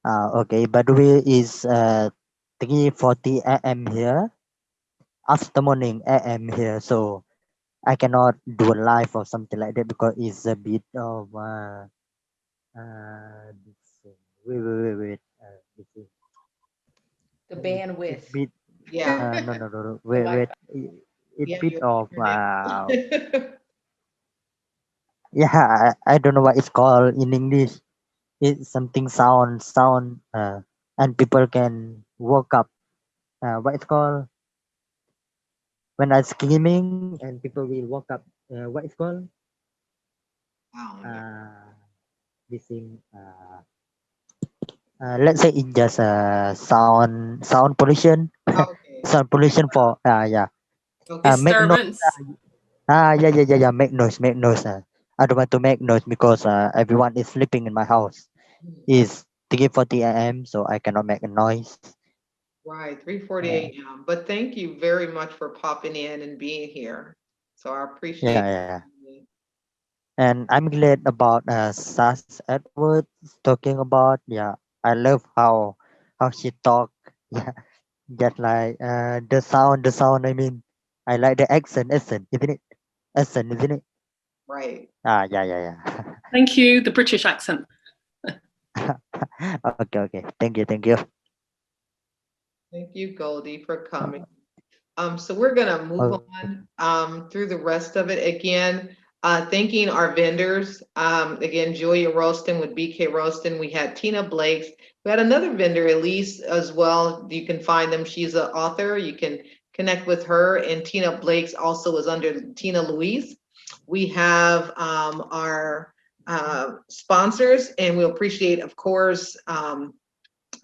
Okay. By the way, it's 3:40 a.m. here, after morning a.m. here. So I cannot do a live or something like that because it's a bit of wait. This is The bandwidth. bit, Yeah. no. Wait. It's bit of yeah. I don't know what it's called in English. It's something sound, and people can wake up. What it's called when I'm screaming and people will wake up. What it's called? This thing. Let's say it's just sound pollution. Sound pollution for yeah. Okay. Make noise. Disturbance. Yeah. Make noise. Make noise. I don't want to make noise because everyone is sleeping in my house. It's 3:40 a.m. so I cannot make a noise. Right, 3:40 Uh, a.m. But thank you very much for popping in and being here. So I yeah, appreciate yeah. it. And I'm glad about Sass Edwards talking about. Yeah, I love how she talk. Yeah, just like the sound. I mean, I like the accent, isn't it? Accent, isn't it? Right. Yeah. Thank you. The British accent. Okay. Thank you. Thank you, Goldie, for coming. So we're gonna move Oh, on through the rest of it again. Thanking our vendors. Again, Julia Ralston with BK Ralston. We had Tina Blakes. We had another vendor, Elise, as well. You can find them. She's an author. You can connect with her. And Tina Blakes also is under Tina Louise. We have our sponsors, and we appreciate, of course,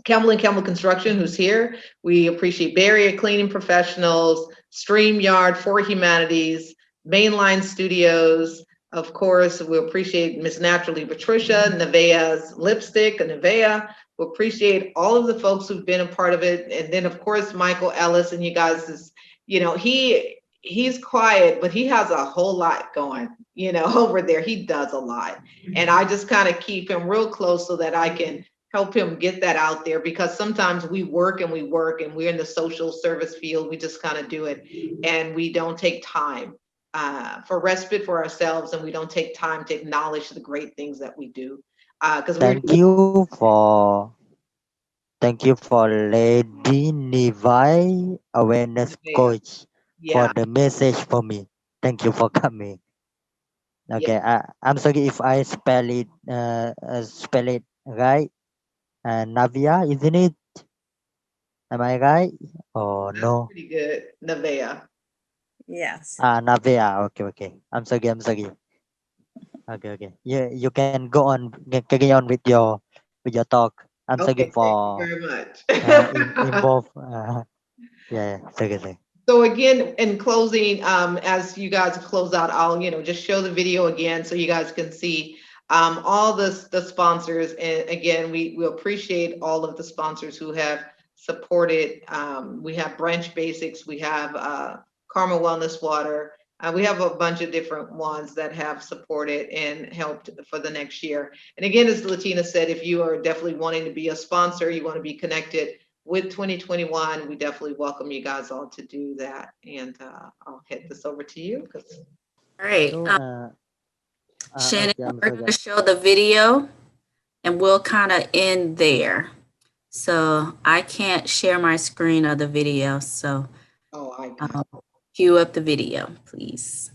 Campbell and Campbell Construction, who's here. We appreciate Barrier Cleaning Professionals, StreamYard, For Humanities, Mainline Studios. Of course, we appreciate Miss Naturally Patricia, Nevaeh's Lipstick, Nevaeh. We appreciate all of the folks who've been a part of it. And then, of course, Michael Ellis, and you guys is, he's quiet, but he has a whole lot going, over there. He does a lot. And I just kind of keep him real close so that I can help him get that out there, because sometimes we work and we're in the social service field. We just kind of do it, and we don't take time for respite for ourselves, and we don't take time to acknowledge the great things that we do. Because thank you for Lady Levi awareness coach for yeah, the message for me. Thank you for coming. Okay, I'm sorry if I spell it right. Navia, isn't it? Am I right? Oh that's no. pretty good, Nevaeh. Yes. Navia. Okay. I'm sorry. Okay. You can go on. Carry on with your talk. I'm sorry Okay, thank you for very much. involve. Yeah. Sorry. So again, in closing, as you guys close out, I'll just show the video again so you guys can see all the sponsors. And again, we appreciate all of the sponsors who have supported. We have Branch Basics, we have Karma Wellness Water. We have a bunch of different ones that have supported and helped for the next year. And again, as Latina said, if you are definitely wanting to be a sponsor, you want to be connected with 2021, we definitely welcome you guys all to do that. And I'll head this over to you. All right. So, Shannon, okay, I'm we're sorry. going to show the video and we'll kind of end there. So I can't share my screen of the video. So cue up the video, please.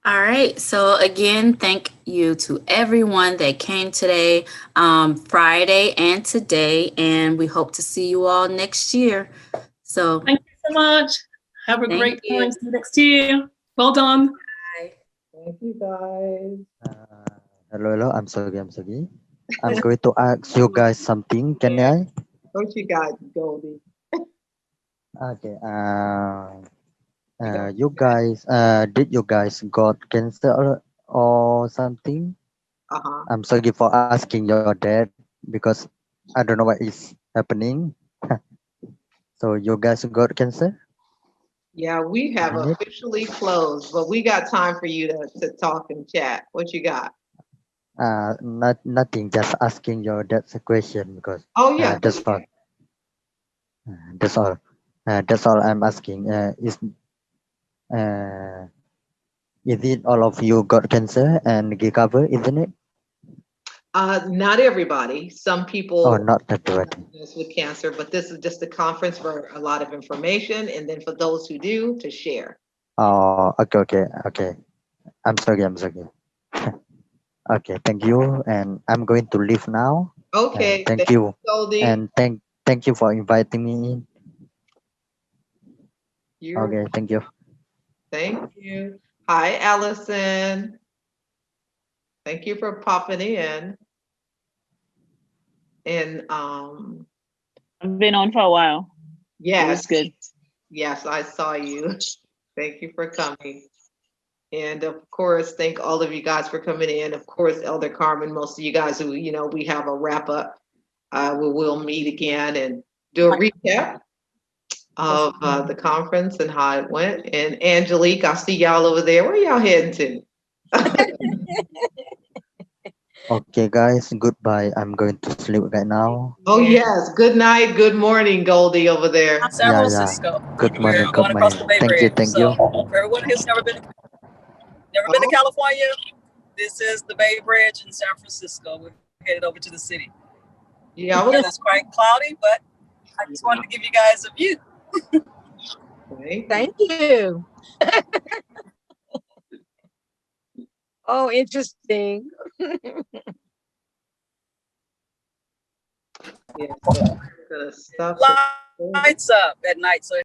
All right. So again, thank you to everyone that came today, Friday and today, and we hope to see you all next year. So Thank you so much. Have a thank great you. time. See you next year. Well done. Bye. Thank you, guys. Hello, I'm sorry. I'm going to ask you guys something. Can I? What you got, Goldie? Okay. Did you guys got cancer or something? Uh-huh. I'm sorry for asking your dad because I don't know what is happening. So you guys got cancer? Yeah, we have Isn't it? officially closed, but we got time for you to talk and chat. What you got? Nothing. Just asking your dad's a question because Oh, yeah. that's all. That's all. That's all I'm asking. Uh, is it all of you got cancer and recover? Isn't it? Not everybody. Some Oh, people not everybody. diagnosed with cancer, but this is just a conference for a lot of information, and then for those who do, to share. Oh, okay. I'm sorry. Okay, thank you. And I'm going to leave now. Okay, Thank thank you, you. Goldie. And thank you for inviting me in. You're Okay, thank you. Thank you. Hi, Allison. Thank you for popping in. And I've been on for a while. It was yes, good. yes, I saw you. Thank you for coming. And of course, thank all of you guys for coming in. Of course, Elder Carmen, most of you guys who, we have a wrap up. We'll meet again and do a recap of the conference and how it went. And Angelique, I see y'all over there. Where y'all heading to? Okay, guys, goodbye. I'm going to sleep right now. Oh, yes. Good night. Good morning, Goldie over there. I'm San Francisco. Good We're morning, going across the Bay Thank you, Bridge. thank you. So for everyone who's never been to Oh, California, this is the Bay Bridge in San Francisco. We're headed over to the city. yeah, The weather's quite cloudy, but I just wanted to give you guys a view. Thank you. Oh, interesting. Yeah, so I'm gonna stop. Lights up at night, so